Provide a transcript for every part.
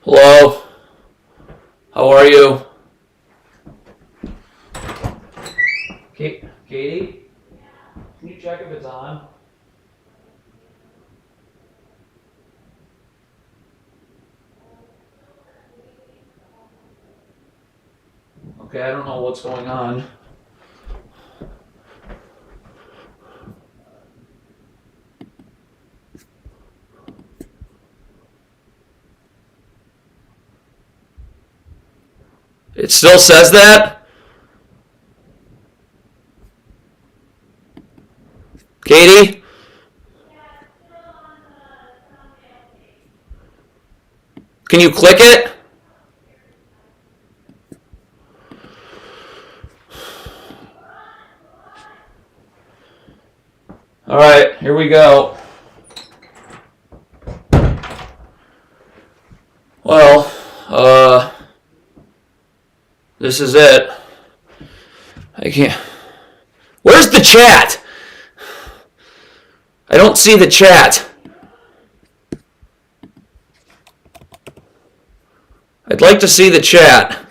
Hello? How are you? Katie? Can you check if it's on? Okay, I don't know what's going on. It still says that? Katie? Can you click it? All right, here we go. Well, this is it. I can't. Where's the chat? I don't see the chat. I'd like to see the chat.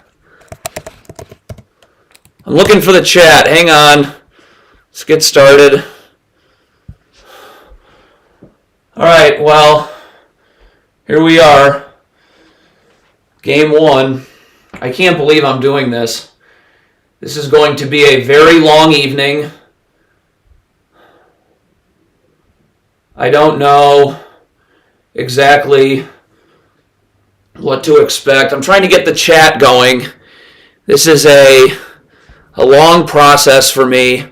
I'm looking for the chat. Hang on. Let's get started. All right, well, here we are. Game 1. I can't believe I'm doing this. This is going to be a very long evening. I don't know exactly what to expect. I'm trying to get the chat going. This is a long process for me.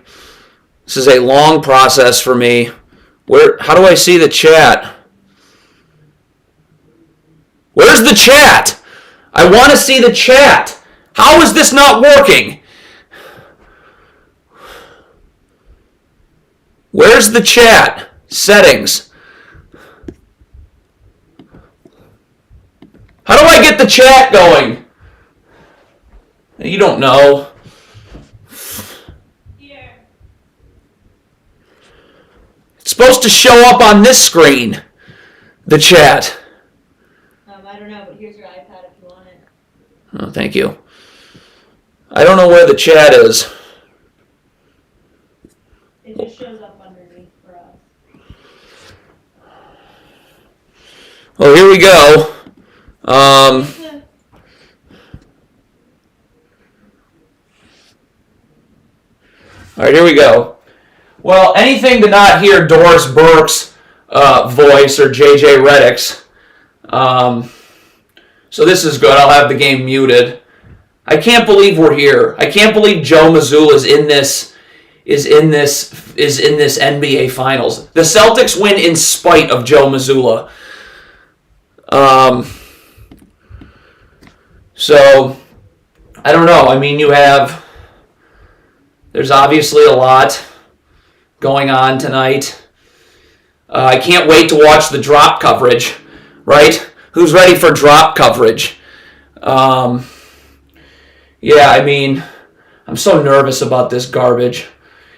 How do I see the chat? Where's the chat? I want to see the chat. How is this not working? Where's the chat? Settings. How do I get the chat going? You don't know. Here. It's supposed to show up on this screen, the chat. I don't know, but here's your iPad if you want it. Oh, thank you. I don't know where the chat is. It just shows up underneath for us. Well, here we go. All right, here we go. Well, anything to not hear Doris Burke's voice or JJ Redick's. So this is good. I'll have the game muted. I can't believe we're here. I can't believe Joe Mazzulla is in this NBA Finals. The Celtics win in spite of Joe Mazzulla. So I don't know. I mean, there's obviously a lot going on tonight. I can't wait to watch the drop coverage, right? Who's ready for drop coverage? Yeah, I mean, I'm so nervous about this garbage.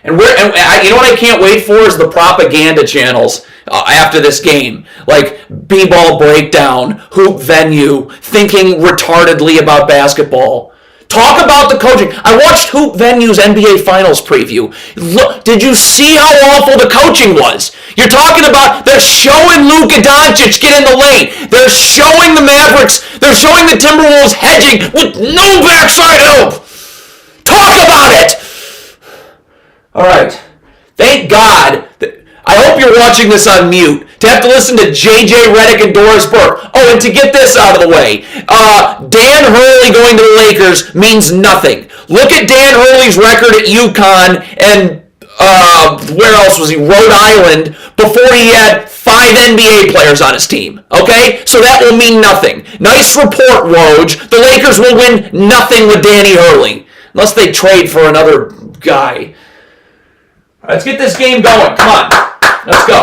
And you know what I can't wait for is the propaganda channels after this game. Like B-ball breakdown, hoop venue, thinking retardedly about basketball. Talk about the coaching. I watched Hoop Venue's NBA Finals preview. Look, did you see how awful the coaching was? You're talking about they're showing Luka Doncic get in the lane. They're showing the Mavericks. They're showing the Timberwolves hedging with no backside help. Talk about it. All right. Thank God. I hope you're watching this on mute. To have to listen to JJ Redick and Doris Burke. Oh, and to get this out of the way, Dan Hurley going to the Lakers means nothing. Look at Dan Hurley's record at UConn and where else was he? Rhode Island before he had 5 NBA players on his team. Okay? So that will mean nothing. Nice report, Woj. The Lakers will win nothing with Danny Hurley. Unless they trade for another guy. All right, let's get this game going. Come on. Let's go.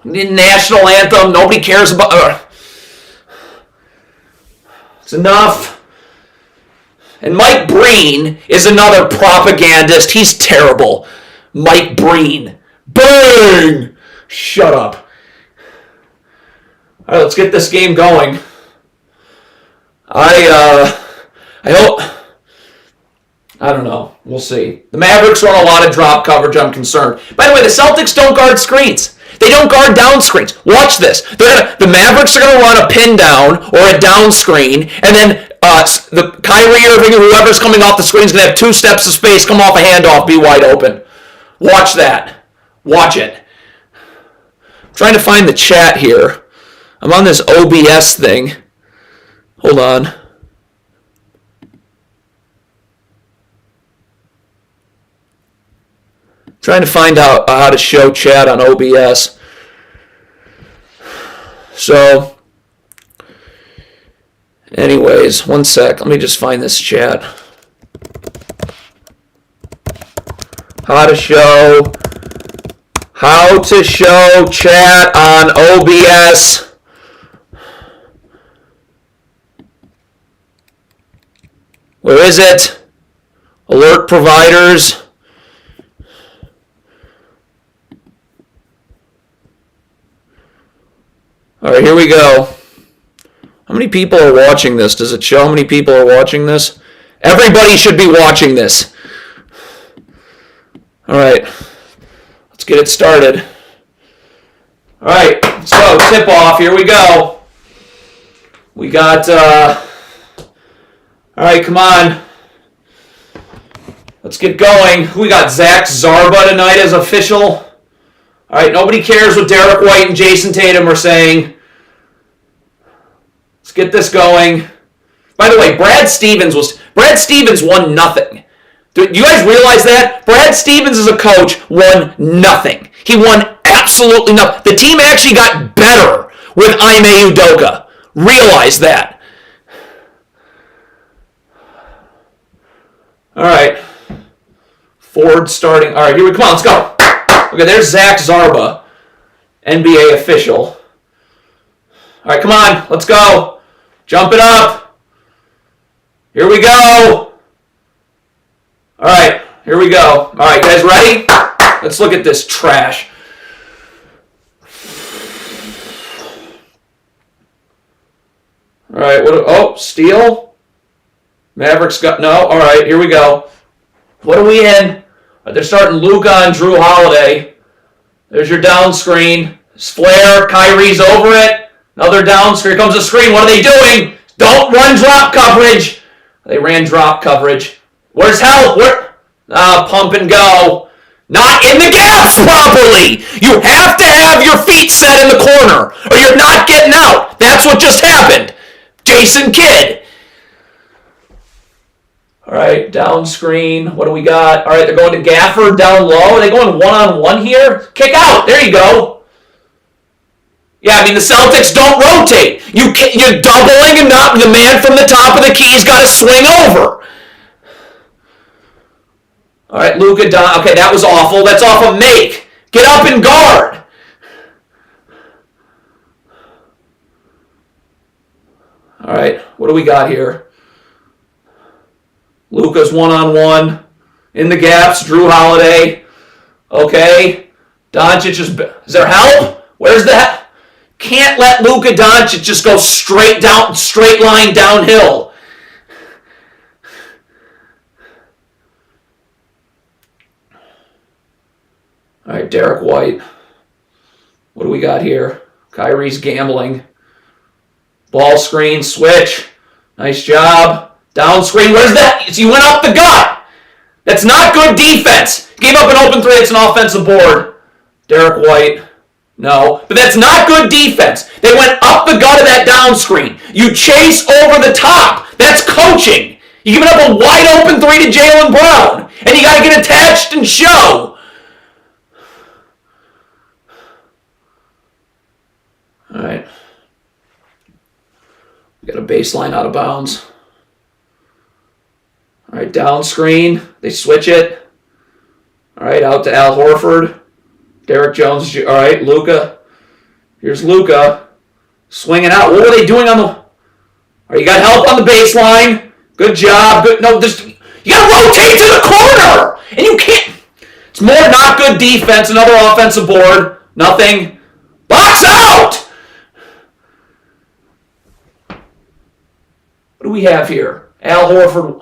National anthem. Nobody cares about. It's enough. And Mike Breen is another propagandist. He's terrible. Mike Breen. Bang! Shut up. All right, let's get this game going. I hope. I don't know. We'll see. The Mavericks run a lot of drop coverage. I'm concerned. By the way, the Celtics don't guard screens. They don't guard down screens. Watch this. The Mavericks are going to run a pin down or a down screen, and then the Kyrie Irving or whoever's coming off the screen is going to have 2 steps of space, come off a handoff, be wide open. Watch that. Watch it. I'm trying to find the chat here. I'm on this OBS thing. Hold on. Trying to find out how to show chat on OBS. So, anyways, one sec. Let me just find this chat. How to show chat on OBS. Where is it? Alert providers. All right, here we go. How many people are watching this? Does it show how many people are watching this? Everybody should be watching this. All right, let's get it started. All right, so tip off. Here we go. We got, all right, come on. Let's get going. We got Zach Zarba tonight as official. All right, nobody cares what Derek White and Jason Tatum are saying. Let's get this going. By the way, Brad Stevens won nothing. Do you guys realize that? Brad Stevens as a coach won nothing. He won absolutely nothing. The team actually got better with Ime Udoka. Realize that. All right. Ford starting. All right, here we come on. Let's go. Okay, there's Zach Zarba, NBA official. All right, come on. Let's go. Jump it up. Here we go. All right, here we go. All right, guys, ready? Let's look at this trash. All right, steal? Mavericks got, no. All right, here we go. What are we in? They're starting Luka and Drew Holiday. There's your down screen. Flare, Kyrie's over it. Another down screen. Here comes the screen. What are they doing? Don't run drop coverage. They ran drop coverage. Where's help? Pump and go. Not in the gaps properly. You have to have your feet set in the corner or you're not getting out. That's what just happened. Jason Kidd. All right, down screen. What do we got? All right, they're going to Gafford down low. Are they going one-on-one here? Kick out. There you go. Yeah, I mean, the Celtics don't rotate. You're doubling and not the man from the top of the key's got to swing over. All right, Luka down. Okay, that was awful. That's off a make. Get up and guard. All right, what do we got here? Luka's one-on-one. In the gaps, Drew Holiday. Okay. Doncic is there help? Where's that? Can't let Luka Doncic just go straight line downhill. All right, Derek White. What do we got here? Kyrie's gambling. Ball screen, switch. Nice job. Down screen, where's that? You went up the gut. That's not good defense. Gave up an open three, it's an offensive board. Derek White, no. But that's not good defense. They went up the gut of that down screen. You chase over the top. That's coaching. You giving up a wide open three to Jaylen Brown. And you got to get attached and show. All right. We got a baseline out of bounds. All right, down screen. They switch it. All right, out to Al Horford. Derek Jones. All right, Luka. Here's Luka. Swinging out. What were they doing on the... All right, you got help on the baseline. Good job. Good. No, you got to rotate to the corner. And you can't... It's more not good defense. Another offensive board. Nothing. Box out! What do we have here? Al Horford.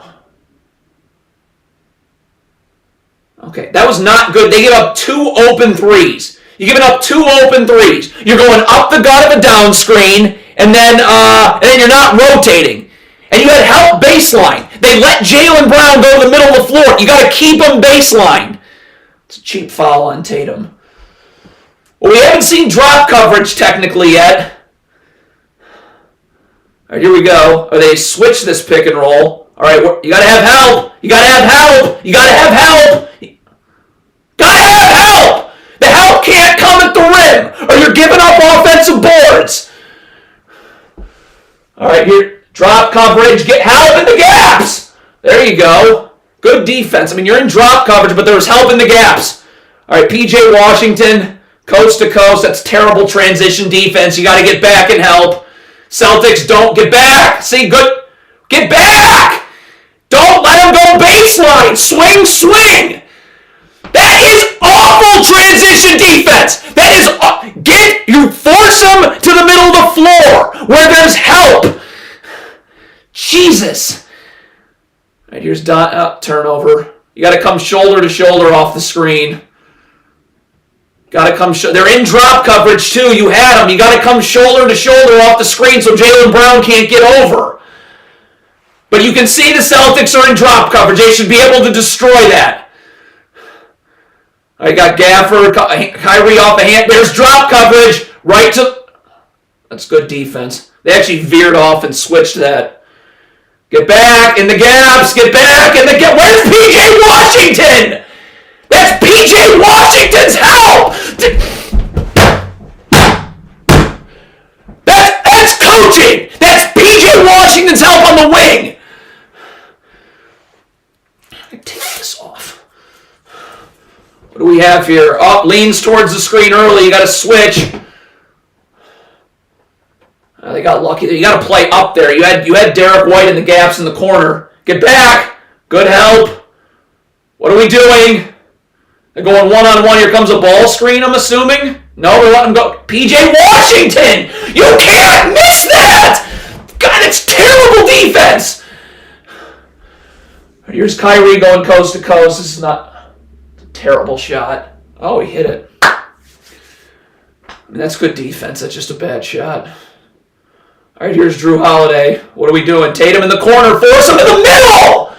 Okay, that was not good. They give up 2 open threes. You're giving up 2 open threes. You're going up the gut of a down screen, and then you're not rotating. And you had help baseline. They let Jaylen Brown go to the middle of the floor. You got to keep him baseline. It's a cheap foul on Tatum. Well, we haven't seen drop coverage technically yet. All right, here we go. Or they switch this pick and roll. All right, you got to have help. You got to have help. You got to have help. Got to have help. The help can't come at the rim, or you're giving up offensive boards. All right, here, drop coverage. Get help in the gaps. There you go. Good defense. I mean, you're in drop coverage, but there was help in the gaps. All right, P.J. Washington, coast to coast. That's terrible transition defense. You got to get back and help. Celtics, don't get back. See, good. Get back. Don't let him go baseline. Swing, swing. That is awful transition defense. That is, you force him to the middle of the floor where there's help. Jesus. All right, here's turnover. You got to come shoulder to shoulder off the screen. Got to come. They're in drop coverage too. You had them. You got to come shoulder to shoulder off the screen so Jaylen Brown can't get over. But you can see the Celtics are in drop coverage. They should be able to destroy that. I got Gaffer, Kyrie off the hand. There's drop coverage right to. That's good defense. They actually veered off and switched that. Get back in the gaps. Get back in the gap. Where's P.J. Washington? That's P.J. Washington's help! That's coaching! That's P.J. Washington's help on the wing! Take this off. What do we have here? Up, leans towards the screen early. You got to switch. They got lucky. You got to play up there. You had Derek White in the gaps in the corner. Get back! Good help. What are we doing? They're going one-on-one. Here comes a ball screen, I'm assuming. No, they're letting go. P.J. Washington! You can't miss that! God, it's terrible defense! Here's Kyrie going coast to coast. This is not a terrible shot. Oh, he hit it. I mean, that's good defense. That's just a bad shot. All right, here's Drew Holiday. What are we doing? Tatum in the corner. Force him in the middle!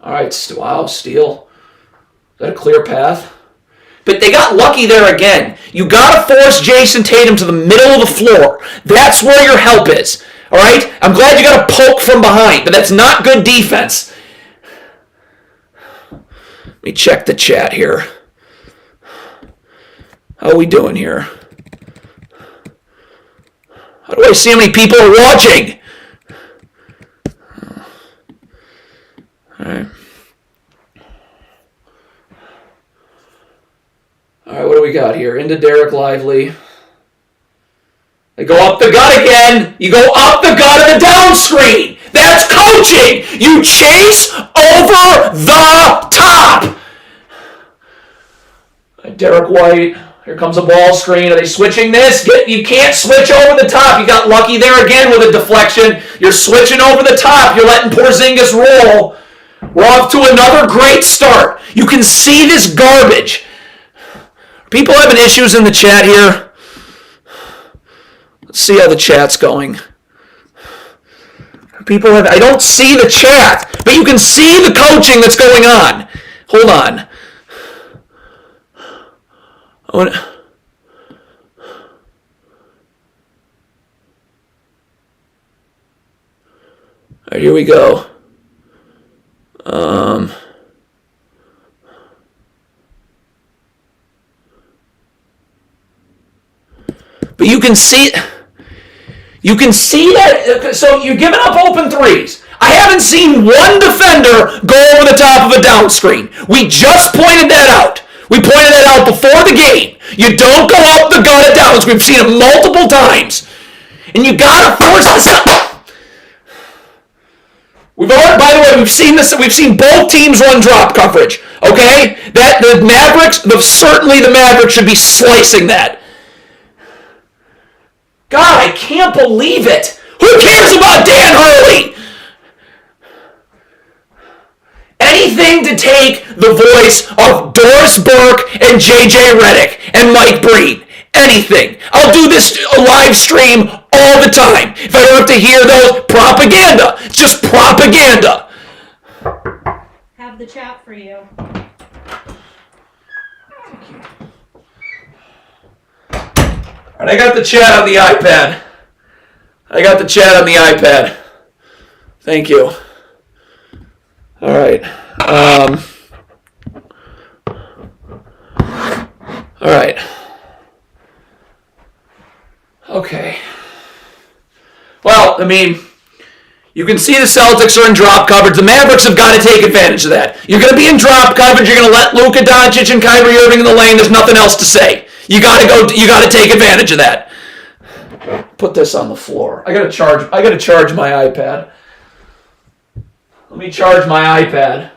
All right, wow, steal. Is that a clear path? But they got lucky there again. You got to force Jason Tatum to the middle of the floor. That's where your help is. All right? I'm glad you got to poke from behind, but that's not good defense. Let me check the chat here. How are we doing here? How do I see how many people are watching? All right. All right, what do we got here? Into Derek Lively. They go up the gut again. You go up the gut of the down screen. That's coaching. You chase over the top. Derek White. Here comes a ball screen. Are they switching this? You can't switch over the top. You got lucky there again with a deflection. You're switching over the top. You're letting Porzingis roll. We're off to another great start. You can see this garbage. People having issues in the chat here. Let's see how the chat's going. I don't see the chat, but you can see the coaching that's going on. Hold on. All right, here we go. But you can see that, so you're giving up open threes. I haven't seen one defender go over the top of a down screen. We just pointed that out. We pointed that out before the game. You don't go up the gut of downs. We've seen it multiple times. And you gotta force this up. By the way, we've seen this. We've seen both teams run drop coverage. Okay, that the Mavericks, certainly the Mavericks should be slicing that. God, I can't believe it. Who cares about Dan Hurley? Anything to take the voice of Doris Burke and JJ Redick and Mike Breen. Anything. I'll do this live stream all the time. If I don't have to hear those, propaganda. It's just propaganda. Have the chat for you. All right, I got the chat on the iPad. Thank you. All right. All right. Okay. Well, I mean, you can see the Celtics are in drop coverage. The Mavericks have got to take advantage of that. You're going to be in drop coverage. You're going to let Luka Doncic and Kyrie Irving in the lane. There's nothing else to say. You got to take advantage of that. Put this on the floor. I got to charge my iPad. Let me charge my iPad.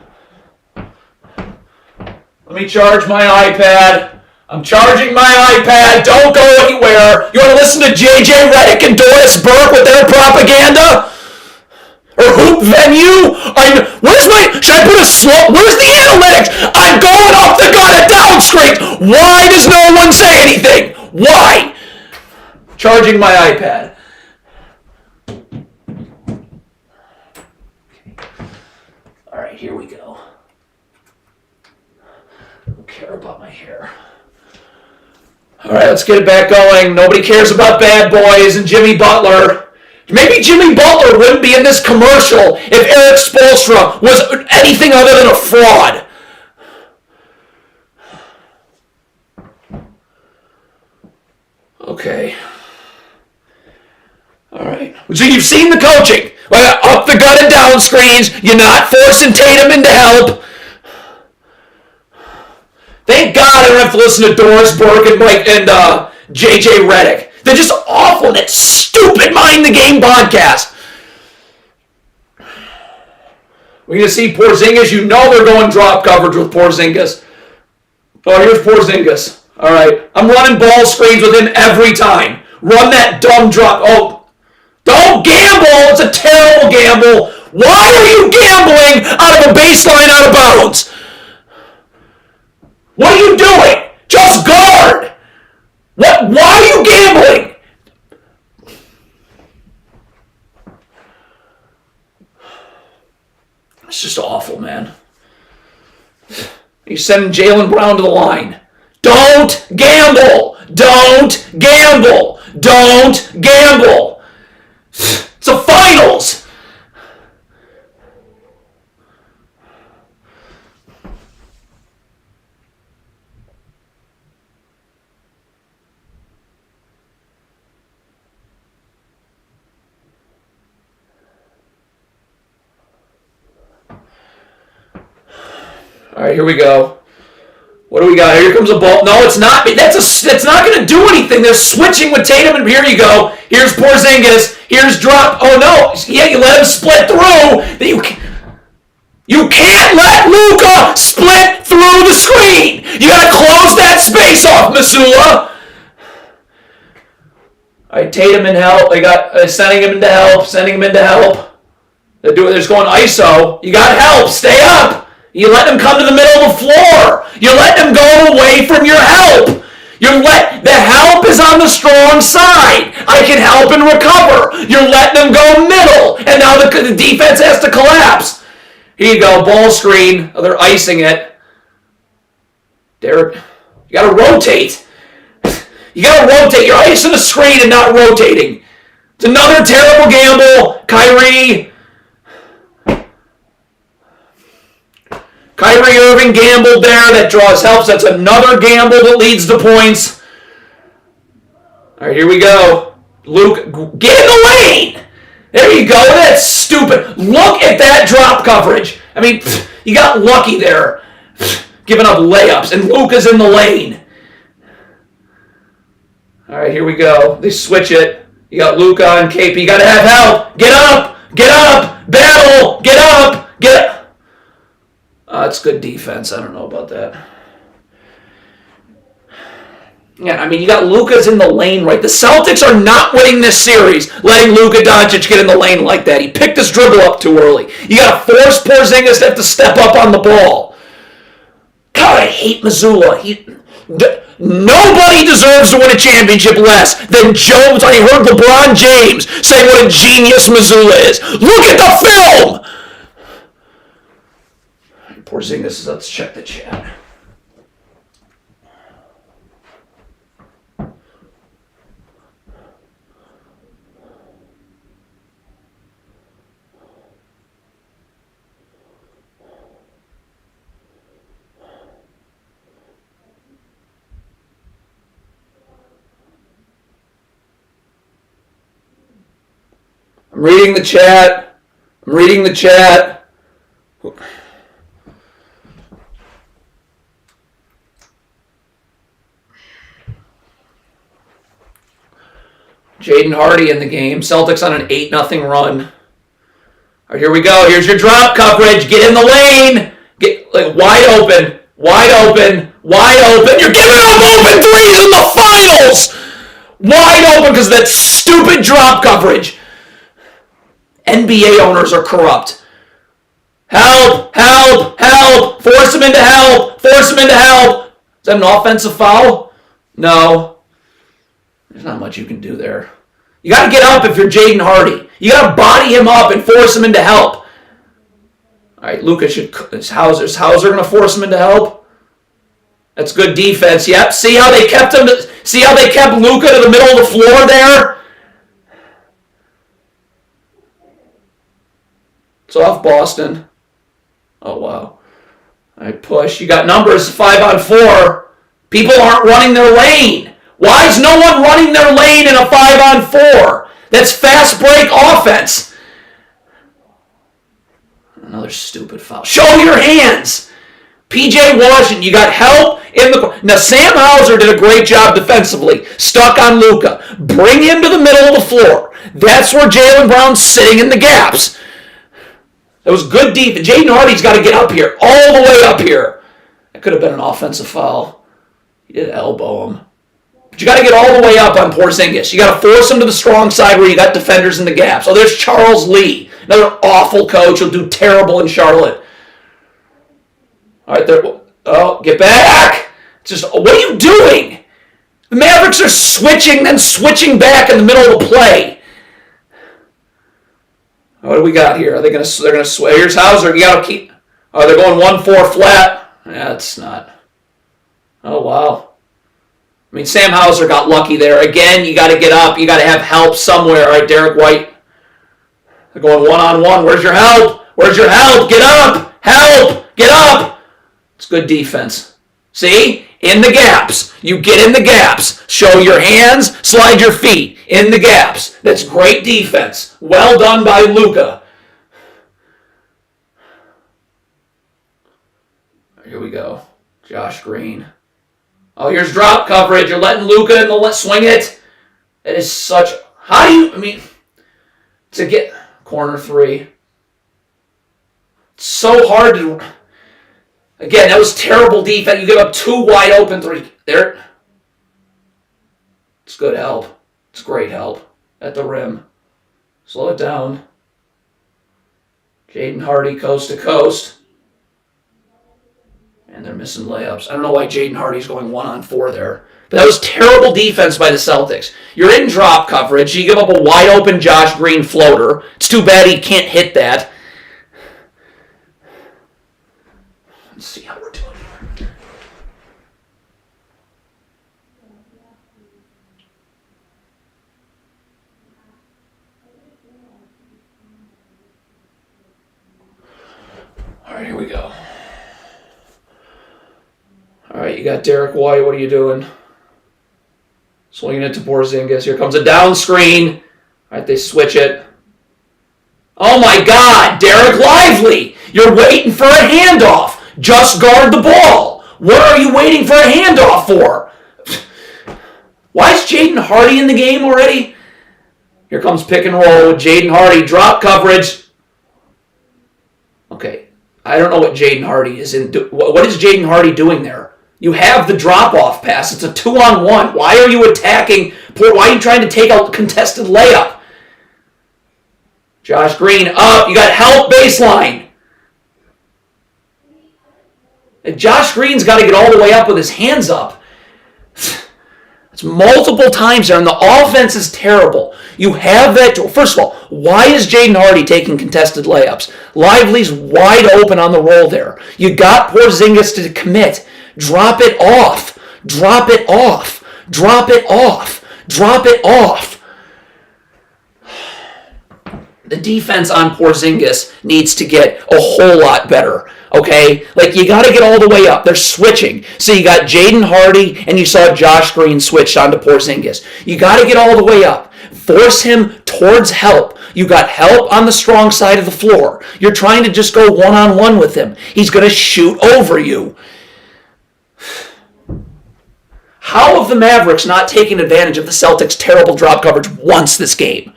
I'm charging my iPad. Don't go anywhere. You want to listen to JJ Redick and Doris Burke with their propaganda? Or Hoop Venue? Should I put a slow? Where's the analytics? I'm going off the gut at down screens. Why does no one say anything? Why? Charging my iPad. All right, here we go. I don't care about my hair. All right, let's get it back going. Nobody cares about Bad Boys and Jimmy Butler. Maybe Jimmy Butler wouldn't be in this commercial if Eric Spoelstra was anything other than a fraud. Okay. All right. So you've seen the coaching. Up the gut and down screens. You're not forcing Tatum into help. Thank God I don't have to listen to Doris Burke and JJ Redick. They're just awful in that stupid Mind the Game podcast. We're going to see Porzingis. You know they're going drop coverage with Porzingis. Oh, here's Porzingis. All right. I'm running ball screens with him every time. Run that dumb drop. Oh, don't gamble. It's a terrible gamble. Why are you gambling out of a baseline out of bounds? What are you doing? Just guard. What? Why are you gambling? It's just awful, man. You're sending Jaylen Brown to the line. Don't gamble. Don't gamble. Don't gamble. It's the finals. All right, here we go. What do we got? Here comes a ball. No, it's not. That's not going to do anything. They're switching with Tatum, and here you go. Here's Porzingis. Here's drop. Oh no! Yeah, you let him split through. You can't let Luka split through the screen. You got to close that space off, Missoula. All right, Tatum in help. They got sending him into help. They're just going ISO. You got help. Stay up. You let them come to the middle of the floor. You let them go away from your help. The help is on the strong side. I can help and recover. You're letting them go middle, and now the defense has to collapse. Here you go, ball screen. Oh, they're icing it. Derek, you got to rotate. You're icing the screen and not rotating. It's another terrible gamble. Kyrie Irving gambled there. That draws helps. That's another gamble that leads to points. All right, here we go. Luke, get in the lane. There you go. That's stupid. Look at that drop coverage. I mean, you got lucky there. Giving up layups. And Luka's in the lane. All right, here we go. They switch it. You got Luka and KP. You got to have help. Get up. Battle. Get up. That's good defense. I don't know about that. Yeah, I mean, you got Luka's in the lane, right? The Celtics are not winning this series, letting Luka Doncic get in the lane like that. He picked his dribble up too early. You got to force Porzingis to have to step up on the ball. God, I hate Missoula. Nobody deserves to win a championship less than Jones. I heard LeBron James say what a genius Missoula is. Look at the film! Porzingis, let's check the chat. I'm reading the chat. Jaden Hardy in the game. Celtics on an 8-0 run. All right, here we go. Here's your drop coverage. Get in the lane. Get wide open. You're giving up open threes in the finals. Wide open because of that stupid drop coverage. NBA owners are corrupt. Help. Force him into help. Is that an offensive foul? No. There's not much you can do there. You got to get up if you're Jaden Hardy. You got to body him up and force him into help. All right, Luka should. Is Hauser going to force him into help? That's good defense. Yep. See how they kept Luka to the middle of the floor there? It's off Boston. Oh, wow. All right, push. You got numbers 5-on-4. People aren't running their lane. Why is no one running their lane in a 5-on-4? That's fast break offense. Another stupid foul. Show your hands. PJ Washington, you got help in the... Now, Sam Hauser did a great job defensively. Stuck on Luka. Bring him to the middle of the floor. That's where Jaylen Brown's sitting in the gaps. That was good defense. Jaden Hardy's got to get up here. All the way up here. That could have been an offensive foul. He did elbow him. But you got to get all the way up on Porzingis. You got to force him to the strong side where you got defenders in the gaps. Oh, there's Charles Lee. Another awful coach. He'll do terrible in Charlotte. All right, there. Oh, get back. Just, what are you doing? The Mavericks are switching, then switching back in the middle of the play. What do we got here? Are they going to? They're going to sway. Here's Hauser. You got to keep. Oh, they're going 1-4 flat. That's not. Oh wow. I mean, Sam Hauser got lucky there. Again, you got to get up. You got to have help somewhere. All right, Derek White. They're going 1-on-1. Where's your help? Get up. Get up. It's good defense. See? In the gaps. You get in the gaps. Show your hands. Slide your feet. In the gaps. That's great defense. Well done by Luka. Here we go. Josh Green. Oh, here's drop coverage. You're letting Luka in the swing it. It is such... How do you... I mean... To get... Corner 3. It's so hard to... Again, that was terrible defense. You give up 2 wide open 3. There. It's good help. It's great help. At the rim. Slow it down. Jaden Hardy coast to coast. And they're missing layups. I don't know why Jaden Hardy's going 1-on-4 there. But that was terrible defense by the Celtics. You're in drop coverage. You give up a wide open Josh Green floater. It's too bad he can't hit that. Let's see how we're doing here. All right, here we go. All right, you got Derek White. What are you doing? Swinging it to Porzingis. Here comes a down screen. All right, they switch it. Oh my God, Derek Lively. You're waiting for a handoff. Just guard the ball. What are you waiting for a handoff for? Why is Jaden Hardy in the game already? Here comes pick and roll with Jaden Hardy. Drop coverage. Okay, I don't know what Jaden Hardy is in. What is Jaden Hardy doing there? You have the drop-off pass. It's a 2-on-1. Why are you attacking? Why are you trying to take a contested layup? Josh Green up. You got help baseline. And Josh Green's got to get all the way up with his hands up. It's multiple times there, and the offense is terrible. You have that. First of all, why is Jaden Hardy taking contested layups? Lively's wide open on the roll there. You got Porzingis to commit. Drop it off. Drop it off. Drop it off. Drop it off. The defense on Porzingis needs to get a whole lot better. Okay? Like, you got to get all the way up. They're switching. So you got Jaden Hardy and you saw Josh Green switch onto Porzingis. You got to get all the way up. Force him towards help. You got help on the strong side of the floor. You're trying to just go one-on-one with him. He's going to shoot over you. How have the Mavericks not taken advantage of the Celtics' terrible drop coverage once this game?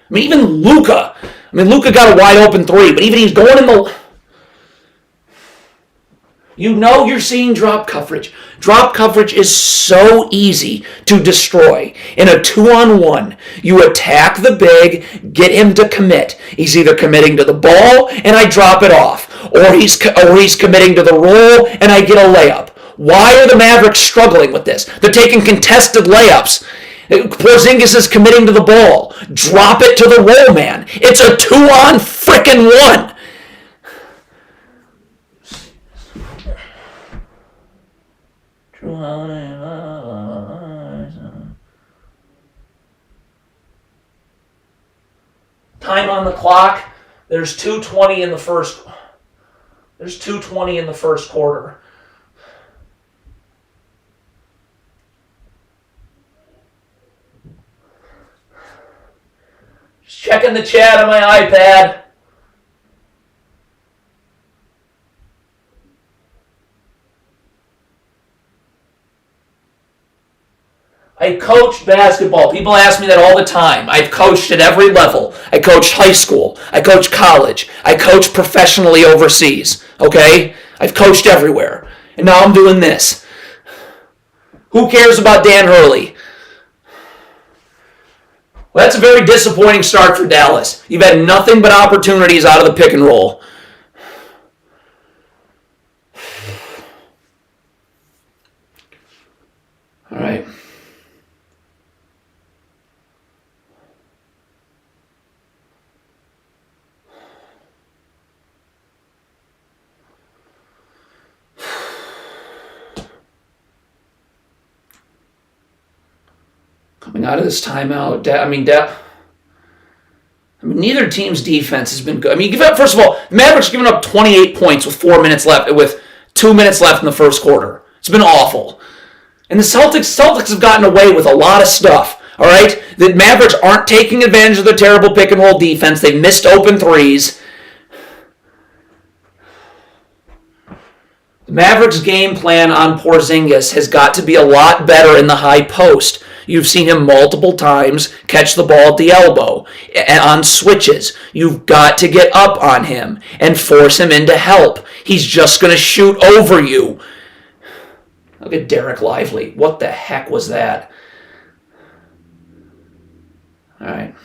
I mean, even Luka. Luka got a wide open three, but even he's going in the... You know you're seeing drop coverage. Drop coverage is so easy to destroy. In a 2-on-1, you attack the big, get him to commit. He's either committing to the ball and I drop it off, or he's committing to the roll and I get a layup. Why are the Mavericks struggling with this? They're taking contested layups. Porzingis is committing to the ball. Drop it to the roll, man. It's a 2-on-frickin-1. Time on the clock. There's 2:20 in the first. There's 2:20 in the first quarter. Just checking the chat on my iPad. I coached basketball. People ask me that all the time. I've coached at every level. I coached high school. I coached college. I coached professionally overseas. Okay? I've coached everywhere. And now I'm doing this. Who cares about Dan Hurley? Well, that's a very disappointing start for Dallas. You've had nothing but opportunities out of the pick and roll. All right. Coming out of this timeout, neither team's defense has been good. First of all, the Mavericks given up 28 points with 4 minutes left, with 2 minutes left in the first quarter. It's been awful. And the Celtics have gotten away with a lot of stuff. All right, the Mavericks aren't taking advantage of their terrible pick and roll defense. They've missed open threes. The Mavericks' game plan on Porzingis has got to be a lot better in the high post. You've seen him multiple times catch the ball at the elbow and on switches. You've got to get up on him and force him into help. He's just going to shoot over you. Look at Derek Lively. What the heck was that? All right.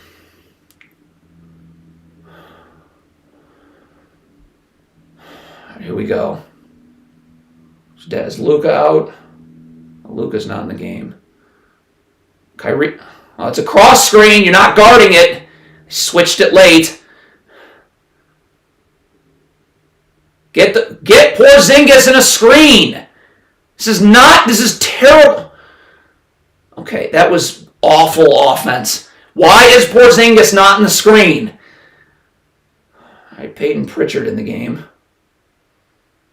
Here we go. Is Luka out? Luka's not in the game. Kyrie. Oh, it's a cross screen. You're not guarding it. Switched it late. Get Porzingis in a screen. This is terrible. Okay, that was awful offense. Why is Porzingis not in the screen? All right, Peyton Pritchard in the game.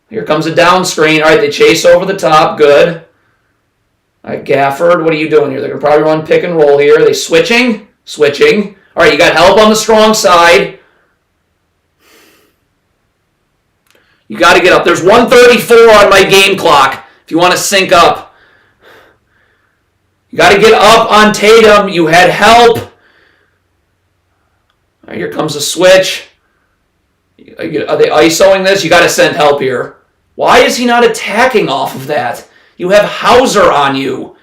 Here comes a down screen. All right, they chase over the top. Good. All right, Gafford, what are you doing here? They're going to probably run pick and roll here. Are they switching? Switching. All right, you got help on the strong side. You got to get up. There's 1:34 on my game clock if you want to sync up. You got to get up on Tatum. You had help. All right, here comes a switch. Are they ISOing this? You got to send help here. Why is he not attacking off of that? You have Hauser on you.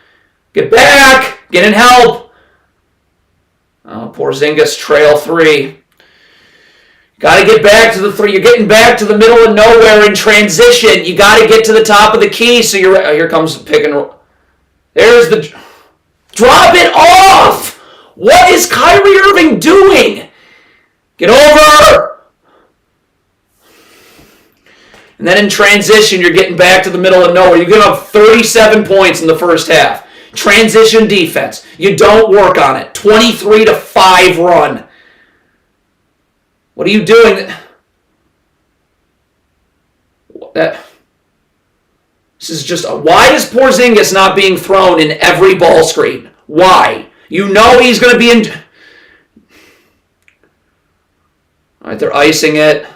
Get back. Get in help. Oh, Porzingis trail 3. Got to get back to the 3. You're getting back to the middle of nowhere in transition. You got to get to the top of the key. So here comes pick and roll. There's the... Drop it off! What is Kyrie Irving doing? Get over! And then in transition, you're getting back to the middle of nowhere. You give up 37 points in the first half. Transition defense. You don't work on it. 23-5 run. What are you doing? This is just... Why is Porzingis not being thrown in every ball screen? Why? You know he's going to be in... All right, they're icing it.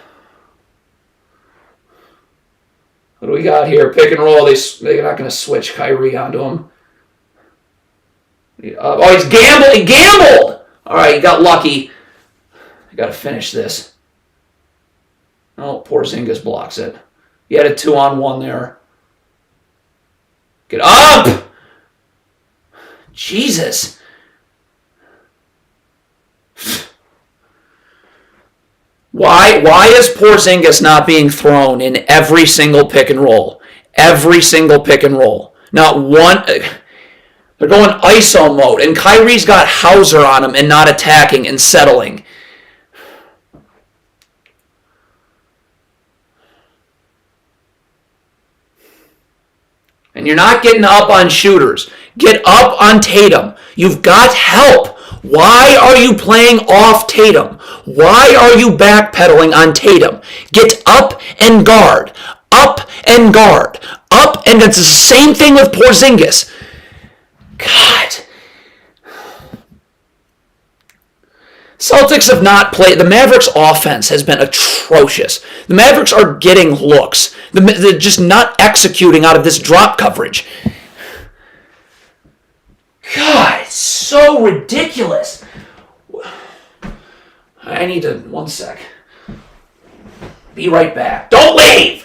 What do we got here? Pick and roll. They're not going to switch Kyrie onto him. Oh, he's gambled. He gambled! All right, he got lucky. I got to finish this. Oh, Porzingis blocks it. He had a 2-on-1 there. Get up! Jesus. Why is Porzingis not being thrown in every single pick and roll? Every single pick and roll. Not one. They're going ISO mode, and Kyrie's got Hauser on him and not attacking and settling. And you're not getting up on shooters. Get up on Tatum. You've got help. Why are you playing off Tatum? Why are you backpedaling on Tatum? Get up and guard. Up and guard. Up and it's the same thing with Porzingis. God. Celtics have not played. The Mavericks offense has been atrocious. The Mavericks are getting looks. They're just not executing out of this drop coverage. God, it's so ridiculous. I need to... One sec. Be right back. Don't leave!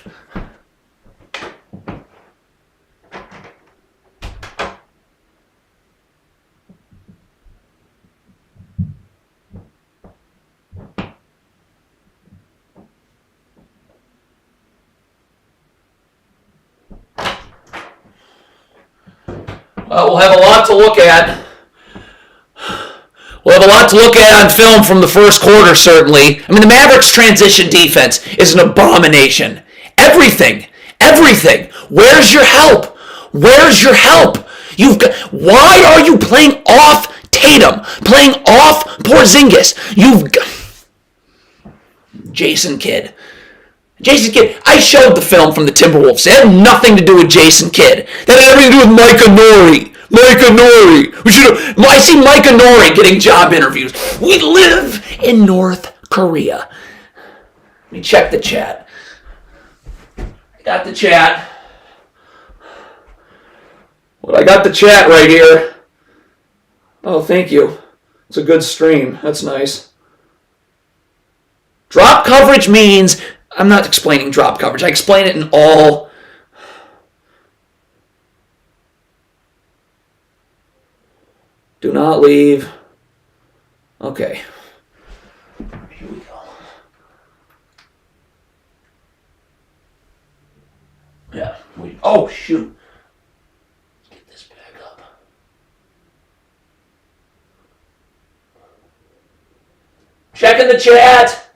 We'll have a lot to look at. We'll have a lot to look at on film from the first quarter, certainly. I mean, the Mavericks' transition defense is an abomination. Everything. Where's your help? Where's your help? Why are you playing off Tatum? Playing off Porzingis? Jason Kidd. I showed the film from the Timberwolves. It had nothing to do with Jason Kidd. That had everything to do with Micah Nori. I see Micah Nori getting job interviews. We live in North Korea. Let me check the chat. I got the chat. Well, I got the chat right here. Oh, thank you. It's a good stream. That's nice. Drop coverage means... I'm not explaining drop coverage. I explain it in all... Do not leave. Okay. Here we go. Yeah. Oh, shoot. Let's get this back up. Checking the chat.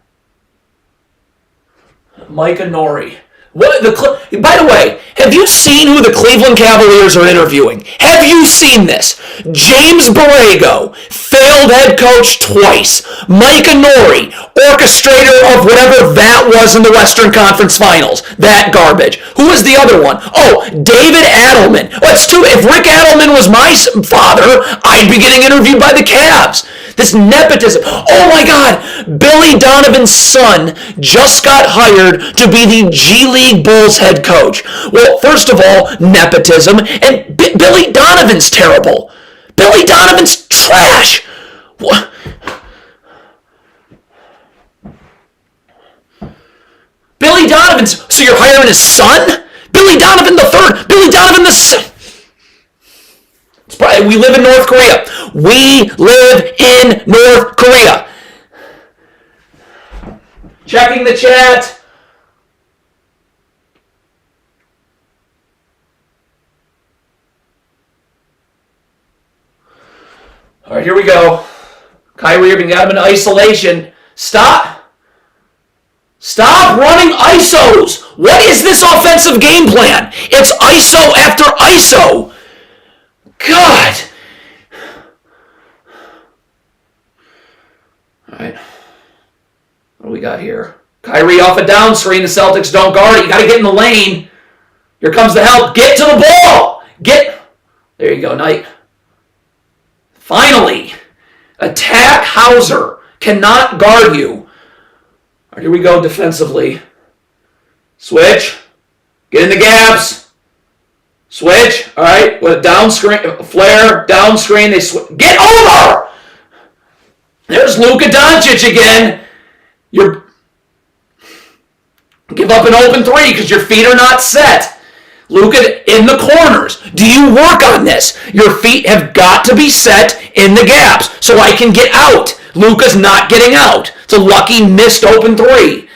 Micah Nori. By the way, have you seen who the Cleveland Cavaliers are interviewing? Have you seen this? James Borrego, failed head coach twice. Micah Nori, orchestrator of whatever that was in the Western Conference Finals. That garbage. Who was the other one? Oh, David Adelman. If Rick Adelman was my father, I'd be getting interviewed by the Cavs. This nepotism. Oh my God. Billy Donovan's son just got hired to be the G League Bulls head coach. Well, first of all, nepotism. And Billy Donovan's terrible. Billy Donovan's trash. What? Billy Donovan's... So you're hiring his son? Billy Donovan the third. Billy Donovan the... We live in North Korea. We live in North Korea. Checking the chat. All right, here we go. Kyrie Irving got him in isolation. Stop running ISOs. What is this offensive game plan? It's ISO after ISO. God. All right. What do we got here? Kyrie off a down screen. The Celtics don't guard it. You got to get in the lane. Here comes the help. Get to the ball. There you go, Knight. Finally. Attack Hauser. Cannot guard you. All right, here we go defensively. Switch. Get in the gaps. Switch. All right. With a down screen. Flare. Down screen. They get over. There's Luka Doncic again. Give up an open three because your feet are not set. Luka in the corners. Do you work on this? Your feet have got to be set in the gaps so I can get out. Luka's not getting out. It's a lucky missed open three.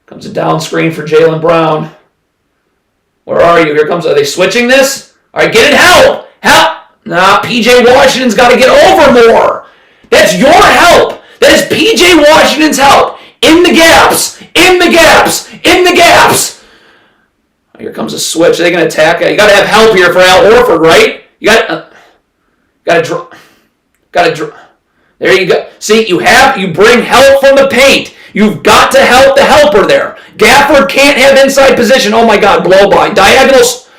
Comes a down screen for Jaylen Brown. Where are you? Are they switching this? All right, get it, help. Nah, PJ Washington's got to get over more. That's your help. That is PJ Washington's help. In the gaps. In the gaps. In the gaps. Here comes a switch. Are they going to attack? You got to have help here for Al Horford, right? You got to draw. There you go. See, you bring help from the paint. You've got to help the helper there. Gafford can't have inside position. Oh my God, blow by. Diagonals.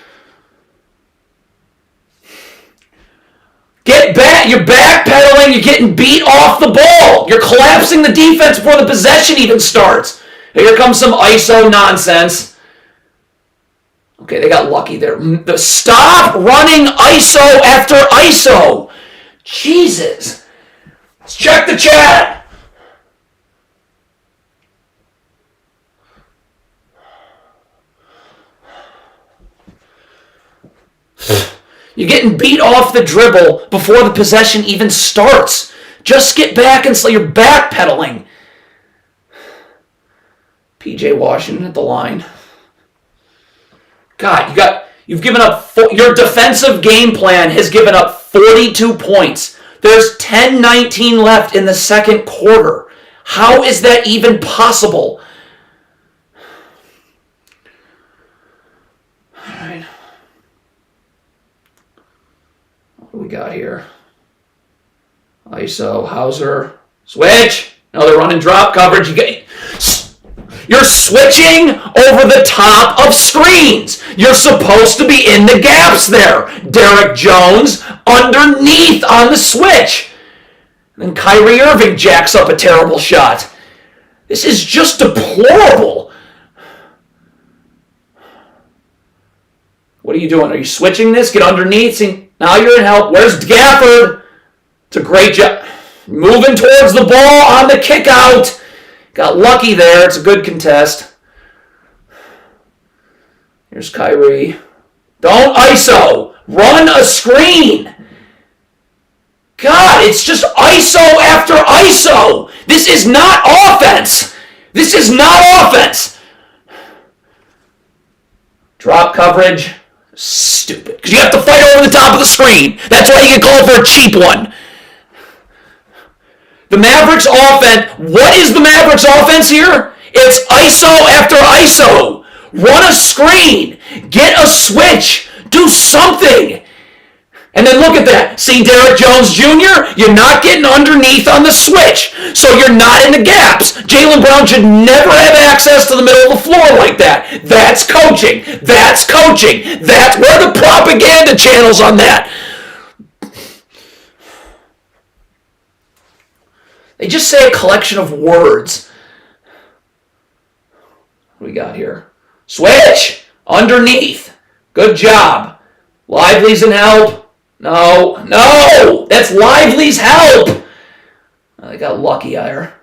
Get back. You're backpedaling. You're getting beat off the ball. You're collapsing the defense before the possession even starts. Here comes some ISO nonsense. Okay, they got lucky there. Stop running ISO after ISO. Jesus. Let's check the chat. You're getting beat off the dribble before the possession even starts. Just get back and you're backpedaling. PJ Washington at the line. God, you've given up, your defensive game plan has given up 42 points. There's 10:19 left in the second quarter. How is that even possible? All right. What do we got here? ISO, Hauser, switch. No, they're running drop coverage. You're switching over the top of screens. You're supposed to be in the gaps there. Derek Jones underneath on the switch. And then Kyrie Irving jacks up a terrible shot. This is just deplorable. What are you doing? Are you switching this? Get underneath. See, now you're in help. Where's Gafford? It's a great job. Moving towards the ball on the kick out. Got lucky there. It's a good contest. Here's Kyrie. Don't ISO. Run a screen. God, it's just ISO after ISO. This is not offense. This is not offense. Drop coverage. Stupid. Because you have to fight over the top of the screen. That's why you get called for a cheap one. The Mavericks offense, what is the Mavericks offense here? It's ISO after ISO. Run a screen. Get a switch. Do something. And then look at that. See Derek Jones Jr.? You're not getting underneath on the switch. So you're not in the gaps. Jaylen Brown should never have access to the middle of the floor like that. That's coaching. That's coaching. That's where the propaganda channels on that. They just say a collection of words. What do we got here? Switch! Underneath. Good job. Lively's in help. No. That's Lively's help. They got lucky there.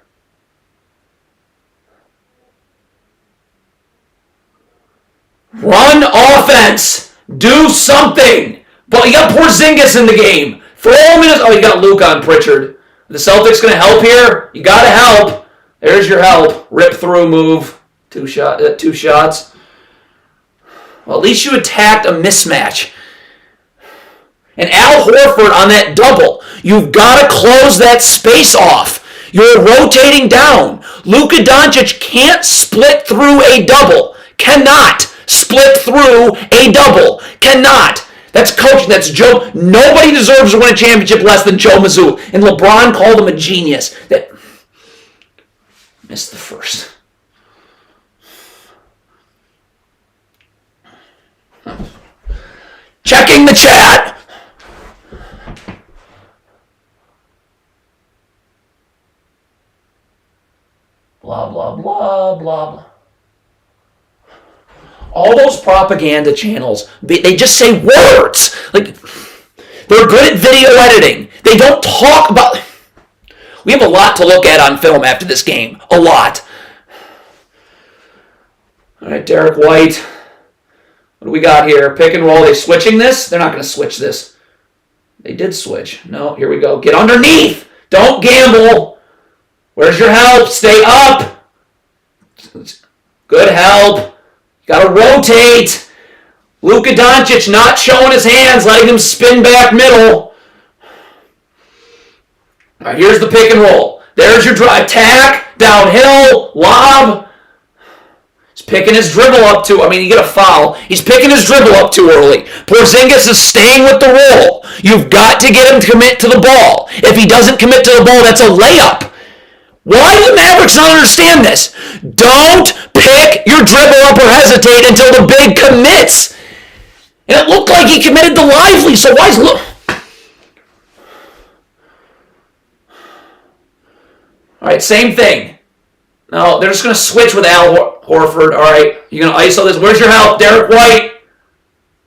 Run offense. Do something. But you got Porzingis in the game. Throw him in his... Oh, you got Luka on Pritchard. The Celtics going to help here? You got to help. There's your help. Rip through move. Two shots. Well, at least you attacked a mismatch. And Al Horford on that double. You've got to close that space off. You're rotating down. Luka Doncic can't split through a double. Cannot split through a double. Cannot. That's coaching. That's Joe. Nobody deserves to win a championship less than Joe Mazzulla. And LeBron called him a genius. That missed the first. Checking the chat. Blah, blah, blah, blah, blah. All those propaganda channels, they just say words. Like, they're good at video editing. They don't talk about... We have a lot to look at on film after this game. A lot. All right, Derek White. What do we got here? Pick and roll. Are they switching this? They're not going to switch this. They did switch. No, here we go. Get underneath. Don't gamble. Where's your help? Stay up. Good help. Got to rotate. Luka Doncic not showing his hands, letting him spin back middle. All right, here's the pick and roll. There's your drive. Attack, downhill, lob. He's picking his dribble up too. I mean, you get a foul. He's picking his dribble up too early. Porzingis is staying with the roll. You've got to get him to commit to the ball. If he doesn't commit to the ball, that's a layup. Why do the Mavericks not understand this? Don't pick your dribble up or hesitate until the big commits. And it looked like he committed to Lively, so why is... Look. All right, same thing. No, they're just going to switch with Al Horford. All right, you're going to ISO this. Where's your help? Derek White.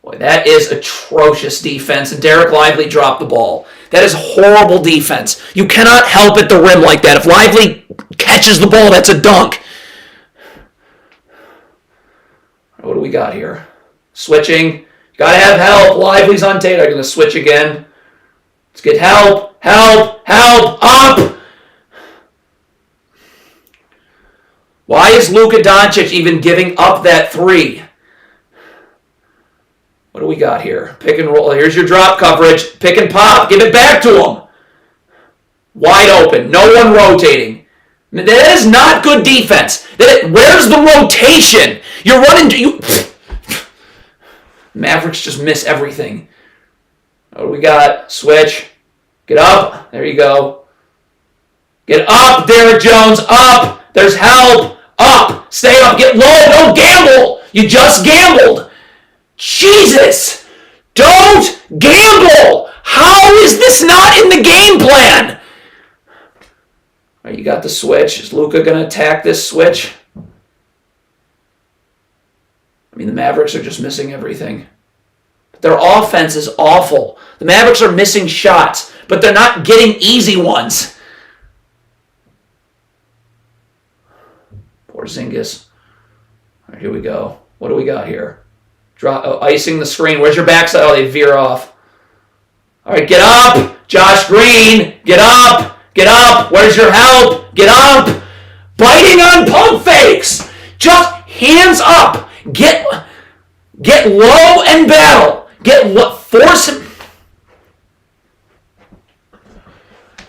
Boy, that is atrocious defense, and Derek Lively dropped the ball. That is horrible defense. You cannot help at the rim like that. If Lively catches the ball, that's a dunk. What do we got here? Switching. You got to have help. Lively's on Tate. I'm going to switch again. Let's get help. Help. Help. Up. Why is Luka Doncic even giving up that three? What do we got here? Pick and roll. Here's your drop coverage. Pick and pop. Give it back to him. Wide open. No one rotating. That is not good defense. Where's the rotation? You're running... Mavericks just miss everything. What do we got? Switch. Get up. There you go. Get up, Derrick Jones. Up. There's help. Up. Stay up. Get low. Don't gamble. You just gambled. Jesus! Don't gamble! How is this not in the game plan? All right, you got the switch. Is Luka going to attack this switch? I mean, the Mavericks are just missing everything. Their offense is awful. The Mavericks are missing shots, but they're not getting easy ones. Porzingis. All right, here we go. What do we got here? Icing the screen. Where's your backside? Oh, they veer off. All right, get up. Josh Green, get up. Get up. Where's your help? Get up. Biting on pump fakes. Just hands up. Get low and battle. Force him.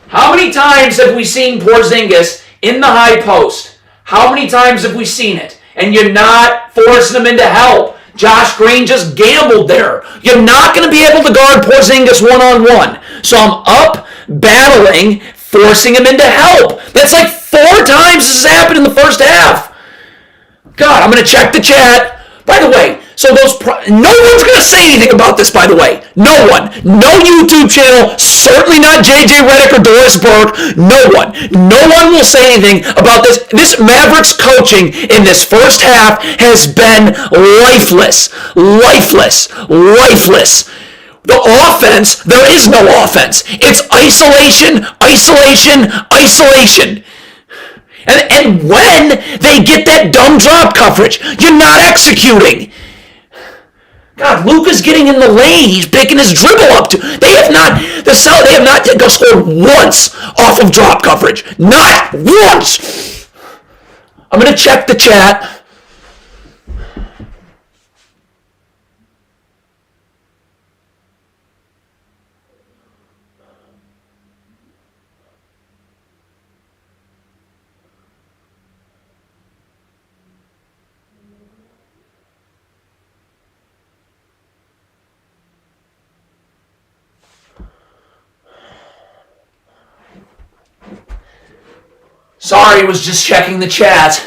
How many times have we seen Porzingis in the high post? How many times have we seen it? And you're not forcing him into help. Josh Green just gambled there. You're not going to be able to guard Porzingis one-on-one. So I'm up, battling, forcing him into help. That's like 4 times this has happened in the first half. God, I'm going to check the chat. By the way, so no one's going to say anything about this, by the way. No one. No YouTube channel. Certainly not JJ Redick or Doris Burke. No one. No one will say anything about this. This Mavericks coaching in this first half has been lifeless. Lifeless. Lifeless. The offense, there is no offense. It's isolation, isolation, isolation. And when they get that dumb drop coverage, you're not executing. God, Luka's getting in the lane. He's picking his dribble up. They have not scored once off of drop coverage. Not once. I'm going to check the chat. Sorry, was just checking the chat.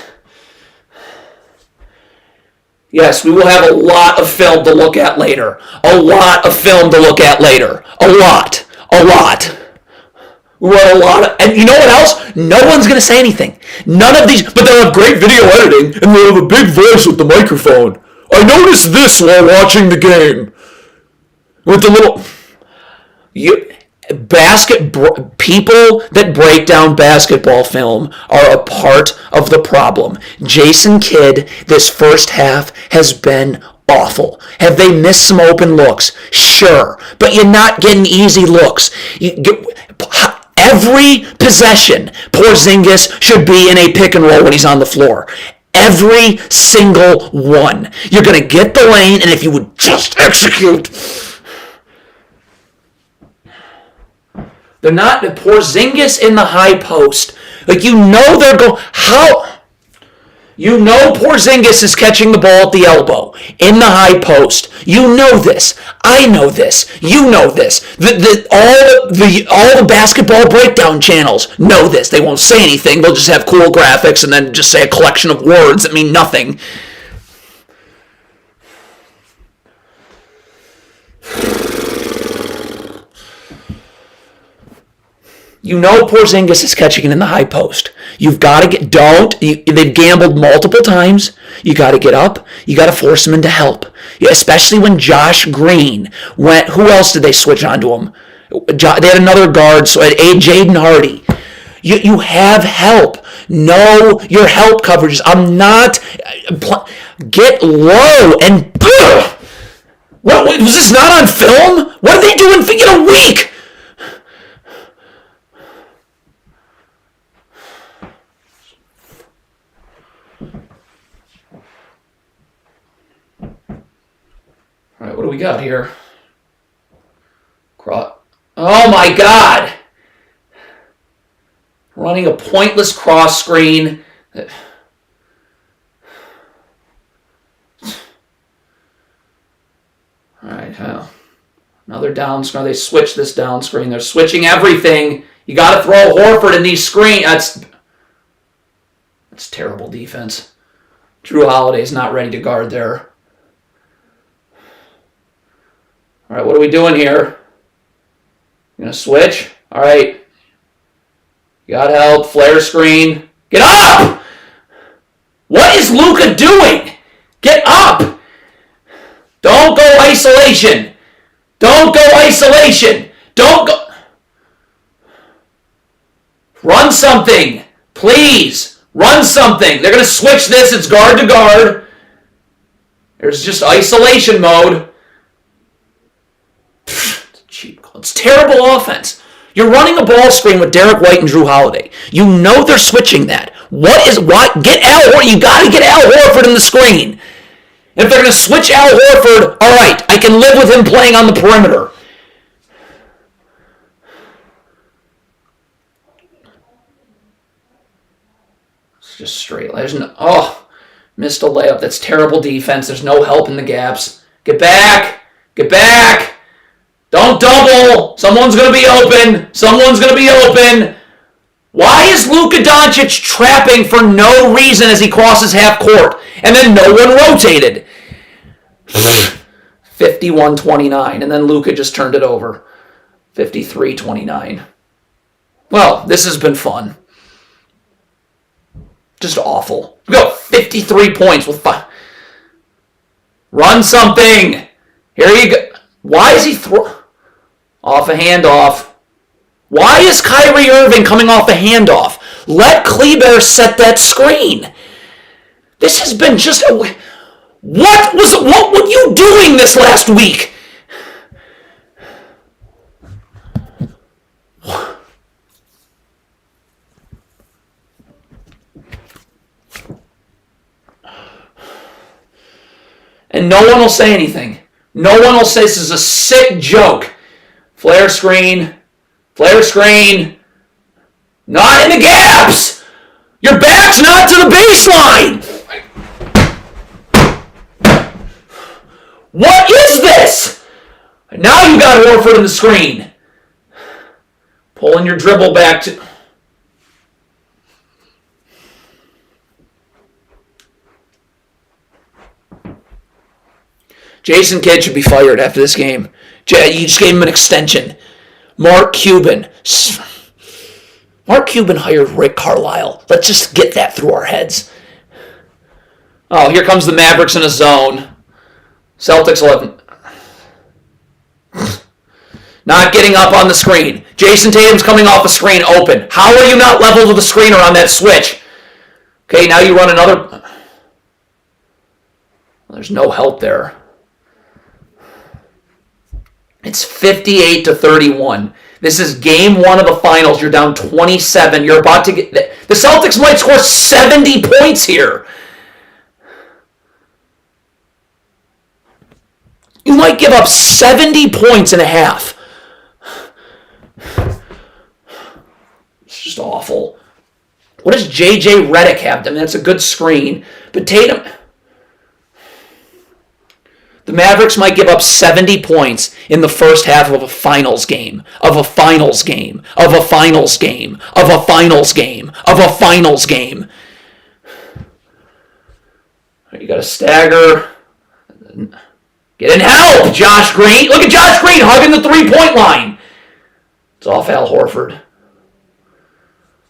Yes, we will have a lot of film to look at later. A lot of film to look at later. A lot. We want a lot of, and you know what else? No one's going to say anything. None of these, but they'll have great video editing, and they'll have a big voice with the microphone. I noticed this while watching the game. With the little... people that break down basketball film are a part of the problem. Jason Kidd, this first half has been awful. Have they missed some open looks? Sure, but you're not getting easy looks. Every possession, Porzingis should be in a pick and roll when he's on the floor. Every single one. You're going to get the lane, and if you would just execute... They're not Porzingis in the high post. Like, you know they're going... How? You know Porzingis is catching the ball at the elbow in the high post. You know this. I know this. You know this. All the basketball breakdown channels know this. They won't say anything. They'll just have cool graphics and then just say a collection of words that mean nothing. You know Porzingis is catching it in the high post. You've got to they've gambled multiple times. You got to get up. You got to force him into help. Especially when Josh Green went, who else did they switch onto him? They had another guard, so Jaden Hardy. You have help. Know your help coverages. Get low and... What, was this not on film? What are they doing in a week? All right, what do we got here? Oh my God! Running a pointless cross screen. All right, another down screen. They switch this down screen. They're switching everything. You got to throw Horford in these screens. That's terrible defense. Drew Holiday's not ready to guard there. All right, what are we doing here? You gonna switch? All right. You got help. Flare screen. Get up! What is Luka doing? Get up! Don't go isolation. Don't go isolation. Don't go. Run something. Please. Run something. They're gonna switch this. It's guard to guard. There's just isolation mode. It's terrible offense. You're running a ball screen with Derek White and Drew Holiday. You know they're switching that. Get Al Horford. You got to get Al Horford in the screen. And if they're going to switch Al Horford, all right, I can live with him playing on the perimeter. It's just straight. Missed a layup. That's terrible defense. There's no help in the gaps. Get back. Get back. Don't double. Someone's going to be open. Someone's going to be open. Why is Luka Doncic trapping for no reason as he crosses half court? And then no one rotated. 51-29. And then Luka just turned it over. 53-29. Well, this has been fun. Just awful. We got 53 points with 5. Run something. Here you go. Why is he off a handoff? Why is Kyrie Irving coming off a handoff? Let Kleber set that screen. This has been just What were you doing this last week? And no one will say anything. No one will say this is a sick joke. Flare screen. Not in the gaps. Your back's not to the baseline. What is this? Now you got Horford in the screen. Pulling your dribble back to... Jason Kidd should be fired after this game. You just gave him an extension. Mark Cuban hired Rick Carlisle. Let's just get that through our heads. Oh, here comes the Mavericks in a zone. Celtics 11. Not getting up on the screen. Jason Tatum's coming off the screen open. How are you not level with the screener on that switch? Okay, now you run another... There's no help there. It's 58-31. This is game 1 of the finals. You're down 27. You're about to get... The Celtics might score 70 points here. You might give up 70 points in a half. It's just awful. What does J.J. Redick have? I mean, that's a good screen. But Tatum... The Mavericks might give up 70 points in the first half of a finals game. You got to stagger. Get in help, Josh Green. Look at Josh Green hugging the three-point line. It's off Al Horford.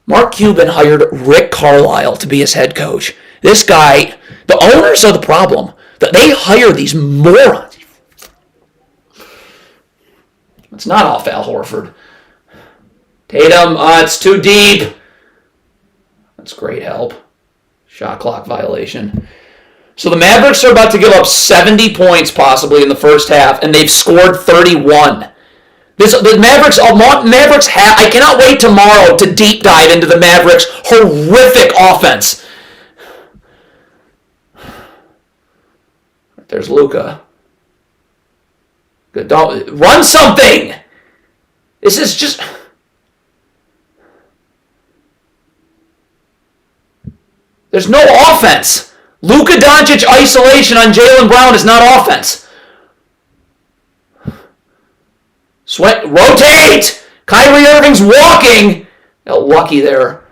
Mark Cuban hired Rick Carlisle to be his head coach. This guy, the owners are the problem. They hire these morons. It's not off Al Horford. Tatum, it's too deep. That's great help. Shot clock violation. So the Mavericks are about to give up 70 points possibly in the first half, and they've scored 31. The Mavericks have... I cannot wait tomorrow to deep dive into the Mavericks' horrific offense. There's Luka. Good. Don't run something. This is just... There's no offense. Luka Doncic isolation on Jaylen Brown is not offense. Rotate! Kyrie Irving's walking. Lucky there.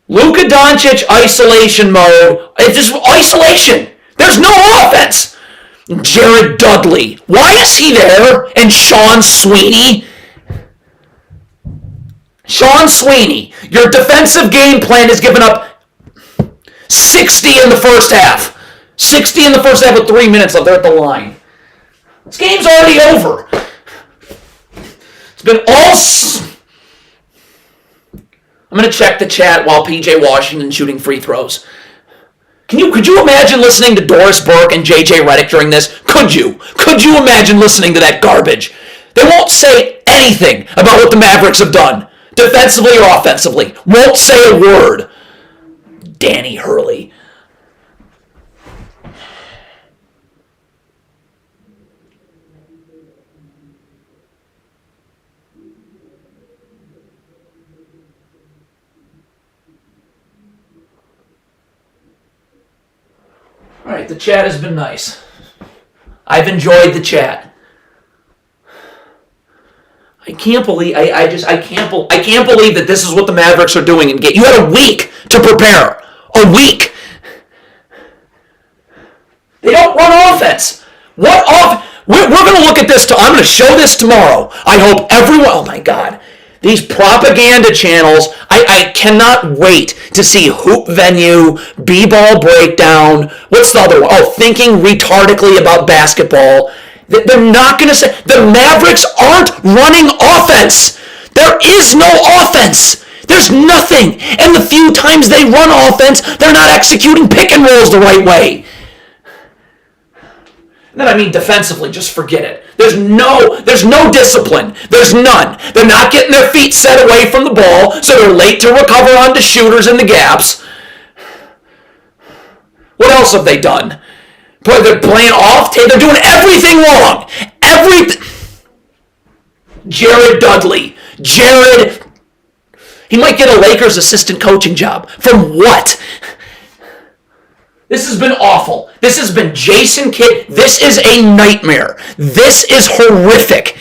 Luka Doncic isolation mode. It's just isolation. There's no offense. Jared Dudley. Why is he there? And Sean Sweeney. Your defensive game plan has given up 60 in the first half. 60 in the first half with 3 minutes left. They're at the line. This game's already over. It's been all... I'm going to check the chat while P.J. Washington's shooting free throws. Could you imagine listening to Doris Burke and J.J. Redick during this? Could you? Could you imagine listening to that garbage? They won't say anything about what the Mavericks have done, defensively or offensively. Won't say a word. Danny Hurley. All right, the chat has been nice. I've enjoyed the chat. I can't believe I can't believe that this is what the Mavericks are doing. You had a week to prepare. A week. They don't run offense. What off? We're going to look at this. I'm going to show this tomorrow. I hope everyone. Oh my God. These propaganda channels, I cannot wait to see Hoop Venue, B-Ball Breakdown, what's the other one? Oh, Thinking Retardically About Basketball. They're not going to say, the Mavericks aren't running offense. There is no offense. There's nothing. And the few times they run offense, they're not executing pick and rolls the right way. And then, I mean, defensively, just forget it. There's no discipline. There's none. They're not getting their feet set away from the ball, so they're late to recover onto shooters in the gaps. What else have they done? They're playing off. They're doing everything wrong. Jared Dudley. He might get a Lakers assistant coaching job. From what? This has been awful. This has been Jason Kidd. This is a nightmare. This is horrific.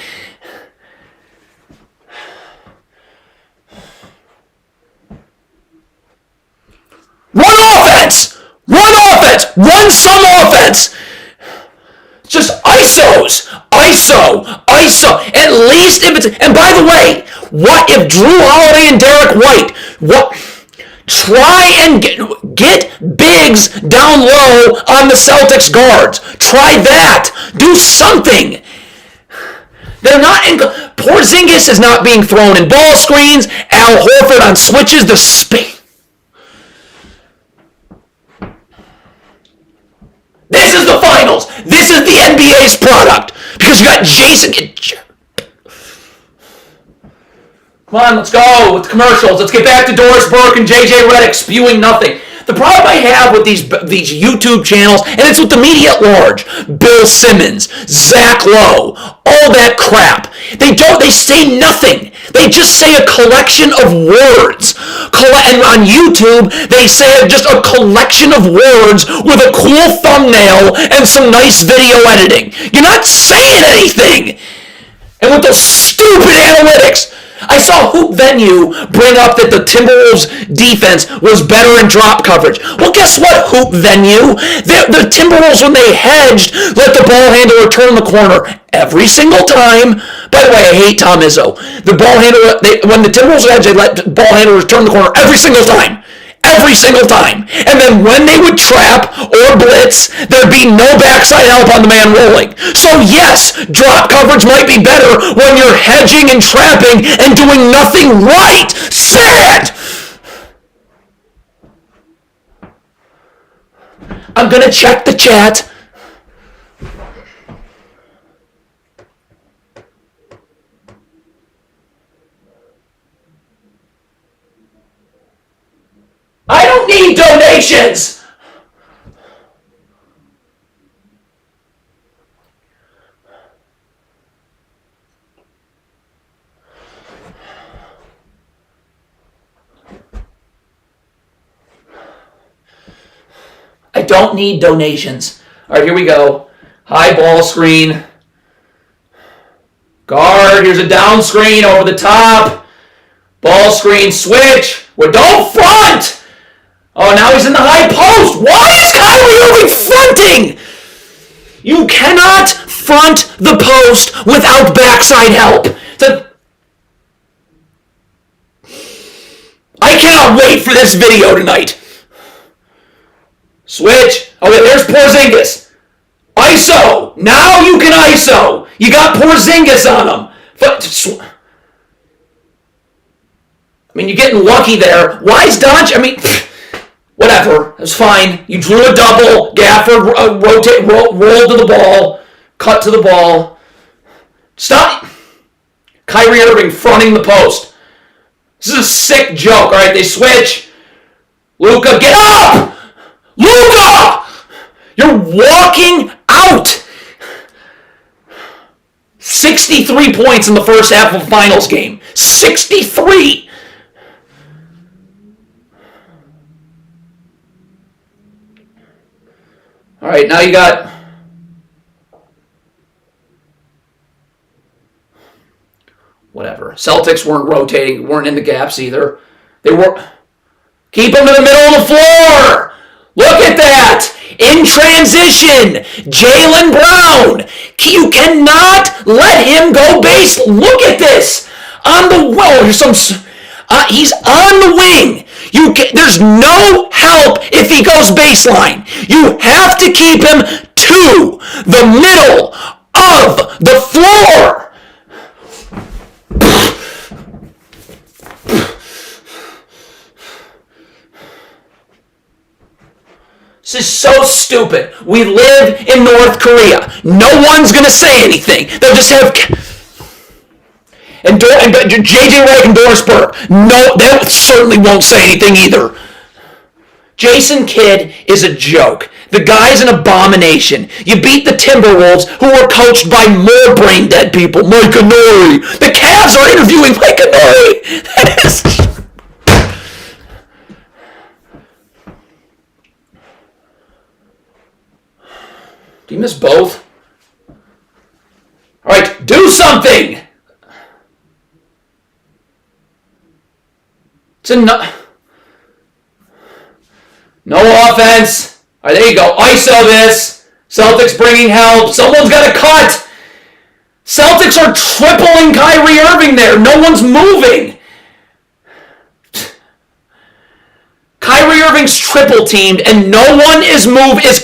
Run offense! Run offense! Run some offense! Just ISOs! ISO! At least if it's... And by the way, what if Drew Holiday and Derek White... Try and get bigs down low on the Celtics guards. Try that. Do something. They're not in... Porzingis is not being thrown in ball screens. Al Horford on switches. The space... This is the finals. This is the NBA's product. Because you got Jason... Come on, let's go with the commercials. Let's get back to Doris Burke and JJ Redick spewing nothing. The problem I have with these YouTube channels, and it's with the media at large, Bill Simmons, Zach Lowe, all that crap. They say nothing. They just say a collection of words. And on YouTube, they say just a collection of words with a cool thumbnail and some nice video editing. You're not saying anything. And with those stupid analytics... I saw Hoop Venue bring up that the Timberwolves defense was better in drop coverage. Well, guess what, Hoop Venue? The Timberwolves, when they hedged, let the ball handler turn the corner every single time. By the way, I hate Tom Izzo. The ball handler, when the Timberwolves hedged, they let the ball handlers turn the corner every single time. Every single time. And then when they would trap or blitz, there'd be no backside help on the man rolling. So yes, drop coverage might be better when you're hedging and trapping and doing nothing right. Sad! I'm gonna check the chat. I don't need donations! I don't need donations. All right, here we go. High ball screen. Guard, here's a down screen over the top. Ball screen, switch. Don't front! Oh, now he's in the high post. Why is Kyrie Irving fronting? You cannot front the post without backside help. I cannot wait for this video tonight. Switch. Okay, there's Porzingis. ISO. Now you can ISO. You got Porzingis on him. I mean, you're getting lucky there. Why is Doncic? I mean... Whatever, it's fine. You drew a double. Gafford rolled to the ball, cut to the ball. Stop. Kyrie Irving fronting the post. This is a sick joke. All right, they switch. Luka, get up! Luka! You're walking out. 63 points in the first half of a finals game. 63. All right, now you got whatever. Celtics weren't in the gaps either. They were. Keep them in the middle of the floor. Look at that. In transition, Jaylen Brown. You cannot let him go base. Look at this. On the wall, he's on the wing. There's no help if he goes baseline. You have to keep him to the middle of the floor. stupid. We live in North Korea. No one's going to say anything. They'll just have... And J.J. Redick and Doris Burke, no, they certainly won't say anything either. Jason Kidd is a joke. The guy's an abomination. You beat the Timberwolves, who were coached by more brain-dead people. Mike Nori. The Cavs are interviewing Mike Nori. That is... Do you miss both? All right, do something! It's enough. No offense. All right, there you go. ISO this. Celtics bringing help. Someone's got to cut. Celtics are tripling Kyrie Irving there. No one's moving. Kyrie Irving's triple teamed, and no one is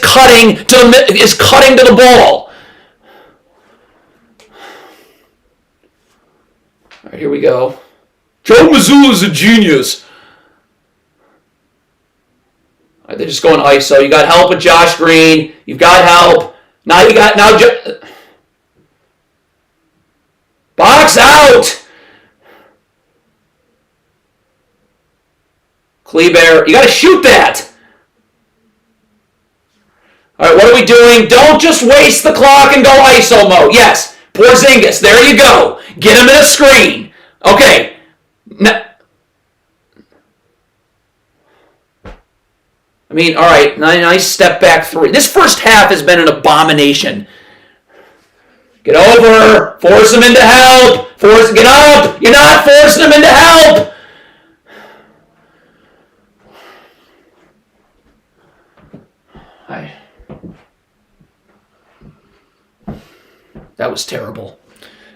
cutting to the ball. All right, here we go. Joe Mazzulla's a genius. All right, they're just going ISO. You got help with Josh Green. You've got help. Box out. Kleber, you got to shoot that. All right, what are we doing? Don't just waste the clock and go ISO mode. Yes, Porzingis, there you go. Get him in a screen. Okay. All right, nice step back three. This first half has been an abomination. Get over, force him into help. Get up. You're not forcing him into help. That was terrible.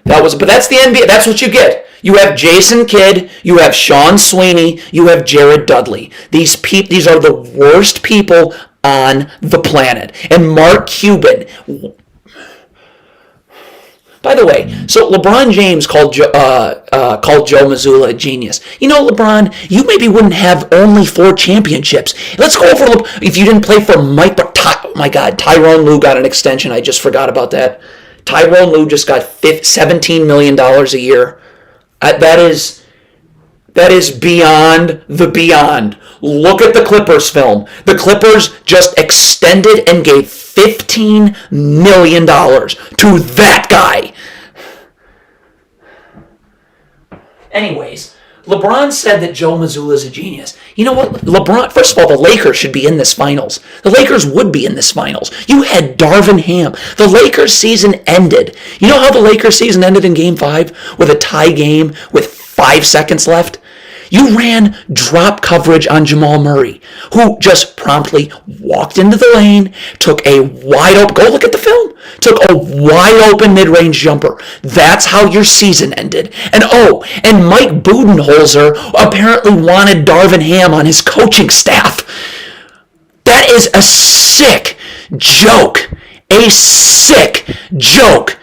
But that's the NBA. That's what you get. You have Jason Kidd, you have Sean Sweeney, you have Jared Dudley. These are the worst people on the planet. And Mark Cuban. By the way, so LeBron James called Joe Mazzulla a genius. You know, LeBron, you maybe wouldn't have only 4 championships. Let's go over if you didn't play for Mike. Oh my God, Tyronn Lue got an extension. I just forgot about that. Tyronn Lue just got $17 million a year. That is beyond the beyond. Look at the Clippers film. The Clippers just extended and gave $15 million to that guy. Anyways, LeBron said that Joe Mazzulla is a genius. You know what? LeBron, first of all, the Lakers should be in this finals. The Lakers would be in this finals. You had Darvin Ham. The Lakers season ended. You know how the Lakers season ended in Game 5? With a tie game with 5 seconds left? You ran drop coverage on Jamal Murray, who just promptly walked into the lane, took a wide open, go look at the film, took a wide open mid-range jumper. That's how your season ended. And Mike Budenholzer apparently wanted Darvin Ham on his coaching staff. That is a sick joke. A sick joke.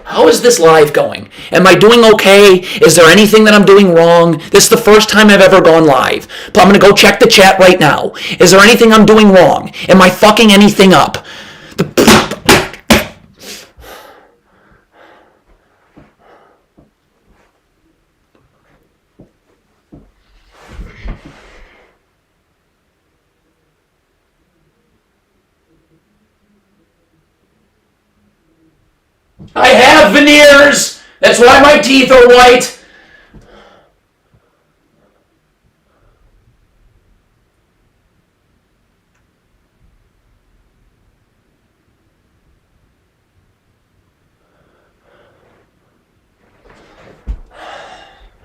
How is this live going? Am I doing okay? Is there anything that I'm doing wrong? This is the first time I've ever gone live. But I'm going to go check the chat right now. Is there anything I'm doing wrong? Am I fucking anything up? I have veneers. That's why my teeth are white.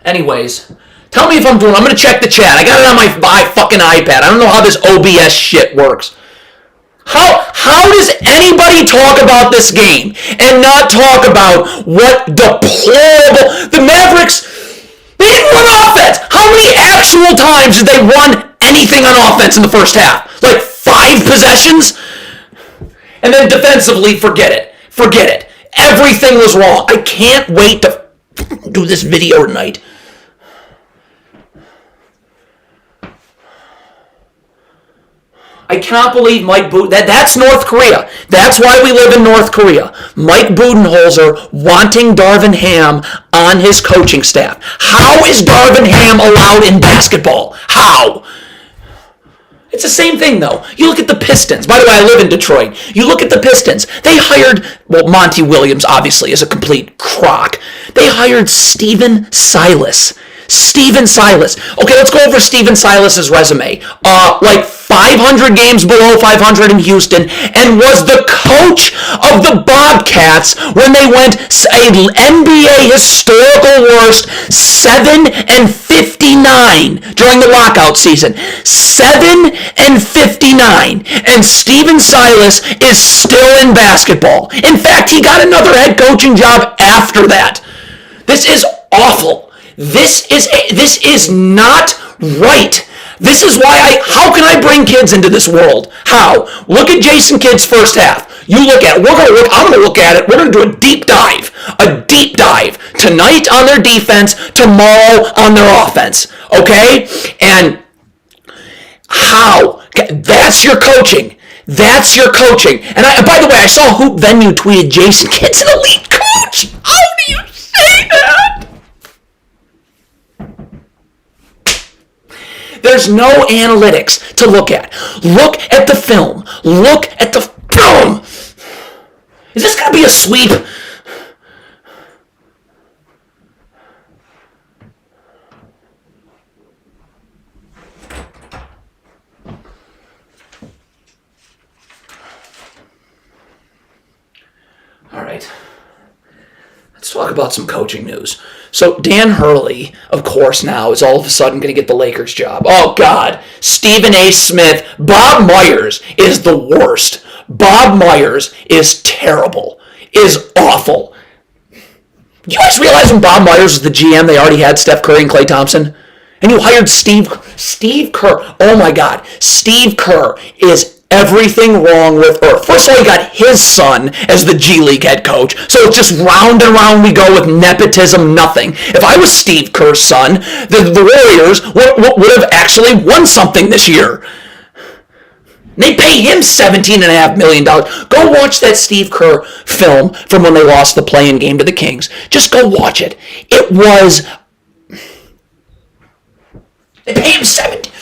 Anyways, tell me if I'm going to check the chat. I got it on my fucking iPad. I don't know how this OBS shit works. How does anybody talk about this game and not talk about what deplorable... The Mavericks, they didn't run offense. How many actual times did they run anything on offense in the first half? Like 5 possessions? And then defensively, forget it. Everything was wrong. I can't wait to do this video tonight. I cannot believe Mike that's North Korea. That's why we live in North Korea. Mike Budenholzer wanting Darvin Ham on his coaching staff. How is Darvin Ham allowed in basketball? How? It's the same thing, though. You look at the Pistons. By the way, I live in Detroit. You look at the Pistons. They hired, Monty Williams, obviously, is a complete crock. They hired Stephen Silas. Okay, let's go over Stephen Silas's resume. 500 games below 500 in Houston, and was the coach of the Bobcats when they went an NBA historical worst 7-59 during the lockout season. 7-59, and Stephen Silas is still in basketball. In fact, he got another head coaching job after that. This is awful. This is not right. This is why how can I bring kids into this world? How? Look at Jason Kidd's first half. You look at it. I'm going to look at it. We're going to do a deep dive. Tonight on their defense, tomorrow on their offense. Okay? And how? That's your coaching. And by the way, I saw Hoop Venue tweeted Jason Kidd's an elite coach. How do you say that? There's no analytics to look at. Look at the film. Is this going to be a sweep? All right. Let's talk about some coaching news. So Dan Hurley, of course, now is all of a sudden going to get the Lakers job. Oh, God. Stephen A. Smith. Bob Myers is the worst. Bob Myers is terrible. Is awful. Do you guys realize when Bob Myers was the GM, they already had Steph Curry and Klay Thompson? And you hired Steve Kerr. Oh, my God. Steve Kerr is everything wrong with Earth. First of all, he got his son as the G League head coach, so it's just round and round we go with nepotism, nothing. If I was Steve Kerr's son, the Warriors would have actually won something this year. They pay him $17.5 million. Go watch that Steve Kerr film from when they lost the play-in game to the Kings. Just go watch it. They pay him $17.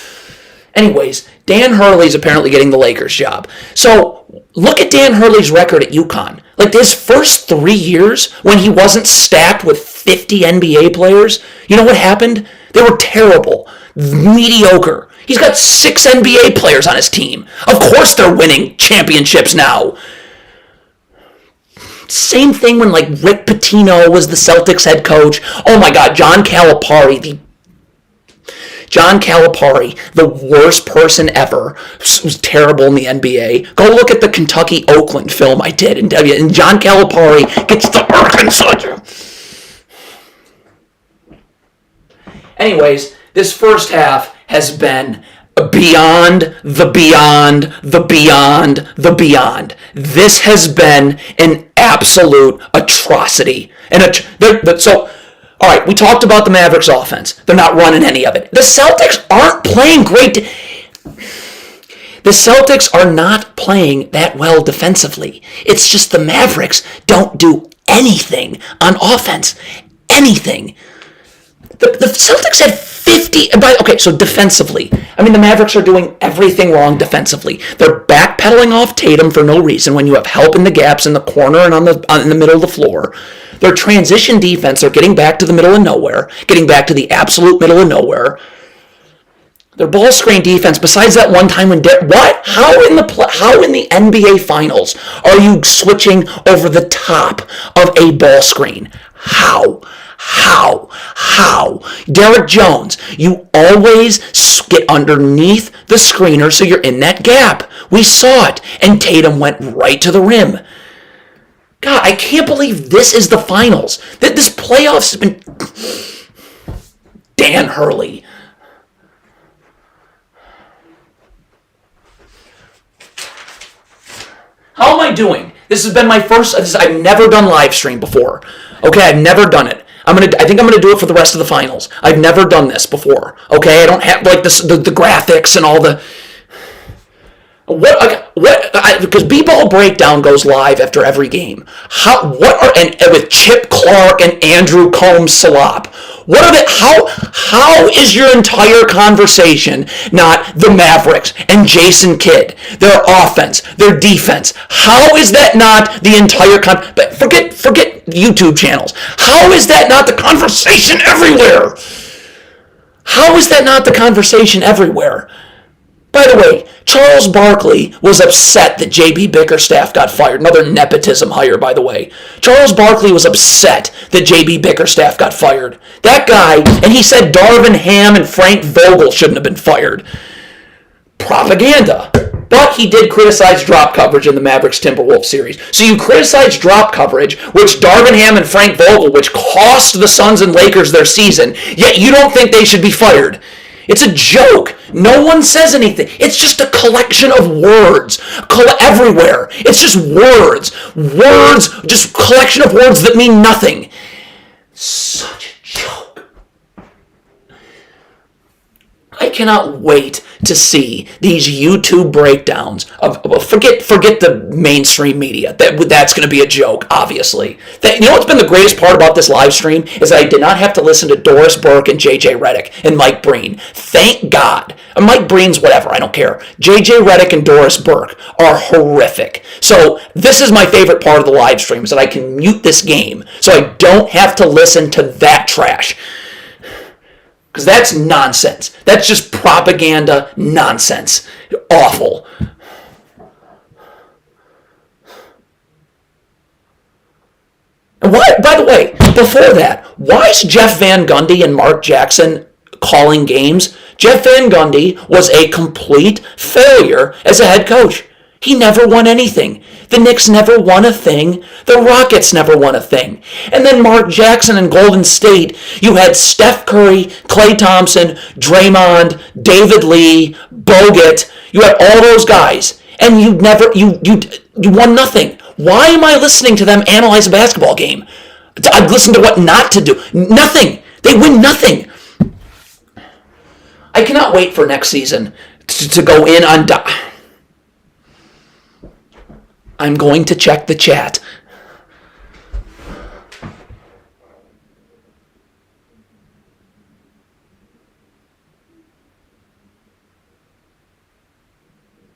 Anyways, Dan Hurley's apparently getting the Lakers job. So look at Dan Hurley's record at UConn. Like his first 3 years when he wasn't stacked with 50 NBA players, you know what happened? They were terrible, mediocre. He's got 6 NBA players on his team. Of course they're winning championships now. Same thing when Rick Pitino was the Celtics head coach. Oh my God, John Calipari, the worst person ever, was terrible in the NBA. Go look at the Kentucky-Oakland film I did, and John Calipari gets the Arkansas. Anyways, this first half has been beyond the beyond. This has been an absolute atrocity. All right, we talked about the Mavericks offense. They're not running any of it. The Celtics aren't playing great. The Celtics are not playing that well defensively. It's just the Mavericks don't do anything on offense. Anything. The Celtics had 50... So defensively. I mean, the Mavericks are doing everything wrong defensively. They're backpedaling off Tatum for no reason when you have help in the gaps in the corner and in the middle of the floor. Their transition defense are getting back to the middle of nowhere, getting back to the absolute middle of nowhere. Their ball screen defense, besides that one time when how in the NBA Finals are you switching over the top of a ball screen? How? Derek Jones, you always get underneath the screener so you're in that gap. We saw it, and Tatum went right to the rim. God, I can't believe this is the finals. This playoffs has been... Dan Hurley. How am I doing? This has been my first... I've never done live stream before. Okay, I've never done it. I think I'm going to do it for the rest of the finals. I've never done this before. Okay, I don't have the graphics and all the... Because B-Ball Breakdown goes live after every game. And with Chip Clark and Andrew Combs Salop. How is your entire conversation not the Mavericks and Jason Kidd, their offense, their defense? How is that not the entire but forget YouTube channels. How is that not the conversation everywhere? How is that not the conversation everywhere? By the way, Charles Barkley was upset that J.B. Bickerstaff got fired. Another nepotism hire, by the way. Charles Barkley was upset that J.B. Bickerstaff got fired. That guy, and he said Darvin Ham and Frank Vogel shouldn't have been fired. Propaganda. But he did criticize drop coverage in the Mavericks-Timberwolves series. So you criticize drop coverage, which Darvin Ham and Frank Vogel, which cost the Suns and Lakers their season, yet you don't think they should be fired. It's a joke. No one says anything. It's just a collection of words everywhere. It's just words. Words, just a collection of words that mean nothing. Such a joke. I cannot wait to see these YouTube breakdowns of forget the mainstream media. That's going to be a joke, obviously. You know what's been the greatest part about this live stream is that I did not have to listen to Doris Burke and JJ Redick and Mike Breen. Thank God. Mike Breen's whatever, I don't care. JJ Redick and Doris Burke are horrific. So this is my favorite part of the live stream is that I can mute this game so I don't have to listen to that trash. Because that's nonsense. That's just propaganda nonsense. Awful. And by the way, before that, why is Jeff Van Gundy and Mark Jackson calling games? Jeff Van Gundy was a complete failure as a head coach. He never won anything. The Knicks never won a thing. The Rockets never won a thing. And then Mark Jackson in Golden State, you had Steph Curry, Klay Thompson, Draymond, David Lee, Bogut. You had all those guys. And you won nothing. Why am I listening to them analyze a basketball game? I've listened to what not to do. Nothing. They win nothing. I cannot wait for next season to go in on... I'm going to check the chat.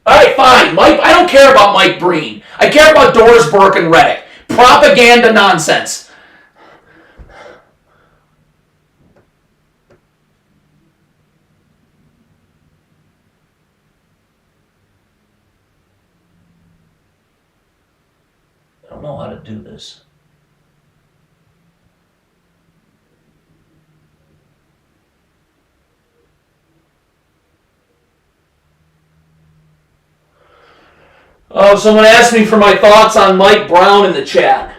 All right, fine. I don't care about Mike Breen. I care about Doris Burke and Redick. Propaganda nonsense. I don't know how to do this. Oh, someone asked me for my thoughts on Mike Brown in the chat.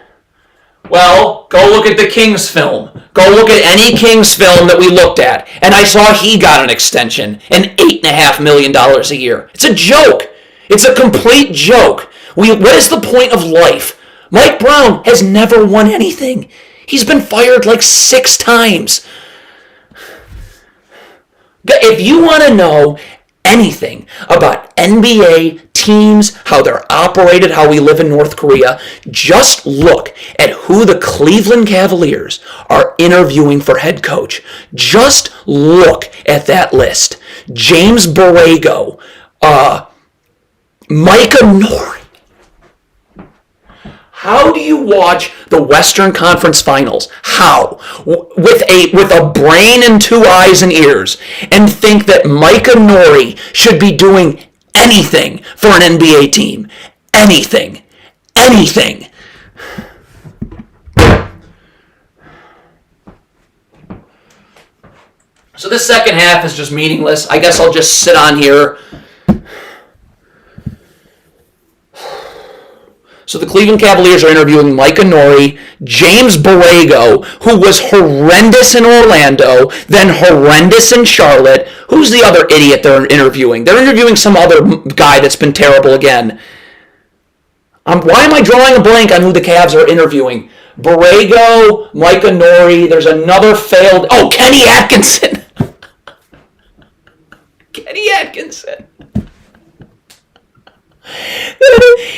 Well, go look at the Kings film. Go look at any Kings film that we looked at. And I saw he got an extension, and $8.5 million a year. It's a joke. It's a complete joke. What is the point of life? Mike Brown has never won anything. He's been fired like 6 times. If you want to know anything about NBA teams, how they're operated, how we live in North Korea, just look at who the Cleveland Cavaliers are interviewing for head coach. Just look at that list. James Borrego, Micah Norrie. How do you watch the Western Conference Finals? How? With a brain and 2 eyes and ears, and think that Micah Norrie should be doing anything for an NBA team. Anything. Anything. So this second half is just meaningless. I guess I'll just sit on here. So the Cleveland Cavaliers are interviewing Micah Norrie, James Borrego, who was horrendous in Orlando, then horrendous in Charlotte. Who's the other idiot they're interviewing? They're interviewing some other guy that's been terrible again. Why am I drawing a blank on who the Cavs are interviewing? Borrego, Micah Norrie, there's another failed... Oh, Kenny Atkinson! Kenny Atkinson!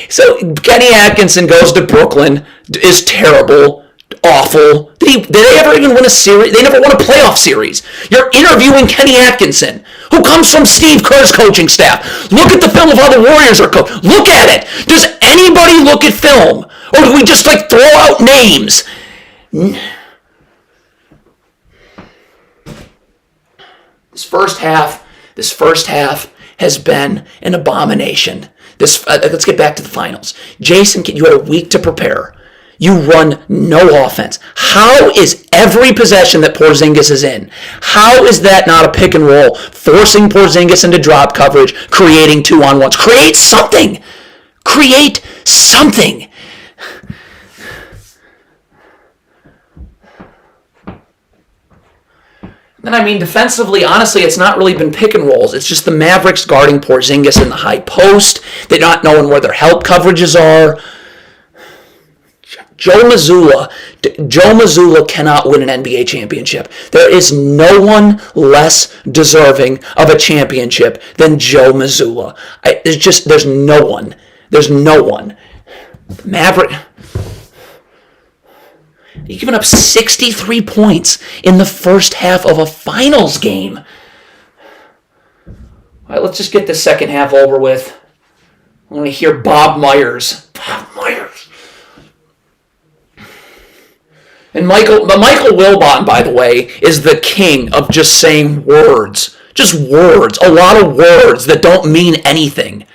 So Kenny Atkinson goes to Brooklyn, is terrible, awful. Did they ever even win a series? They never won a playoff series. You're interviewing Kenny Atkinson, who comes from Steve Kerr's coaching staff. Look at the film of how the Warriors are coached. Look at it. Does anybody look at film? Or do we just throw out names? This first half has been an abomination. Let's get back to the finals. Jason, you had a week to prepare. You run no offense. How is every possession that Porzingis is in, how is that not a pick and roll, forcing Porzingis into drop coverage, creating 2-on-1s? Create something. Create something. And defensively, honestly, it's not really been pick and rolls. It's just the Mavericks guarding Porzingis in the high post. They're not knowing where their help coverages are. Joe Mazzulla cannot win an NBA championship. There is no one less deserving of a championship than Joe Mazzulla. There's no one. There's no one. Maverick. You're giving up 63 points in the first half of a finals game. All right, let's just get the second half over with. I want to hear Bob Myers. Bob Myers. And Michael Wilbon, by the way, is the king of just saying words. Just words. A lot of words that don't mean anything.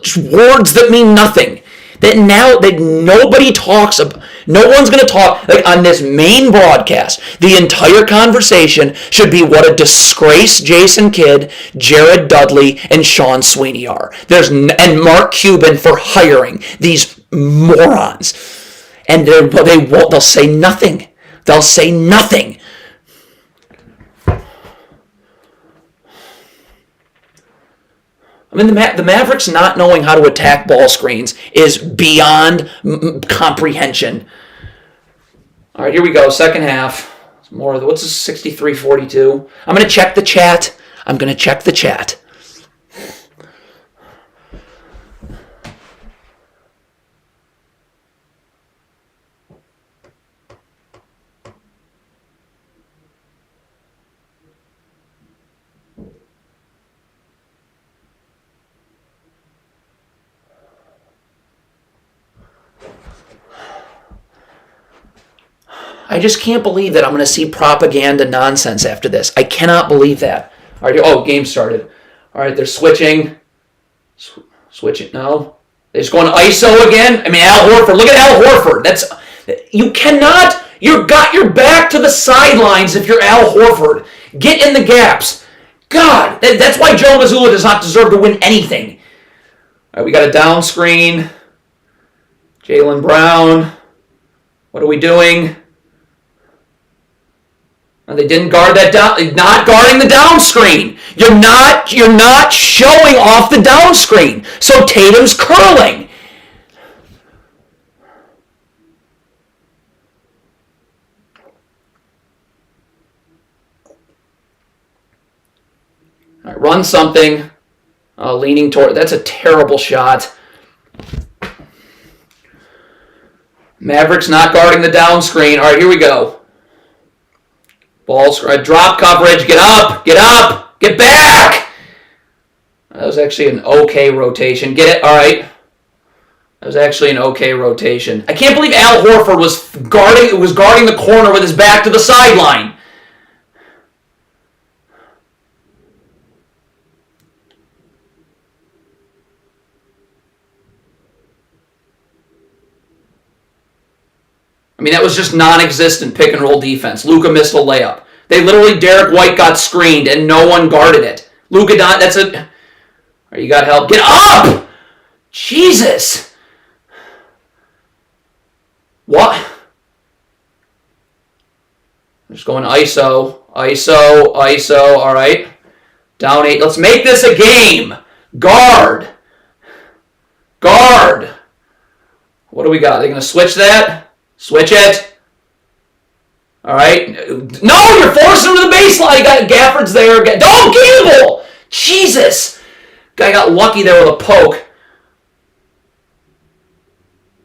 Just words that mean nothing. That nobody talks about. No one's going to talk. On this main broadcast, the entire conversation should be what a disgrace Jason Kidd, Jared Dudley, and Sean Sweeney are. And Mark Cuban for hiring these morons. And they'll say nothing. They'll say nothing. The Mavericks not knowing how to attack ball screens is beyond comprehension. All right, here we go. Second half. What's this 63-42? I'm going to check the chat. I just can't believe that I'm going to see propaganda nonsense after this. I cannot believe that. All right, game started. All right, they're switching. Switching, no. They're just going to ISO again. Al Horford. Look at Al Horford. You cannot. You've got your back to the sidelines if you're Al Horford. Get in the gaps. God, that's why Joe Mazzulla does not deserve to win anything. All right, we got a down screen. Jaylen Brown. What are we doing? They didn't guard that down. Not guarding the down screen. You're not showing off the down screen. So Tatum's curling. All right, run something. Leaning toward. That's a terrible shot. Mavericks not guarding the down screen. All right, here we go. Ball screen, drop coverage, get up, get back! That was actually an okay rotation. Get it? All right. That was actually an okay rotation. I can't believe Al Horford was guarding the corner with his back to the sideline. That was just non-existent pick and roll defense. Luka missed a layup. Derek White got screened and no one guarded it. Luka, that's it. All right, you got help. Get up! Jesus! What? I'm just going ISO. All right. Down 8. Let's make this a game. Guard. What do we got? Are they going to switch that? Switch it. All right. No, you're forcing him to the baseline. You got Gafford's there. Don't gamble. Jesus. Guy got lucky there with a poke.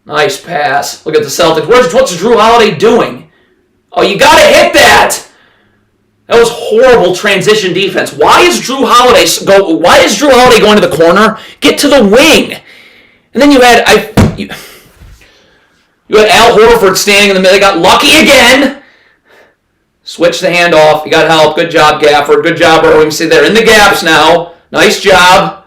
Nice pass. Look at the Celtics. What's Drew Holiday doing? Oh, you got to hit that. That was horrible transition defense. Why is Drew Holiday going to the corner? Get to the wing. And then you had Al Horford standing in the middle. They got lucky again. Switch the handoff. You got help. Good job, Gafford. Good job, Irving. See, they're in the gaps now. Nice job.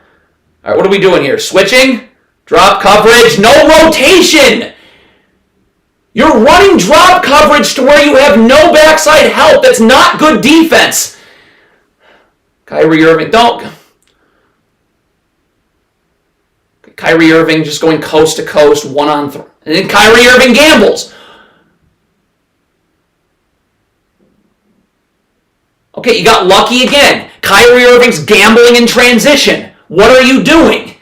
All right, what are we doing here? Switching. Drop coverage. No rotation. You're running drop coverage to where you have no backside help. That's not good defense. Kyrie Irving, don't. Kyrie Irving just going coast to coast, 1-on-3. And then Kyrie Irving gambles. Okay, you got lucky again. Kyrie Irving's gambling in transition. What are you doing?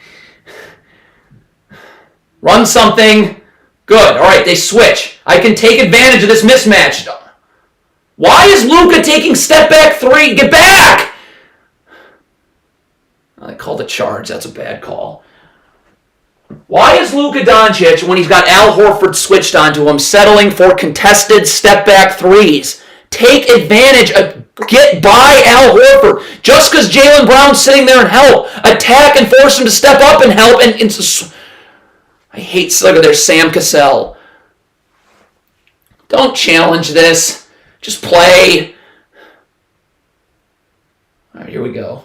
Run something. Good. All right, they switch. I can take advantage of this mismatch. Why is Luka taking step back three? Get back! I called a charge. That's a bad call. Why is Luka Doncic, when he's got Al Horford switched onto him, settling for contested step back threes? Take advantage of, get by Al Horford. Just because Jaylen Brown's sitting there and help. Attack and force him to step up and help. And I hate, look at there, Sam Cassell. Don't challenge this. Just play. All right, here we go.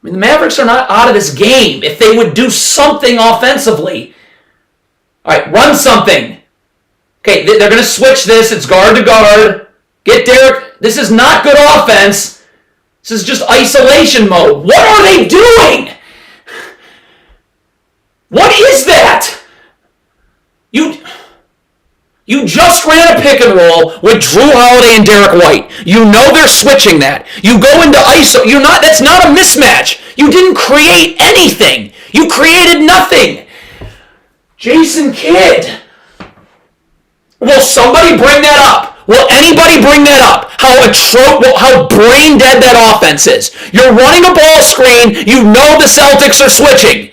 I mean, the Mavericks are not out of this game if they would do something offensively. All right, run something. Okay, they're going to switch this. It's guard to guard. Get Derek. This is not good offense. This is just isolation mode. What are they doing? What is that? You just ran a pick and roll with Drew Holiday and Derek White. You know they're switching that. You go into ISO. That's not a mismatch. You didn't create anything. You created nothing. Jason Kidd. Will somebody bring that up? Will anybody bring that up? How brain dead that offense is. You're running a ball screen. You know the Celtics are switching.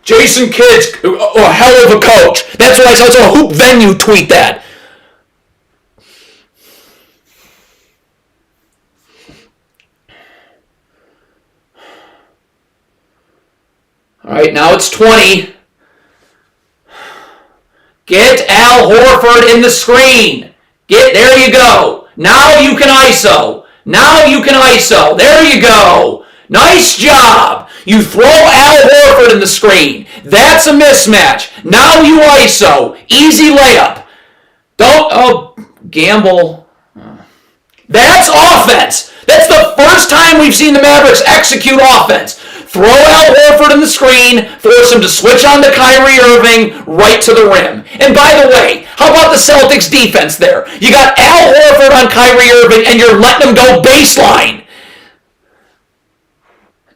Jason Kidd's a hell of a coach. That's what I saw. It's a Hoop Venue tweet that. All right, now it's 20. Get Al Horford in the screen. There you go. Now you can ISO. There you go. Nice job. You throw Al Horford in the screen. That's a mismatch. Now you ISO. Easy layup. Gamble. That's offense. That's the first time we've seen the Mavericks execute offense. Throw Al Horford in the screen, force him to switch on to Kyrie Irving right to the rim. And by the way, how about the Celtics defense there? You got Al Horford on Kyrie Irving and you're letting him go baseline.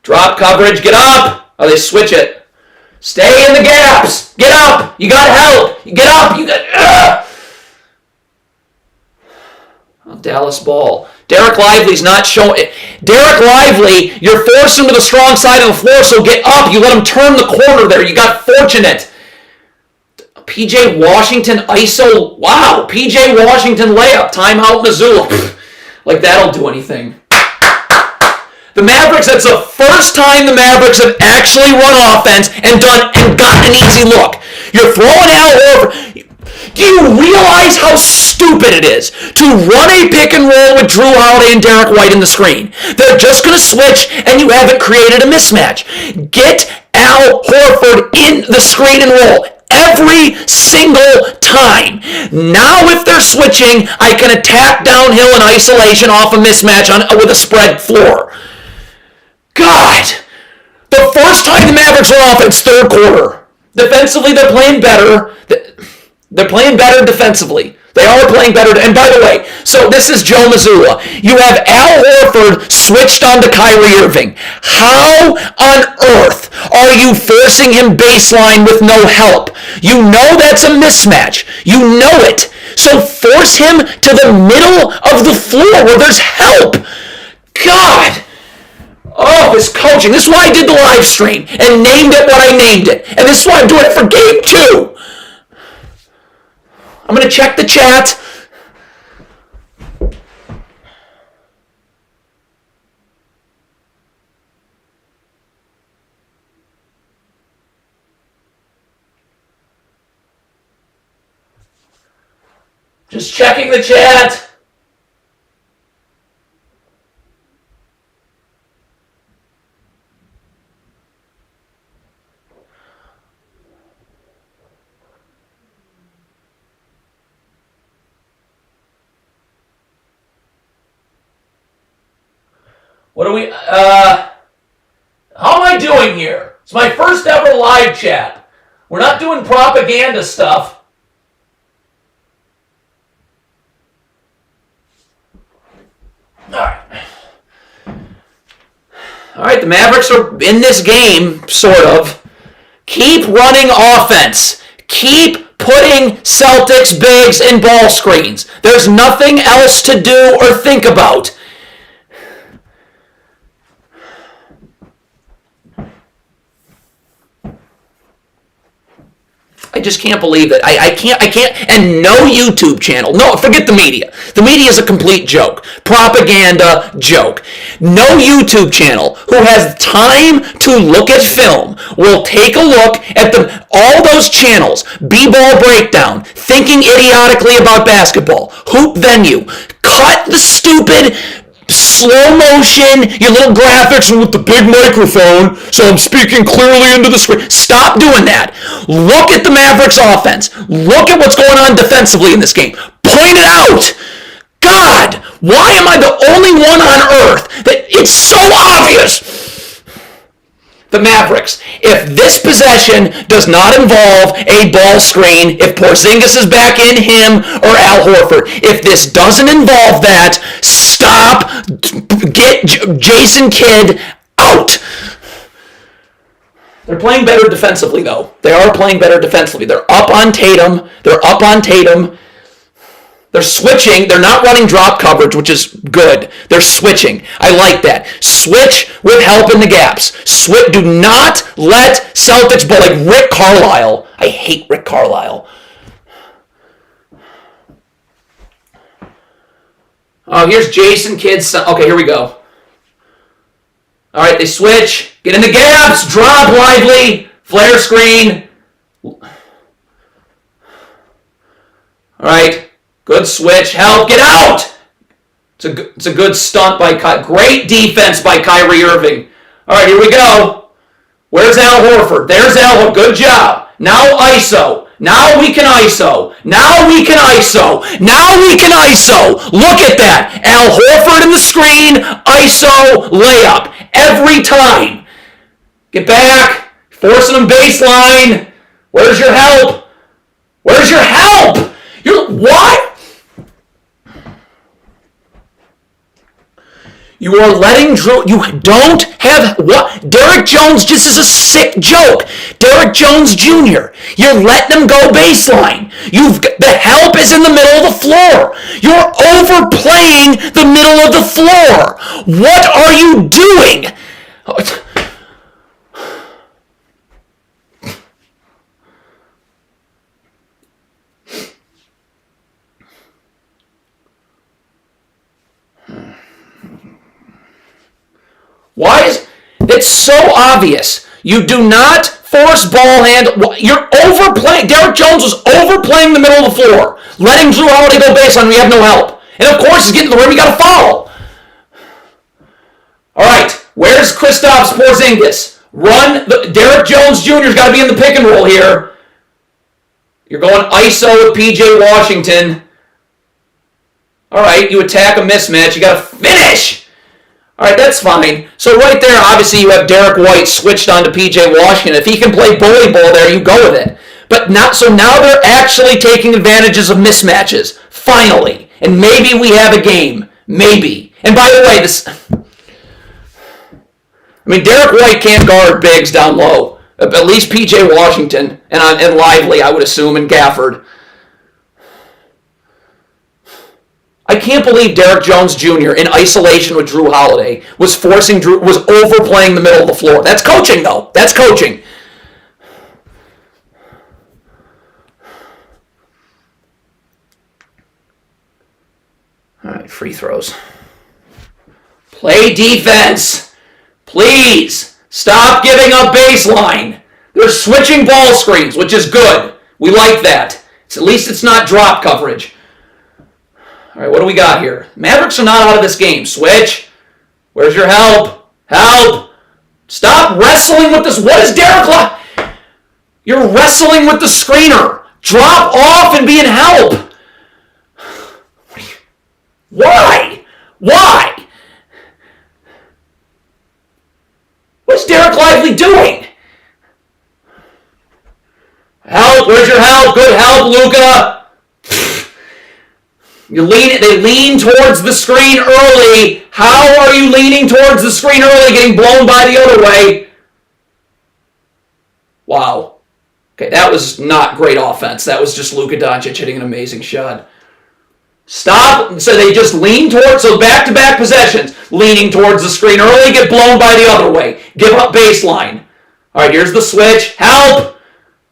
Drop coverage, get up. Oh, they switch it. Stay in the gaps. Get up. You got help. Get up. Dallas ball. Derek Lively's not showing. Derek Lively, you're forcing him to the strong side of the floor, so get up. You let him turn the corner there. You got fortunate. PJ Washington ISO. Wow. PJ Washington layup. Timeout Missoula. Like that'll do anything. The Mavericks, that's the first time the Mavericks have actually run offense and gotten an easy look. You're throwing Al Horford. Do you realize how stupid it is to run a pick and roll with Drew Holiday and Derek White in the screen? They're just going to switch and you haven't created a mismatch. Get Al Horford in the screen and roll every single time. Now if they're switching, I can attack downhill in isolation off a mismatch with a spread floor. God! The first time the Mavericks run offense, third quarter. Defensively, they're playing better. They're playing better defensively. They are playing better. And by the way, so this is Joe Mazzulla. You have Al Horford switched on to Kyrie Irving. How on earth are you forcing him baseline with no help? You know that's a mismatch. You know it. So force him to the middle of the floor where there's help. God! love his coaching. This is why I did the live stream and named it what I named it. And this is why I'm doing it for game 2. I'm going to check the chat. Just checking the chat. What are we, how am I doing here? It's my first ever live chat. We're not doing propaganda stuff. All right, the Mavericks are in this game, sort of. Keep running offense. Keep putting Celtics bigs in ball screens. There's nothing else to do or think about. I just can't believe it. I can't, and no YouTube channel. No, forget the media. The media is a complete joke. Propaganda joke. No YouTube channel who has time to look at film will take a look at all those channels. B-ball breakdown, thinking idiotically about basketball, hoop venue, cut the stupid slow motion, your little graphics with the big microphone, so I'm speaking clearly into the screen. Stop doing that. Look at the Mavericks offense. Look at what's going on defensively in this game. Point it out. God, why am I the only one on earth that it's so obvious? The Mavericks, if this possession does not involve a ball screen, if Porzingis is back in him or Al Horford, if this doesn't involve that, stop, get Jason Kidd out. They're playing better defensively, though. They are playing better defensively. They're up on Tatum. They're switching. They're not running drop coverage, which is good. They're switching. I like that. Switch with help in the gaps. Do not let Celtics ball like Rick Carlisle. I hate Rick Carlisle. Oh, here's Jason Kidd's son. Okay, here we go. All right, they switch. Get in the gaps. Drop lively. Flare screen. All right. Good switch. Help. Get out. It's a good stunt by great defense by Kyrie Irving. All right, here we go. Where's Al Horford? There's Al Horford. Good job. Now ISO. Now we can ISO. Now we can ISO. Now we can ISO. Look at that. Al Horford in the screen. ISO layup. Every time. Get back. Forcing them baseline. Where's your help? Where's your help? What? You are letting Drew. You don't have what? Derrick Jones just is a sick joke. Derrick Jones Jr. You're letting him go baseline. The help is in the middle of the floor. You're overplaying the middle of the floor. What are you doing? Why is it's so obvious? You do not force ball hand. You're overplaying. Derrick Jones was overplaying the middle of the floor, letting Drew Holiday go baseline. We have no help, and of course he's getting to the rim. You got to foul. All right, where's Kristaps Porzingis? Derrick Jones Jr.'s got to be in the pick and roll here. You're going ISO with PJ Washington. All right, you attack a mismatch. You got to finish. All right, that's fine. So right there, obviously, you have Derek White switched onto P.J. Washington. If he can play bully ball there, you go with it. But now they're actually taking advantages of mismatches. Finally. And maybe we have a game. Maybe. And by the way, Derek White can't guard bigs down low. At least P.J. Washington and Lively, I would assume, and Gafford. I can't believe Derek Jones Jr. in isolation with Drew Holiday was overplaying the middle of the floor. That's coaching, though. That's coaching. All right, free throws. Play defense. Please stop giving up baseline. They're switching ball screens, which is good. We like that. At least it's not drop coverage. All right, what do we got here? Mavericks are not out of this game. Switch. Where's your help? Help. Stop wrestling with this. What is Derek like? You're wrestling with the screener. Drop off and be in help. Why? Why? What's Derek Lively doing? Help, where's your help? Good help, Luka. They lean towards the screen early. How are you leaning towards the screen early, getting blown by the other way? Wow. Okay, that was not great offense. That was just Luka Doncic hitting an amazing shot. Stop. So they just lean towards, so back-to-back possessions, leaning towards the screen early, get blown by the other way. Give up baseline. All right, here's the switch. Help.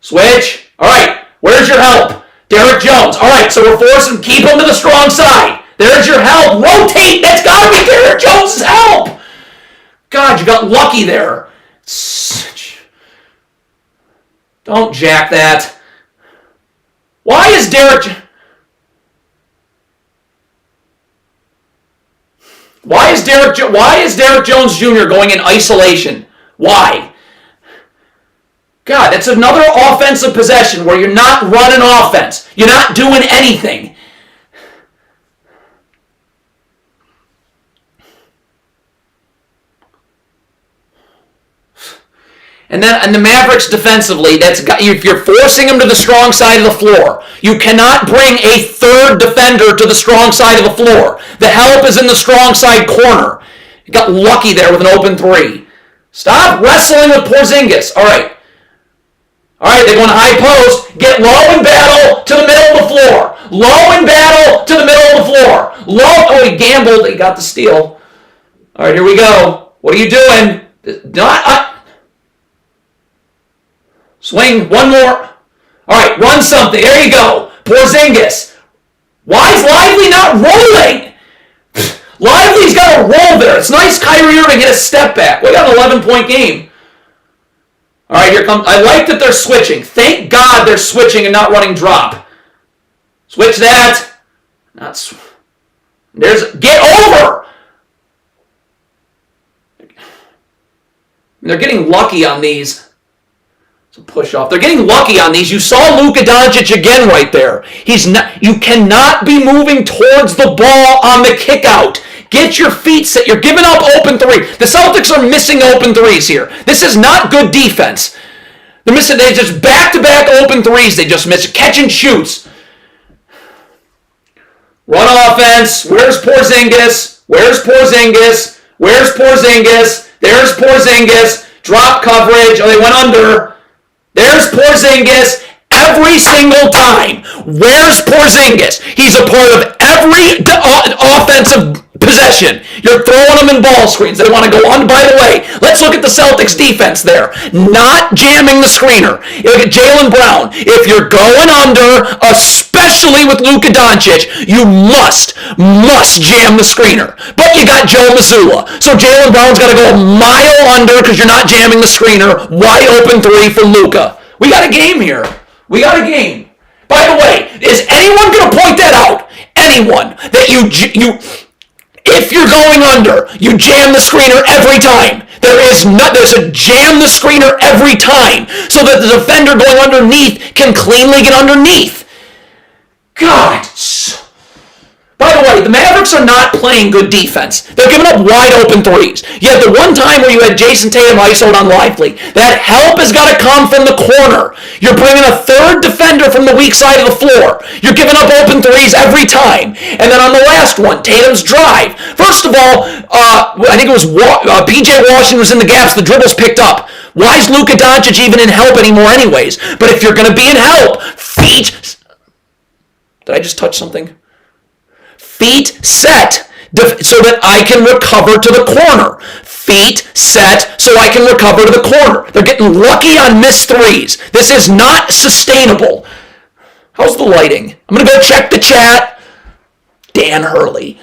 Switch. All right, where's your help? Derek Jones. All right, so we're forcing, keep him to the strong side. There's your help. Rotate. That's got to be Derek Jones' help. God, you got lucky there. Don't jack that. Why is Derek Jones Jr. going in isolation? Why? God, that's another offensive possession where you're not running offense. You're not doing anything. And the Mavericks defensively, if you're forcing them to the strong side of the floor, you cannot bring a third defender to the strong side of the floor. The help is in the strong side corner. You got lucky there with an open three. Stop wrestling with Porzingis. All right, they're going to high post. Get low and battle to the middle of the floor. Low and battle to the middle of the floor. Low. Oh, he gambled. He got the steal. All right, here we go. What are you doing? Swing, one more. All right, run something. There you go. Porzingis. Why is Lively not rolling? Lively's got to roll there. It's nice Kyrie Irving hit a step back. We got an 11-point game. All right, here comes. I like that they're switching. Thank God they're switching and not running drop. Switch that. Get over. They're getting lucky on these. It's a push off. They're getting lucky on these. You saw Luka Doncic again right there. You cannot be moving towards the ball on the kick out. Get your feet set. You're giving up open three. The Celtics are missing open threes here. This is not good defense. They just back-to-back open threes. They just miss catch and shoots. Run offense. Where's Porzingis? Where's Porzingis? Where's Porzingis? There's Porzingis. Drop coverage. Oh, they went under. There's Porzingis every single time. Where's Porzingis? He's a part of every offensive possession. You're throwing them in ball screens. They want to go on. By the way, let's look at the Celtics defense there. Not jamming the screener. You look at Jaylen Brown. If you're going under, especially with Luka Doncic, you must jam the screener. But you got Joe Mazzulla. So Jaylen Brown's got to go a mile under because you're not jamming the screener. Wide open three for Luka. We got a game here. We got a game. By the way, is anyone going to point that out? Anyone that if you're going under, you jam the screener every time. There's a jam the screener every time so that the defender going underneath can cleanly get underneath. God. By the way, the Mavericks are not playing good defense. They're giving up wide open threes. You had the one time where you had Jason Tatum isoed on Lively. That help has got to come from the corner. You're bringing a third defender from the weak side of the floor. You're giving up open threes every time. And then on the last one, Tatum's drive. First of all, I think it was P.J. Washington was in the gaps. The dribbles picked up. Why is Luka Doncic even in help anymore anyways? But if you're going to be in help, Did I just touch something? Feet set so that I can recover to the corner. Feet set so I can recover to the corner. They're getting lucky on missed threes. This is not sustainable. How's the lighting? I'm going to go check the chat. Dan Hurley.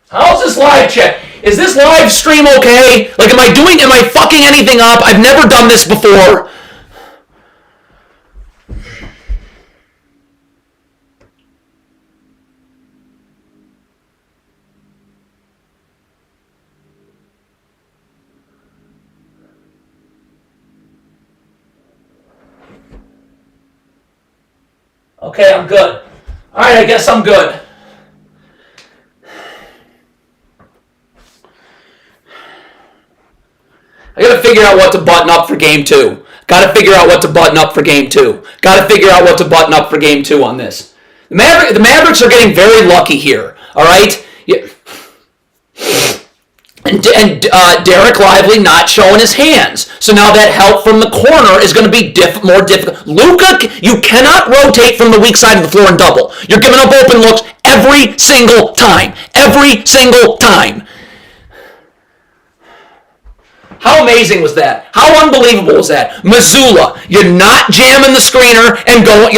How's this live chat? Is this live stream okay? Like, am I fucking anything up? I've never done this before. Okay, I'm good. All right, I guess I'm good. I got to figure out what to button up for game 2. Got to figure out what to button up for game 2. Got to figure out what to button up for game 2 on this. The Mavericks are getting very lucky here. All right? Yeah. And Derek Lively not showing his hands. So now that help from the corner is going to be more difficult. Luka, you cannot rotate from the weak side of the floor and double. You're giving up open looks every single time. Every single time. How amazing was that? How unbelievable was that? Missoula, you're not jamming the screener and going.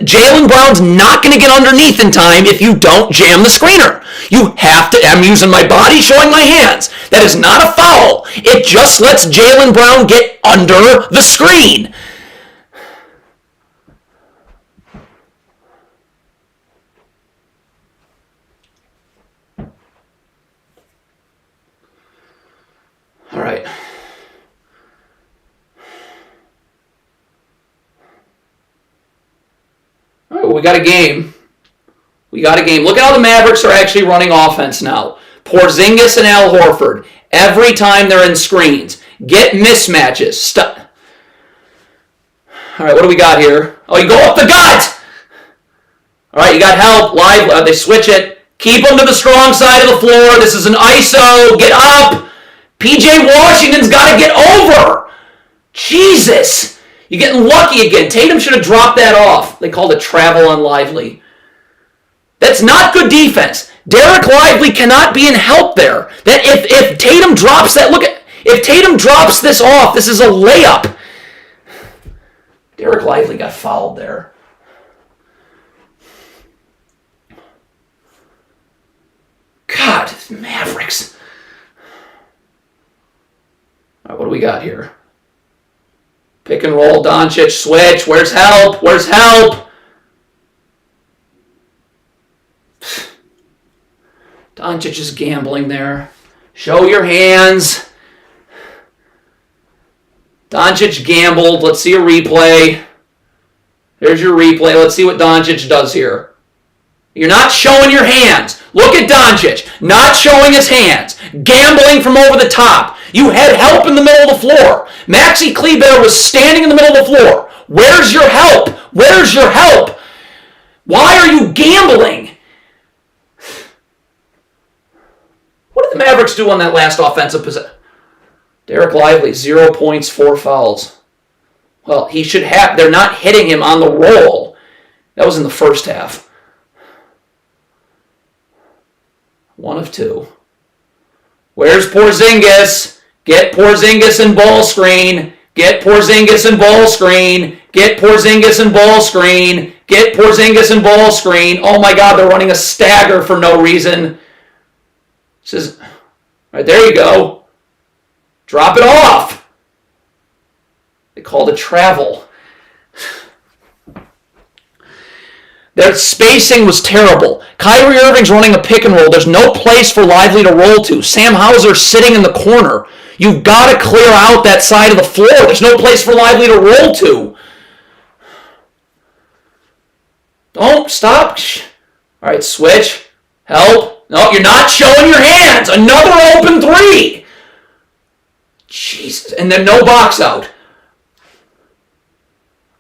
Jaylen Brown's not going to get underneath in time if you don't jam the screener. You have to. I'm using my body, showing my hands. That is not a foul. It just lets Jaylen Brown get under the screen. All right. All right, well, we got a game. Look at how the Mavericks are actually running offense now. Porzingis and Al Horford. Every time they're in screens. Get mismatches. Stop. All right, what do we got here? Oh, you go up the gut! All right, you got help. Live. They switch it. Keep them to the strong side of the floor. This is an ISO. Get up. PJ Washington's got to get over. Jesus. You're getting lucky again. Tatum should have dropped that off. They called it travel on Lively. That's not good defense. Derek Lively cannot be in help there. That if Tatum drops that, if Tatum drops this off, this is a layup. Derek Lively got fouled there. God, Mavericks. All right, what do we got here? Pick and roll, Doncic, switch. Where's help? Where's help? Doncic is gambling there. Show your hands. Doncic gambled. Let's see a replay. There's your replay. Let's see what Doncic does here. You're not showing your hands. Look at Doncic. Not showing his hands. Gambling from over the top. You had help in the middle of the floor. Maxi Kleber was standing in the middle of the floor. Where's your help? Where's your help? Why are you gambling? What did the Mavericks do on that last offensive possession? Derek Lively, 0 points, 4 fouls. Well, he should have. They're not hitting him on the roll. That was in the first half. 1 of 2. Where's Porzingis? Get Porzingis in ball screen. Get Porzingis in ball screen. Get Porzingis in ball screen. Get Porzingis in ball screen. Oh my God, they're running a stagger for no reason. Says, right there you go. Drop it off. They called it travel. Their spacing was terrible. Kyrie Irving's running a pick and roll. There's no place for Lively to roll to. Sam Hauser's sitting in the corner. You've got to clear out that side of the floor. There's no place for Lively to roll to. Don't stop. All right, switch. Help. No, you're not showing your hands. Another open three. Jesus. And then no box out.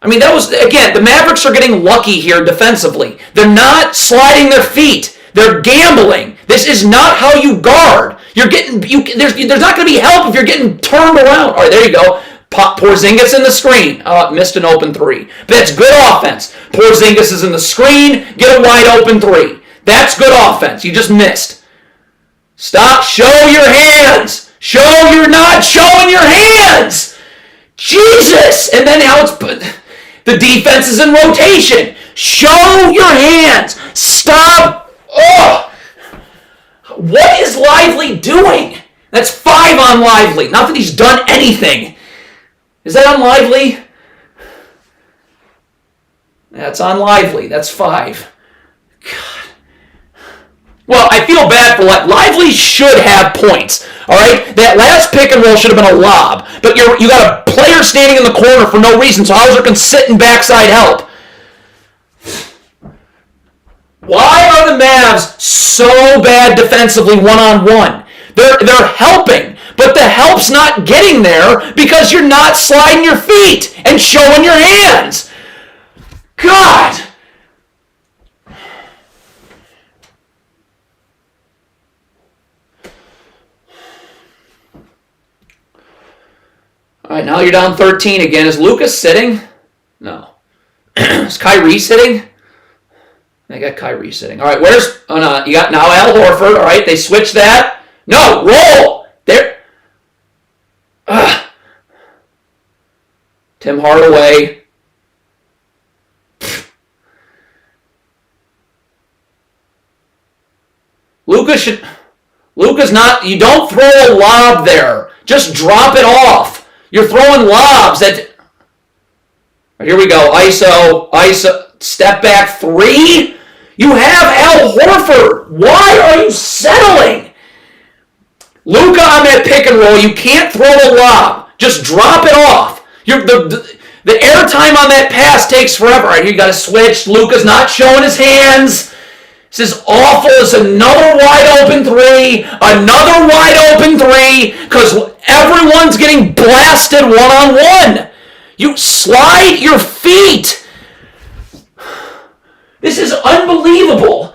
I mean, that was, again, the Mavericks are getting lucky here defensively. They're not sliding their feet. They're gambling. This is not how you guard. There's not going to be help if you're getting turned around. All right, there you go. Porzingis in the screen. Missed an open three. But that's good offense. Porzingis is in the screen. Get a wide open three. That's good offense. You just missed. Stop. Show your hands. You're not showing your hands. Jesus. And then now the defense is in rotation. Show your hands. Stop. Oh. What is Lively doing? That's 5 on Lively. Not that he's done anything. Is that on Lively? That's on Lively. That's 5. God. Well, I feel bad for Lively should have points. All right? That last pick and roll should have been a lob. But you got a player standing in the corner for no reason, so Hauser can sit and backside help. Why are the Mavs so bad defensively one-on-one? They're helping, but the help's not getting there because you're not sliding your feet and showing your hands. God. All right, now you're down 13 again. Is Lucas sitting? No. Is Kyrie sitting? I got Kyrie sitting. All right, you got now Al Horford. All right, they switched that. No, roll. There. Tim Hardaway. Luka's not, you don't throw a lob there. Just drop it off. You're throwing lobs that. Here we go. ISO, step back 3. You have Al Horford. Why are you settling? Luka on that pick and roll, you can't throw a lob. Just drop it off. The airtime on that pass takes forever. All right, you got to switch. Luka's not showing his hands. This is awful. It's another wide open 3. Another wide open 3 because everyone's getting blasted one-on-one. You slide your feet. This is unbelievable.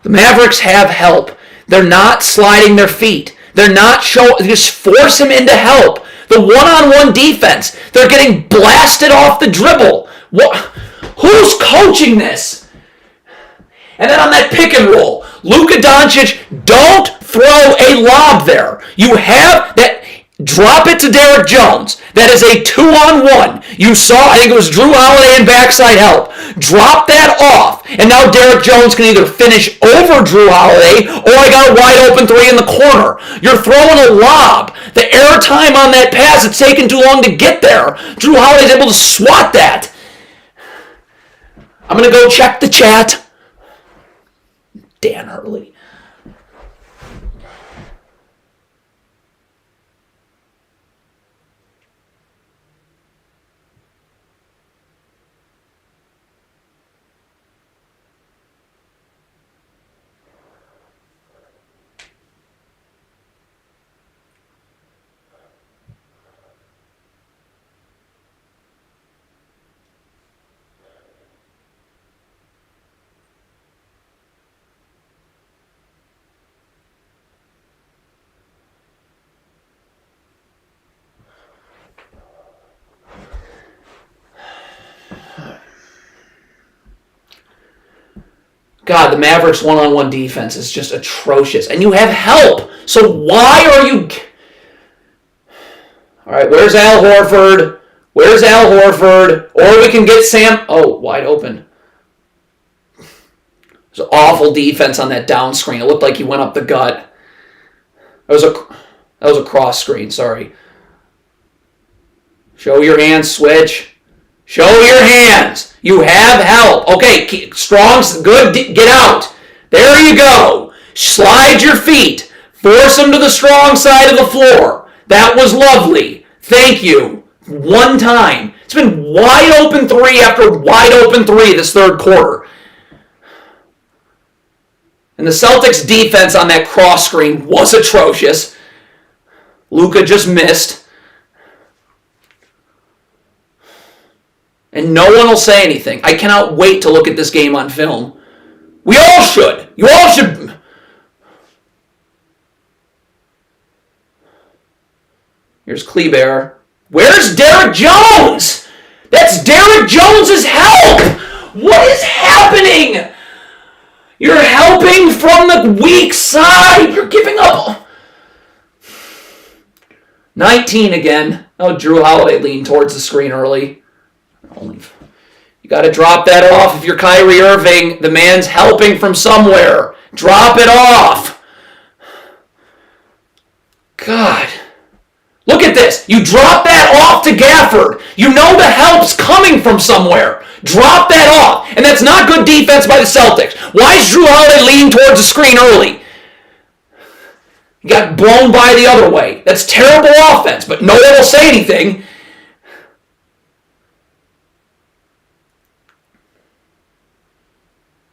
The Mavericks have help. They're not sliding their feet. They're not just force him into help. The one-on-one defense, they're getting blasted off the dribble. Who's coaching this? And then on that pick and roll, Luka Doncic, don't throw a lob there. You have that. Drop it to Derek Jones. That is a 2-on-1. You saw, I think it was Drew Holiday and backside help. Drop that off. And now Derek Jones can either finish over Drew Holiday or I got a wide open 3 in the corner. You're throwing a lob. The air time on that pass, it's taken too long to get there. Drew Holiday's able to swat that. I'm going to go check the chat. Dan Hurley. God, the Mavericks one-on-one defense is just atrocious. And you have help. So why are you... All right, where's Al Horford? Or we can get Sam... Oh, wide open. There's awful defense on that down screen. It looked like he went up the gut. That was a cross screen, sorry. Show your hands, switch. Show your hands. You have help. Okay, strong, good, get out. There you go. Slide your feet. Force them to the strong side of the floor. That was lovely. Thank you. One time. It's been wide open 3 after wide open 3 this third quarter. And the Celtics defense on that cross screen was atrocious. Luka just missed. And no one will say anything. I cannot wait to look at this game on film. We all should. You all should. Here's Kleber. Where's Derek Jones? That's Derek Jones' help. What is happening? You're helping from the weak side. You're giving up. 19 again. Oh, Drew Holiday leaned towards the screen early. You got to drop that off if you're Kyrie Irving. The man's helping from somewhere. Drop it off. God. Look at this. You drop that off to Gafford. You know the help's coming from somewhere. Drop that off. And that's not good defense by the Celtics. Why is Drew Holiday leaning towards the screen early? He got blown by the other way. That's terrible offense, but no one will say anything.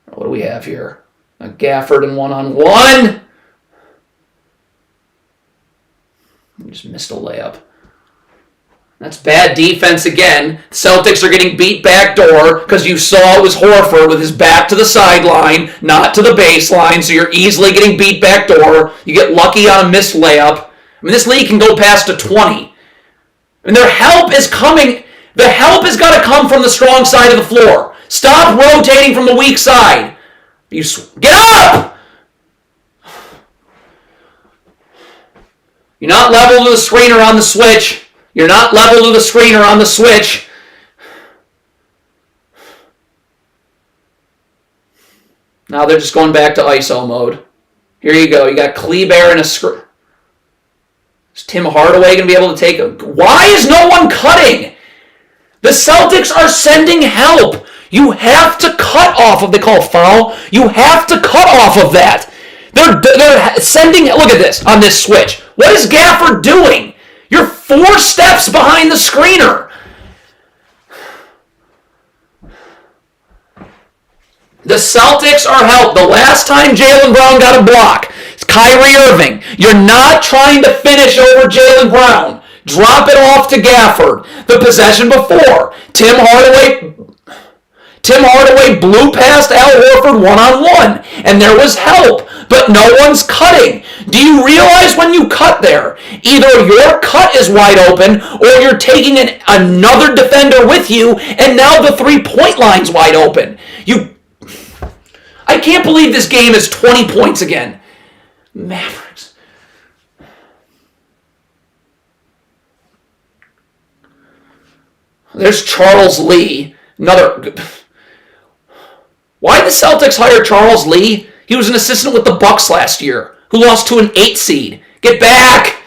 What do we have here? A Gafford and one-on-one. He just missed a layup. That's bad defense again. Celtics are getting beat backdoor because you saw it was Horford with his back to the sideline, not to the baseline, so you're easily getting beat backdoor. You get lucky on a missed layup. I mean, this league can go past a 20. And their help is coming. The help has got to come from the strong side of the floor. Stop rotating from the weak side. Get up! You're not level to the screener on the switch. You're not level to the screener on the switch. Now they're just going back to ISO mode. Here you go. You got Kleber and a screen. Is Tim Hardaway going to be able to take it? Why is no one cutting? The Celtics are sending help. You have to cut off of, they call foul. You have to cut off of that. They're sending, look at this, on this switch. What is Gafford doing? You're 4 steps behind the screener. The Celtics are helped. The last time Jaylen Brown got a block, it's Kyrie Irving. You're not trying to finish over Jaylen Brown. Drop it off to Gafford. The possession before, Tim Hardaway blew past Al Horford one-on-one, and there was help, but no one's cutting. Do you realize when you cut there, either your cut is wide open, or you're taking another defender with you, and now the three-point line's wide open. I can't believe this game is 20 points again. Mavericks. There's Charles Lee. Why did the Celtics hire Charles Lee? He was an assistant with the Bucks last year, who lost to an 8 seed. Get back!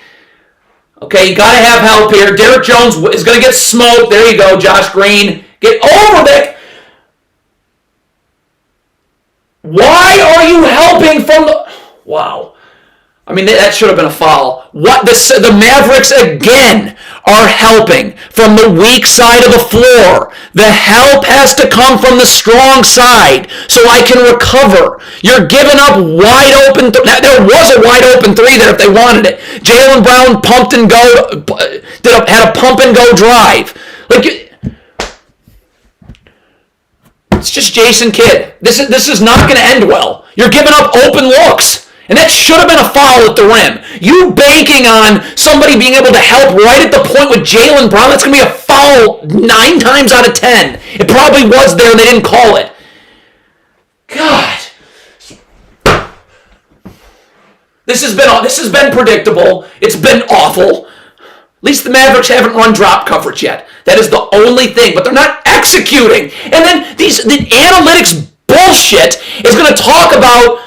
Okay, you gotta have help here. Derek Jones is gonna get smoked. There you go, Josh Green. Get over there! Why are you helping from the... Wow. I mean, that should have been a foul. The Mavericks, again, are helping from the weak side of the floor. The help has to come from the strong side so I can recover. You're giving up wide open... There was a wide open 3 there if they wanted it. Jaylen Brown pumped and go... had a pump and go drive. It's just Jason Kidd. This is not going to end well. You're giving up open looks. And that should have been a foul at the rim. You banking on somebody being able to help right at the point with Jaylen Brown, that's going to be a foul 9 times out of 10. It probably was there and they didn't call it. God. This has been predictable. It's been awful. At least the Mavericks haven't run drop coverage yet. That is the only thing. But they're not executing. And then the analytics bullshit is going to talk about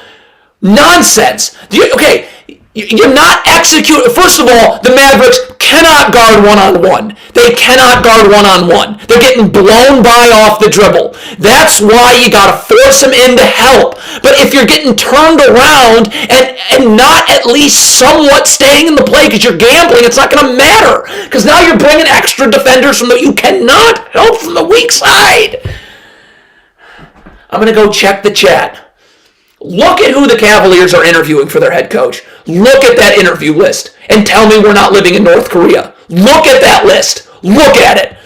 nonsense. Okay, you're not executing. First of all, the Mavericks cannot guard one-on-one. They cannot guard one-on-one. They're getting blown by off the dribble. That's why you got to force them in to help. But if you're getting turned around and not at least somewhat staying in the play because you're gambling, it's not going to matter. Because now you're bringing extra defenders you cannot help from the weak side. I'm going to go check the chat. Look at who the Cavaliers are interviewing for their head coach. Look at that interview list. and tell me we're not living in North Korea. Look at that list. Look at it.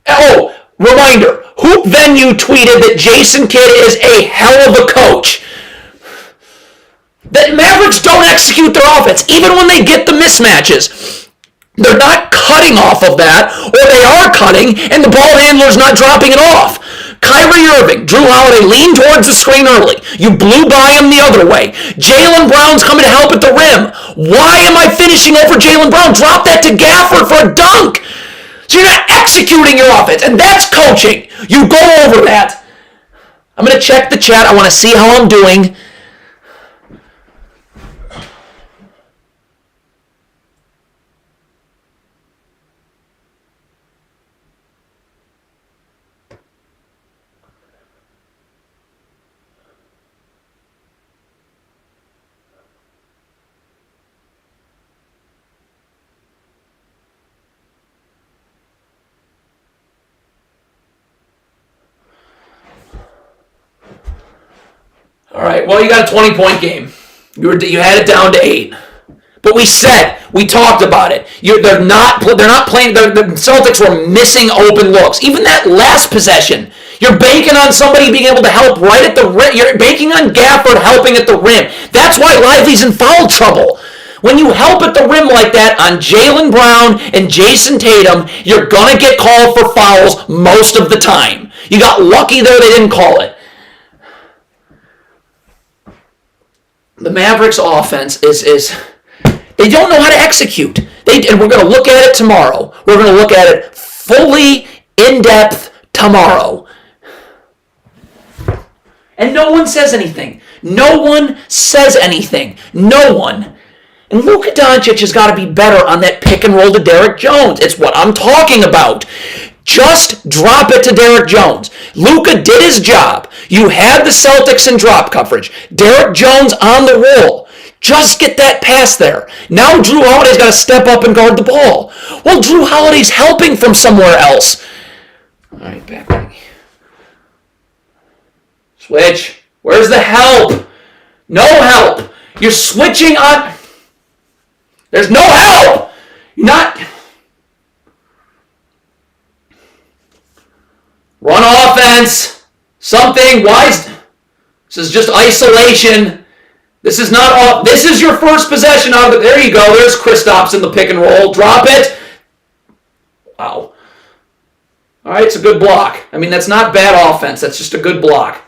Oh, reminder, Hoop Venue tweeted that Jason Kidd is a hell of a coach. That Mavericks don't execute their offense, even when they get the mismatches. They're not cutting off of that, or they are cutting, and the ball handler's not dropping it off. Kyrie Irving, Drew Holiday leaned towards the screen early. You blew by him the other way. Jaylen Brown's coming to help at the rim. Why am I finishing over Jaylen Brown? Drop that to Gafford for a dunk. So you're not executing your offense, and that's coaching. You go over that. I'm going to check the chat. I want to see how I'm doing. All right, well, you got a 20-point game. You had it down to 8. But we talked about it. They're not playing. The Celtics were missing open looks. Even that last possession, you're banking on somebody being able to help right at the rim. You're banking on Gafford helping at the rim. That's why Lively's in foul trouble. When you help at the rim like that on Jaylen Brown and Jason Tatum, you're going to get called for fouls most of the time. You got lucky there they didn't call it. The Mavericks offense is they don't know how to execute. And we're going to look at it tomorrow. We're going to look at it fully in depth tomorrow. And no one says anything. No one says anything. No one. And Luka Doncic has got to be better on that pick and roll to Derrick Jones. It's what I'm talking about. Just drop it to Derrick Jones. Luka did his job. You had the Celtics in drop coverage. Derrick Jones on the roll. Just get that pass there. Now Drew Holiday's got to step up and guard the ball. Well, Drew Holiday's helping from somewhere else. All right, back. Switch. Where's the help? No help. You're switching on. There's no help. You're not. Run offense. Something. Wise. This is just isolation. This is not all. This is your first possession out of it. There you go. There's Kristaps in the pick and roll. Drop it. Wow. All right, it's a good block. I mean, that's not bad offense. That's just a good block.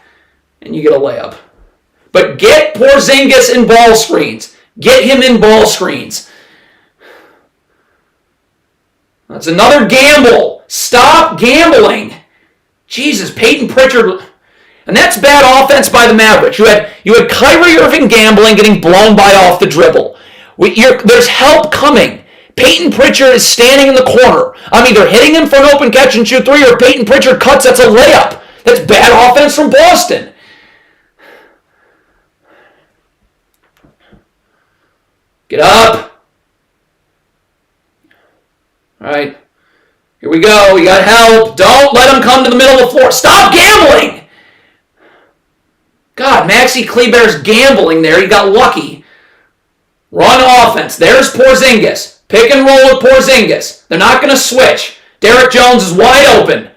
And you get a layup. But get Porzingis in ball screens. Get him in ball screens. That's another gamble. Stop gambling. Jesus, Peyton Pritchard. And that's bad offense by the Mavericks. You had Kyrie Irving gambling, getting blown by off the dribble. There's help coming. Peyton Pritchard is standing in the corner. I'm either hitting him for an open catch and shoot three, or Peyton Pritchard cuts. That's a layup. That's bad offense from Boston. Get up. All right. Here we go. You got help. Don't let him come to the middle of the floor. Stop gambling. God, Maxi Kleber's gambling there. He got lucky. Run offense. There's Porzingis. Pick and roll with Porzingis. They're not going to switch. Derrick Jones is wide open.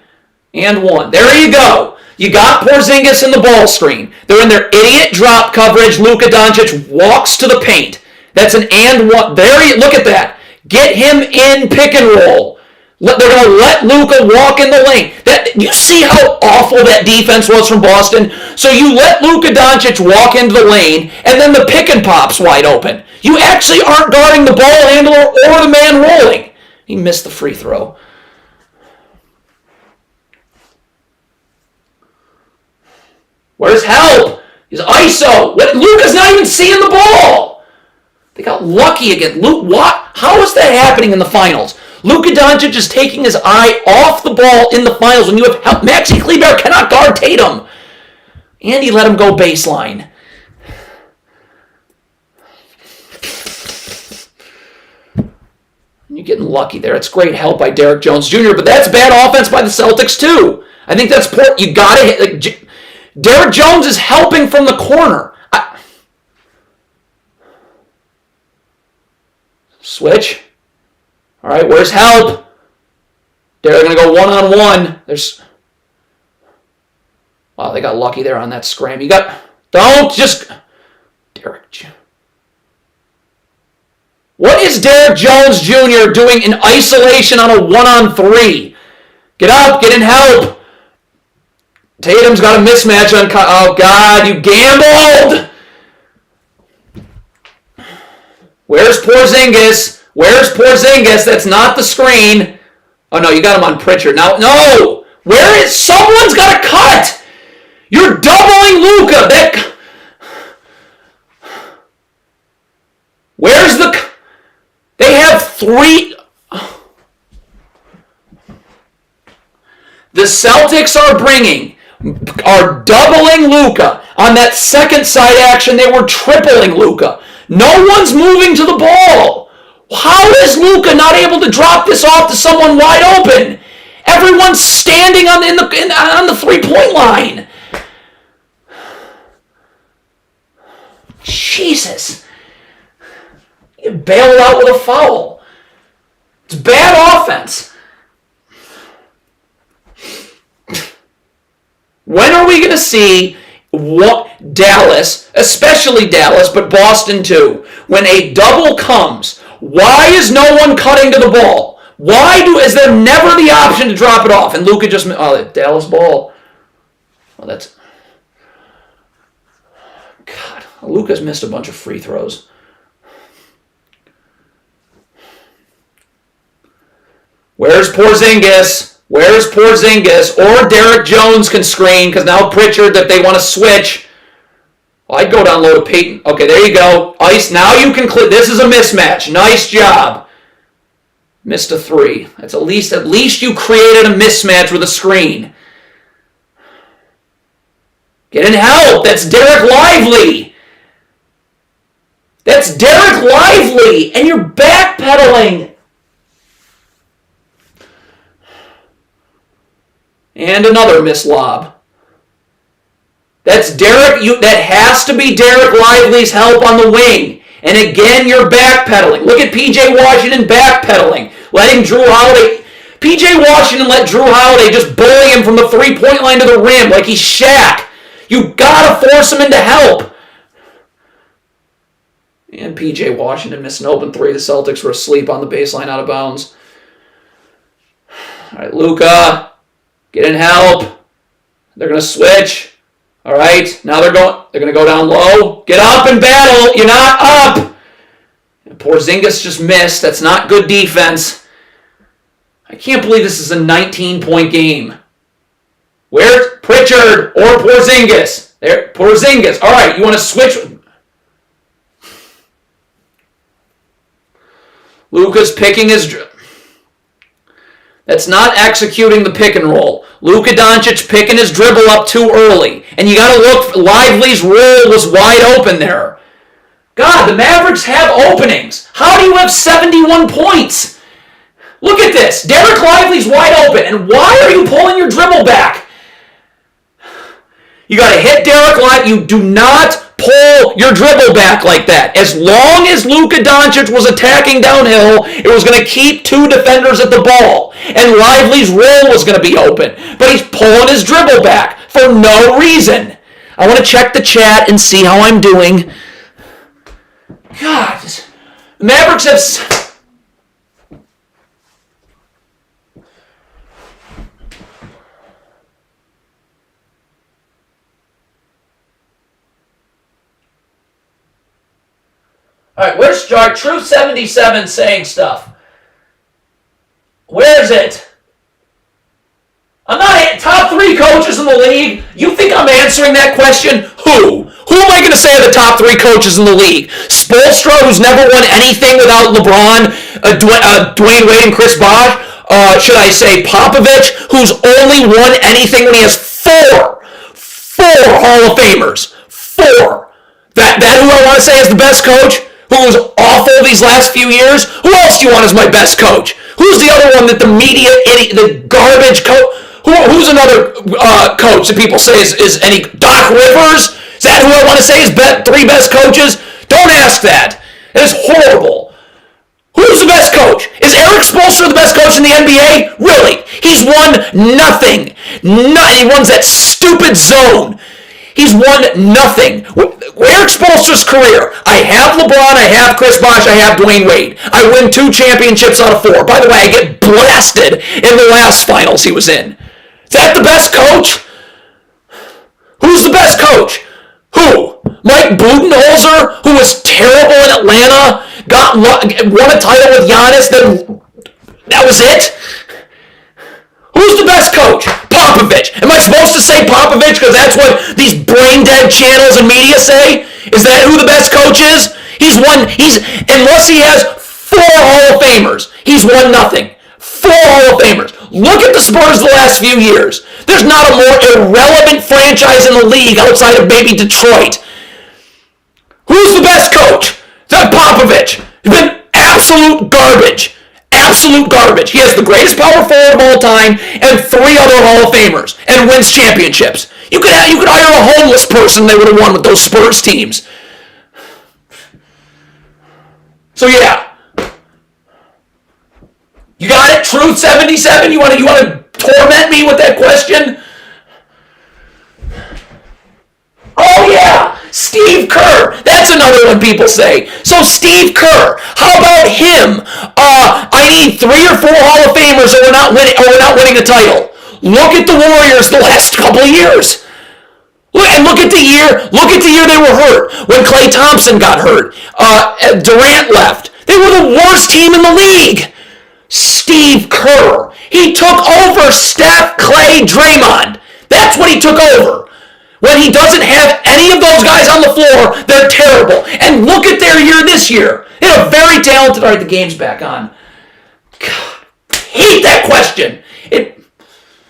And one. There you go. You got Porzingis in the ball screen. They're in their idiot drop coverage. Luka Doncic walks to the paint. That's an and one. There you look at that. Get him in pick and roll. They're going to let Luka walk in the lane. You see how awful that defense was from Boston? So you let Luka Doncic walk into the lane, and then the pick and pop's wide open. You actually aren't guarding the ball handler or the man rolling. He missed the free throw. Where's help? He's ISO. Luka's not even seeing the ball. They got lucky again. What? How is that happening in the finals? Luka Doncic is taking his eye off the ball in the finals when you have help. Maxi Kleber cannot guard Tatum. And he let him go baseline. You're getting lucky there. It's great help by Derrick Jones Jr., but that's bad offense by the Celtics too. I think that's poor. You got to hit. Derrick Jones is helping from the corner. Switch. All right, where's help? They're going to go one-on-one. Wow, they got lucky there on that scram. What is Derek Jones Jr. doing in isolation on a 1-on-3? Get up, get in help. Tatum's got a mismatch on... Oh, God, you gambled! Where's Porzingis? That's not the screen. Oh, no, you got him on Pritchard. Now, no! Someone's got to cut! You're doubling Luka. Where's the... They have 3... The Celtics are doubling Luka. On that second side action, they were tripling Luka. No one's moving to the ball. How is Luka not able to drop this off to someone wide open? Everyone's standing on the three-point line. Jesus. You bailed out with a foul. It's bad offense. When are we going to see Dallas, especially Dallas, but Boston too, when a double comes, why is no one cutting to the ball? Is there never the option to drop it off? And Luka just... Oh, Dallas ball. Oh, that's... God, Luka's missed a bunch of free throws. Where's Porzingis? Or Derek Jones can screen, because now Pritchard, if they want to switch. Well, I'd go down low to Peyton. Okay, there you go. Ice, now you can clear. This is a mismatch. Nice job. Missed a 3. That's at least you created a mismatch with a screen. Get in help. That's Derek Lively. And you're backpedaling. And another missed lob. That has to be Derek Lively's help on the wing. And again, you're backpedaling. Look at P.J. Washington backpedaling. Letting Drew Holiday... P.J. Washington let Drew Holiday just bully him from the three-point line to the rim like he's Shaq. You gotta force him into help. And P.J. Washington missed an open 3. The Celtics were asleep on the baseline out of bounds. All right, Luka. Get in help. They're going to switch. All right. Now they're going to go down low. Get up and battle. You're not up. And Porzingis just missed. That's not good defense. I can't believe this is a 19-point game. Where's Pritchard or Porzingis? There, Porzingis. All right. You want to switch? Luka's picking his... That's not executing the pick and roll. Luka Doncic picking his dribble up too early. And you got to look, Lively's roll was wide open there. God, the Mavericks have openings. How do you have 71 points? Look at this. Derek Lively's wide open. And why are you pulling your dribble back? You got to hit Derek Lively. You do not pull your dribble back like that. As long as Luka Doncic was attacking downhill, it was going to keep 2 defenders at the ball. And Lively's roll was going to be open. But he's pulling his dribble back for no reason. I want to check the chat and see how I'm doing. God, the Mavericks have... All right, where's Truth 77 saying stuff? Where is it? I'm not top 3 coaches in the league. You think I'm answering that question? Who? Who am I going to say are the top 3 coaches in the league? Spoelstra, who's never won anything without LeBron, Dwayne Wade, and Chris Bosh? Should I say Popovich, who's only won anything when he has 4 Hall of Famers? 4. That who I want to say is the best coach? Who was awful these last few years? Who else do you want as my best coach? Who's the other one that the media idiot, the garbage coach? Who's another coach that people say is any Doc Rivers? Is that who I want to say is 3 best coaches? Don't ask that. That is horrible. Who coach in the NBA? Really? He's won nothing. He runs that stupid zone. He's won nothing. Eric Spoelstra's career, I have LeBron, I have Chris Bosh, I have Dwayne Wade. I win 2 championships out of 4. By the way, I get blasted in the last finals he was in. Is that the best coach? Who's the best coach? Who? Mike Budenholzer, who was terrible in Atlanta, won a title with Giannis, then that was it? Who's the best coach? Popovich. Am I supposed to say Popovich because that's what these brain-dead channels and media say? Is that who the best coach is? Unless he has 4 Hall of Famers, he's won nothing. 4 Hall of Famers. Look at the Spurs the last few years. There's not a more irrelevant franchise in the league outside of maybe Detroit. Who's the best coach? It's Popovich. He's been absolute garbage. Absolute garbage. He has the greatest power forward of all time and 3 other Hall of Famers and wins championships. You could hire a homeless person, they would have won with those Spurs teams. So yeah. You got it? Truth 77? You want to torment me with that question? Oh yeah, Steve Kerr. That's another one people say. So Steve Kerr, how about him? I need 3 or 4 Hall of Famers, or we're not winning a title. Look at the Warriors the last couple of years. Look at the year they were hurt when Klay Thompson got hurt. Durant left. They were the worst team in the league. Steve Kerr. He took over Steph, Klay, Draymond. That's what he took over. When he doesn't have any of those guys on the floor, they're terrible. And look at their year this year. They're very talented. All right, the game's back on. God, I hate that question.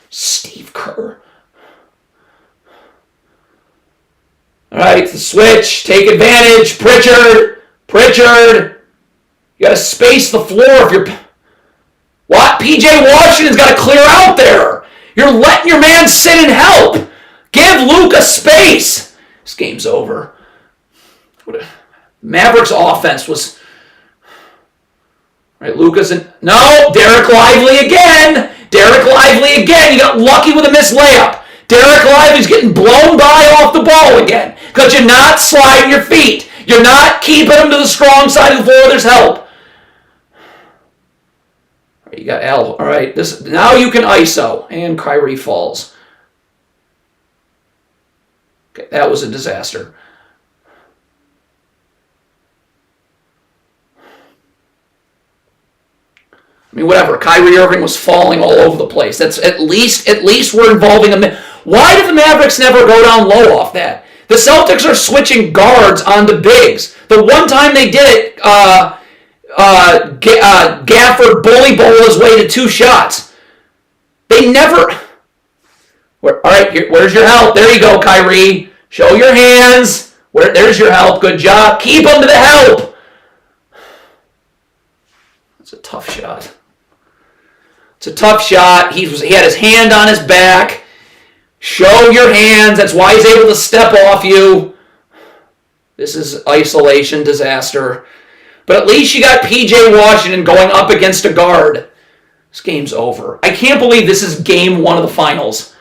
Steve Kerr. All right, the switch. Take advantage. Pritchard. You got to space the floor if you're... What? P.J. Washington's got to clear out there. You're letting your man sit and help. Give Luka space. This game's over. Mavericks offense was... Right, Luka's in... No, Derek Lively again. You got lucky with a missed layup. Derek Lively's getting blown by off the ball again because you're not sliding your feet. You're not keeping him to the strong side of the floor. There's help. You got Al. All right, now you can ISO. And Kyrie falls. Okay, that was a disaster. I mean, whatever. Kyrie Irving was falling all over the place. That's at least we're involving him. Why did the Mavericks never go down low off that? The Celtics are switching guards onto bigs. The one time they did it, Gafford bully bowl his way to 2 shots. They never... All right, where's your help? There you go, Kyrie. Show your hands. There's your help. Good job. Keep him to the help. That's a tough shot. It's a tough shot. He had his hand on his back. Show your hands. That's why he's able to step off you. This is isolation disaster. But at least you got P.J. Washington going up against a guard. This game's over. I can't believe this is game 1 of the finals.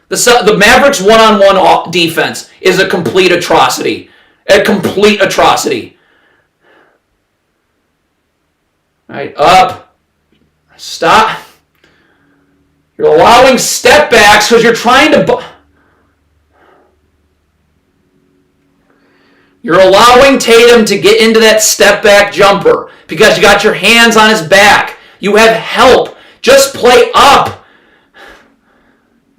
The Mavericks one-on-one defense is a complete atrocity. A complete atrocity. All right, up. Stop. You're allowing step backs because you're trying to... You're allowing Tatum to get into that step back jumper because you got your hands on his back. You have help. Just play up.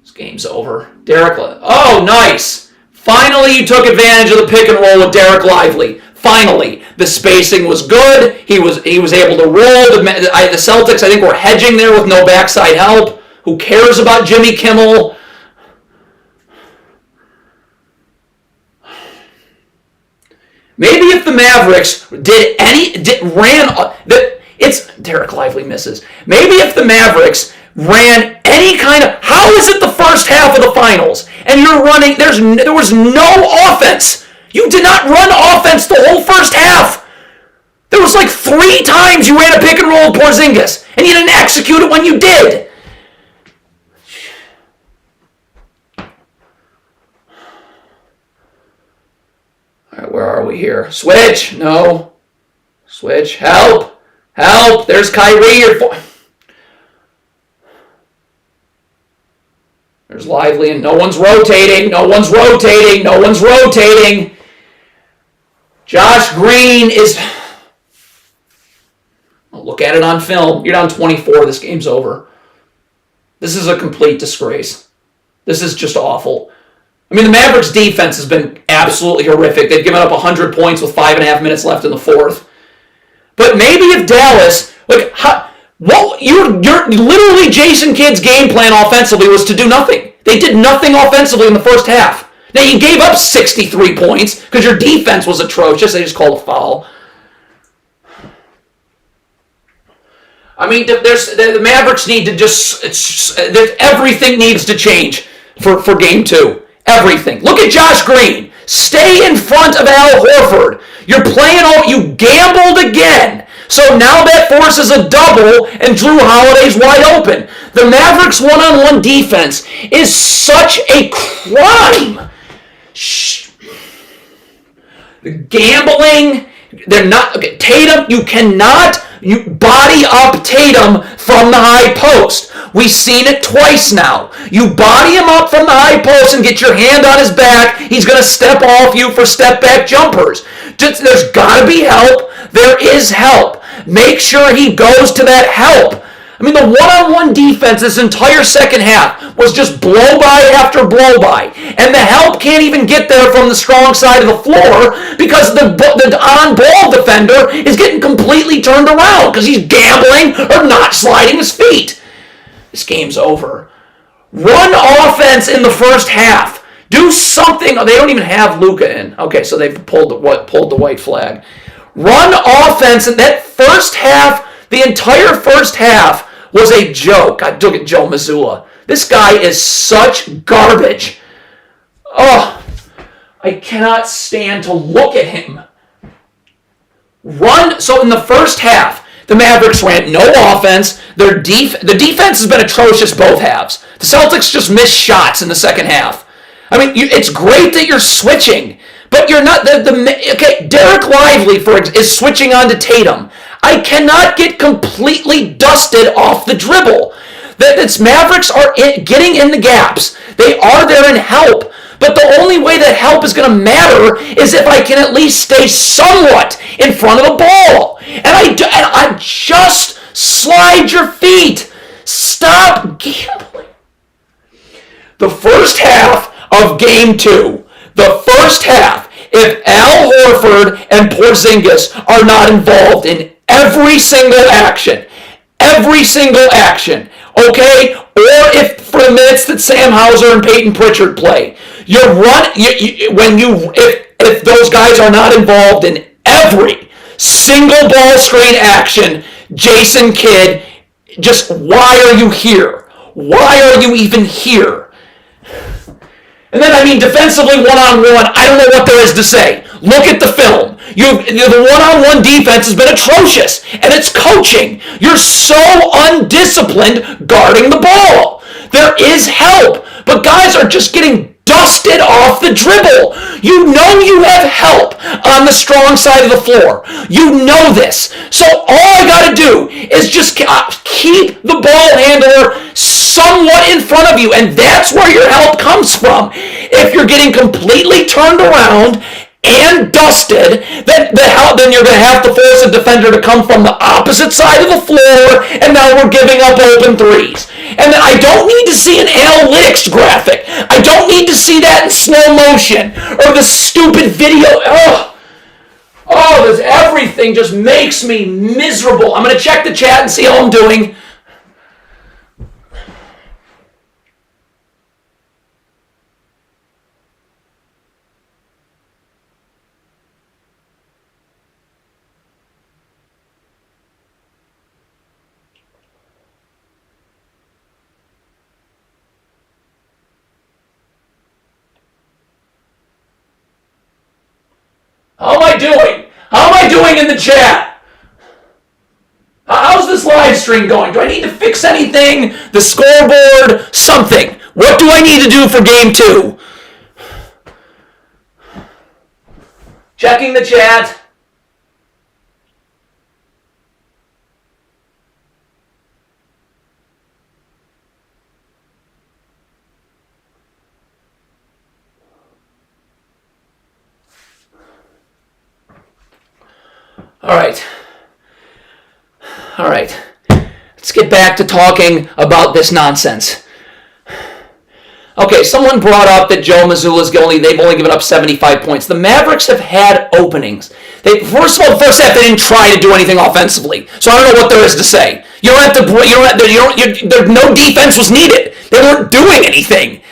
This game's over. Derek, oh, nice. Finally, you took advantage of the pick and roll with Derek Lively. Finally, the spacing was good. He was able to roll. The Celtics, I think, were hedging there with no backside help. Who cares about Jimmy Kimmel? Maybe if the Mavericks Derek Lively misses. Maybe if the Mavericks ran any kind of... How is it the first half of the finals and you're running... There was no offense. You did not run offense the whole first half. There was like 3 times you ran a pick and roll with Porzingis, and you didn't execute it when you did. All right, where are we here? Switch. No. Switch. Help. Help. There's Kyrie. There's Lively, and no one's rotating. No one's rotating. No one's rotating. Josh Green is... Look at it on film. You're down 24. This game's over. This is a complete disgrace. This is just awful. I mean, the Mavericks' defense has been absolutely horrific. They've given up 100 points with 5.5 minutes left in the fourth. But maybe if Dallas... you're literally Jason Kidd's game plan offensively was to do nothing. They did nothing offensively in the first half. Now, you gave up 63 points because your defense was atrocious. They just called a foul. I mean, the Mavericks need to just... everything needs to change for Game 2. Everything. Look at Josh Green. Stay in front of Al Horford. You're playing you gambled again. So now that forces a double and Drew Holiday's wide open. The Mavericks one-on-one defense is such a crime. Gambling. They're not... Okay, Tatum, you cannot... You body up Tatum from the high post. We've seen it twice now. You body him up from the high post and get your hand on his back. He's going to step off you for step back jumpers. There's got to be help. There is help. Make sure he goes to that help. I mean, the one-on-one defense this entire second half was just blow-by after blow-by. And the help can't even get there from the strong side of the floor because the on-ball defender is getting completely turned around because he's gambling or not sliding his feet. This game's over. Run offense in the first half. Do something. Oh, they don't even have Luka in. Okay, so they've pulled the white flag. Run offense in that first half. The entire first half was a joke. I look at Joe Mazzulla. This guy is such garbage. Oh, I cannot stand to look at him. So in the first half, the Mavericks ran no offense. The defense has been atrocious both halves. The Celtics just missed shots in the second half. I mean, it's great that you're switching, but you're not... Okay, Derek Lively is switching on to Tatum. I cannot get completely dusted off the dribble. Its Mavericks are getting in the gaps. They are there in help. But the only way that help is going to matter is if I can at least stay somewhat in front of the ball. And I just slide your feet. Stop gambling. The first half of Game 2, the first half, if Al Horford and Porzingis are not involved in every single action, okay? Or if for the minutes that Sam Hauser and Peyton Pritchard play, if those guys are not involved in every single ball screen action, Jason Kidd, just why are you here? Why are you even here? And then, I mean, defensively, one-on-one, I don't know what there is to say. Look at the film. The one-on-one defense has been atrocious, and it's coaching. You're so undisciplined guarding the ball. There is help, but guys are just getting dusted off the dribble. You know you have help on the strong side of the floor. You know this. So all I got to do is just keep the ball handler somewhat in front of you, and that's where your help comes from. If you're getting completely turned around and dusted, then you're going to have to force a defender to come from the opposite side of the floor, and now we're giving up open threes. And then I don't need to see an analytics graphic. I don't need to see that in slow motion or the stupid video. Everything just makes me miserable. I'm going to check the chat and see how I'm doing. How am I doing? How am I doing in the chat? stream going. Do I need to fix anything? The scoreboard? Something. What do I need to do for game 2? Checking the chat. All right. Let's get back to talking about this nonsense. Okay, someone brought up that Joe Mazzulla's they've only given up 75 points. The Mavericks have had openings. First of all, the first half they didn't try to do anything offensively. So I don't know what there is to say. No defense was needed. They weren't doing anything.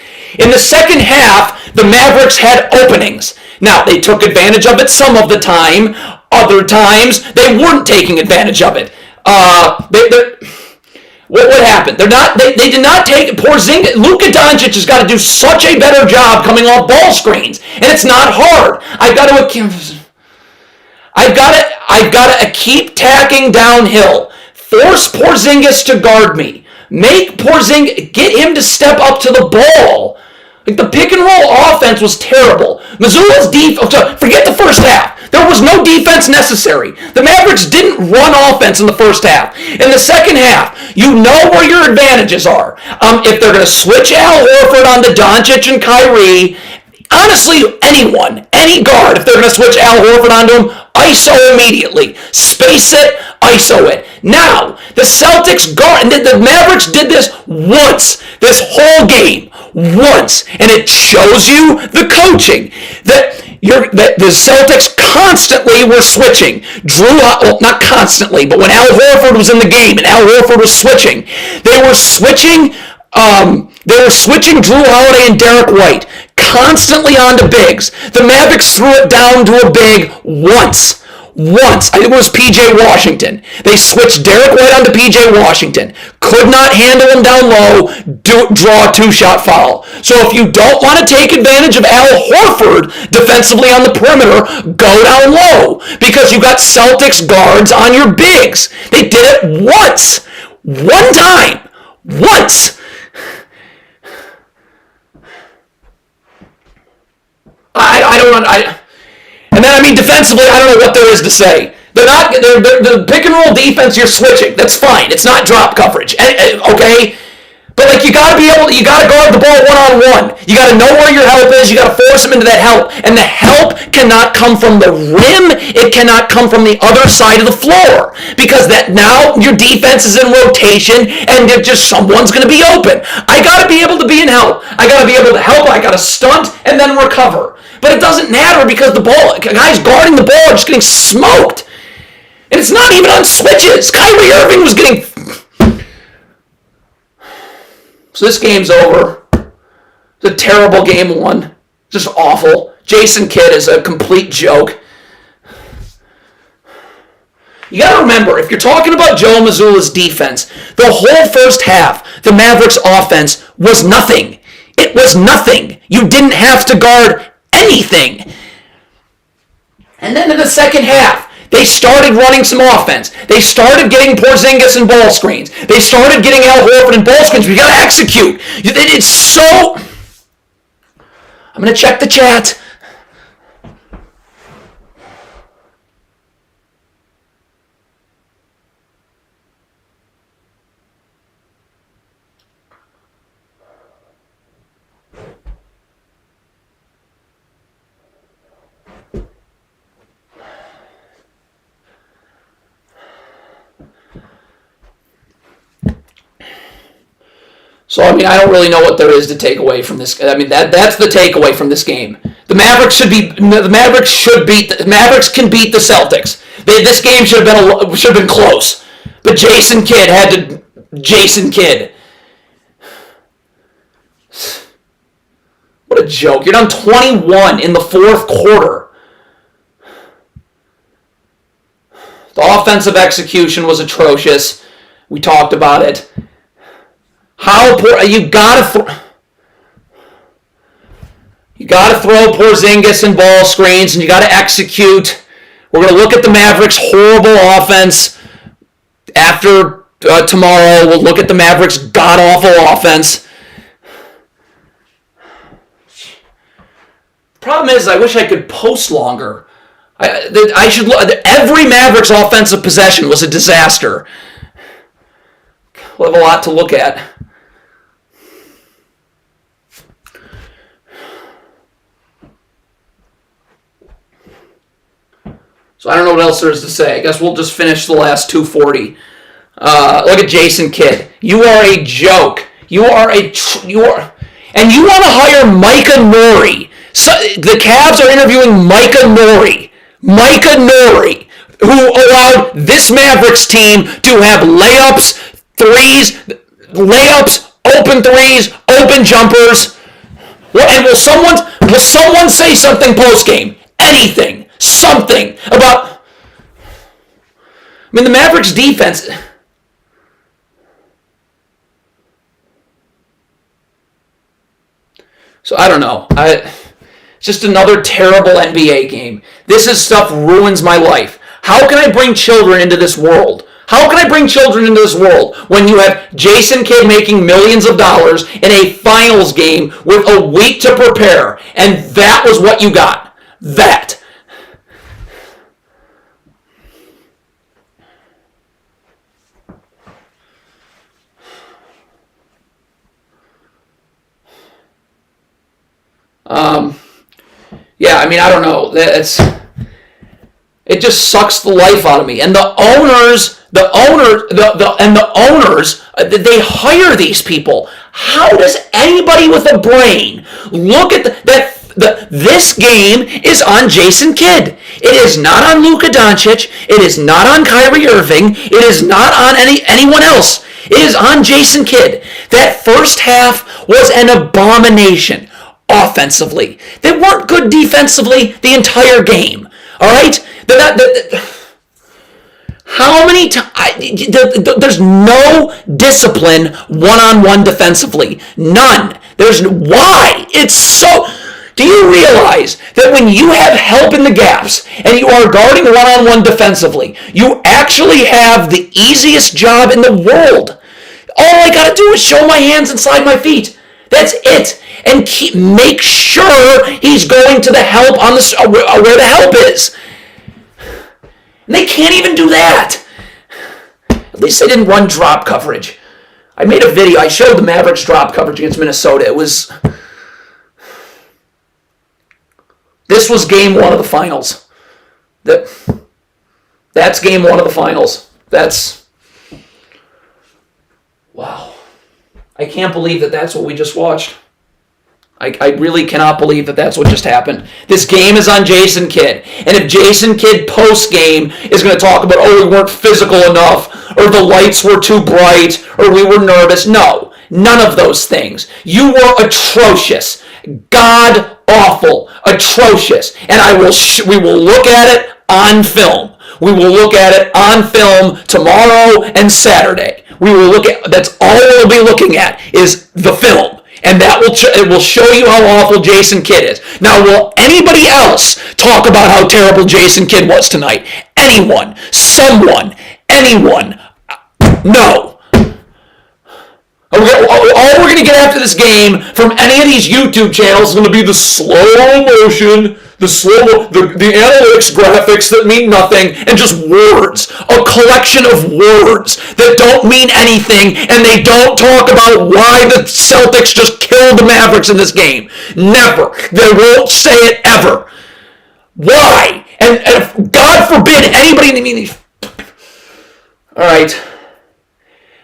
In the second half, the Mavericks had openings. Now, they took advantage of it some of the time. Other times, they weren't taking advantage of it. What happened? They did not take Porzingis. Luka Doncic has got to do such a better job coming off ball screens, and it's not hard. I've got to keep tacking downhill. Force Porzingis to guard me. Make Porzingis, get him to step up to the ball. Like, the pick and roll offense was terrible. Mazzulla's defense, forget the first half. There was no defense necessary. The Mavericks didn't run offense in the first half. In the second half, you know where your advantages are. If they're going to switch Al Horford onto Doncic and Kyrie, honestly, any guard, if they're going to switch Al Horford onto him, ISO immediately. Space it, ISO it. Now, the Celtics guard, and the Mavericks did this once, this whole game, once, and it shows you the coaching that the Celtics constantly were switching. Not constantly, but when Al Horford was in the game and Al Horford was switching, they were switching Drew Holiday and Derek White constantly onto bigs. The Mavericks threw it down to a big once. I think it was P.J. Washington. They switched Derek White onto P.J. Washington. Could not handle him down low, draw a 2-shot foul. So if you don't want to take advantage of Al Horford defensively on the perimeter, go down low. Because you got Celtics guards on your bigs. They did it once. One time. Once. And then, defensively, I don't know what there is to say. The pick and roll defense, you're switching. That's fine. It's not drop coverage. Okay? But, you gotta guard the ball one-on-one. You gotta know where your help is. You gotta force them into that help. And the help cannot come from the rim. It cannot come from the other side of the floor. Because now your defense is in rotation and someone's gonna be open. I gotta be able to be in help. I gotta be able to help. I gotta stunt and then recover. But it doesn't matter because the guys guarding the ball are just getting smoked. And it's not even on switches. Kyrie Irving was getting... So this game's over. It's a terrible game 1. Just awful. Jason Kidd is a complete joke. You got to remember, if you're talking about Joe Mazzulla's defense, the whole first half, the Mavericks' offense was nothing. It was nothing. You didn't have to guard anything. And then in the second half, they started running some offense. They started getting Porzingis in ball screens. They started getting Al Horford in ball screens. We got to execute. It's so... I'm going to check the chat. So, I don't really know what there is to take away from this. That's the takeaway from this game. The Mavericks can beat the Celtics. This game should have been close. But Jason Kidd What a joke. You're down 21 in the fourth quarter. The offensive execution was atrocious. We talked about it. You gotta throw Porzingis in ball screens, and you gotta execute. We're gonna look at the Mavericks' horrible offense after tomorrow. We'll look at the Mavericks' god-awful offense. Problem is, I wish I could post longer. I should look. Every Mavericks offensive possession was a disaster. We'll have a lot to look at. So I don't know what else there is to say. I guess we'll just finish the last 240. Look at Jason Kidd. You are a joke. And you want to hire Micah Nori. So the Cavs are interviewing Micah Nori. Micah Nori, who allowed this Mavericks team to have layups, threes, open threes, open jumpers. And will someone say something post game? Anything. Something about. I mean, the Mavericks defense. So I don't know. It's just another terrible NBA game. This is stuff ruins my life. How can I bring children into this world? How can I bring children into this world when you have Jason Kidd making millions of dollars in a finals game with a week to prepare, and that was what you got? That. Yeah, I mean, I don't know. It just sucks the life out of me. And the owners, they hire these people. How does anybody with a brain look at this game is on Jason Kidd. It is not on Luka Doncic. It is not on Kyrie Irving. It is not on anyone else. It is on Jason Kidd. That first half was an abomination. Offensively, they weren't good defensively the entire game. All right, how many times? There's no discipline one-on-one defensively. None. Why? It's so. Do you realize that when you have help in the gaps and you are guarding one-on-one defensively, you actually have the easiest job in the world? All I gotta do is show my hands and slide my feet. That's it. And make sure he's going to the help on where the help is. And they can't even do that. At least they didn't run drop coverage. I made a video. I showed the Mavericks drop coverage against Minnesota. This was game one of the finals. That's game one of the finals. Wow. I can't believe that's what we just watched. I really cannot believe that's what just happened. This game is on Jason Kidd. And if Jason Kidd post-game is going to talk about, we weren't physical enough, or the lights were too bright, or we were nervous. No, none of those things. You were atrocious. God-awful. Atrocious. And we will look at it on film. We will look at it on film tomorrow and Saturday. That's all we'll be looking at is the film. And it will show you how awful Jason Kidd is. Now, will anybody else talk about how terrible Jason Kidd was tonight? Anyone? Someone? Anyone? No. All we're going to get after this game from any of these YouTube channels is going to be the slow motion, the analytics graphics that mean nothing, and just words. A collection of words that don't mean anything, and they don't talk about why the Celtics just killed the Mavericks in this game. Never. They won't say it ever. Why? And if, God forbid, anybody in the media... All right.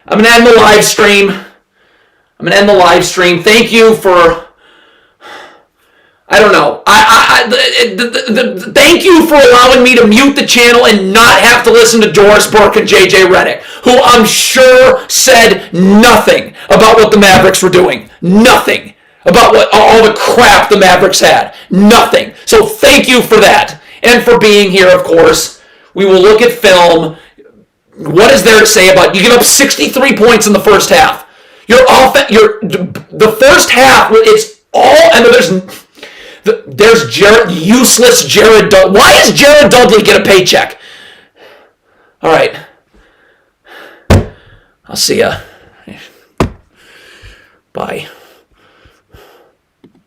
I'm going to end the live stream. Thank you for... I don't know. Thank you for allowing me to mute the channel and not have to listen to Doris Burke and JJ Redick, who I'm sure said nothing about what the Mavericks were doing. Nothing about what all the crap the Mavericks had. Nothing. So thank you for that. And for being here, of course. We will look at film. What is there to say about you get up 63 points in the first half? The first half, it's all, and there's useless Jared Dudley. Why does Jared Dudley get a paycheck? All right. I'll see ya. Bye.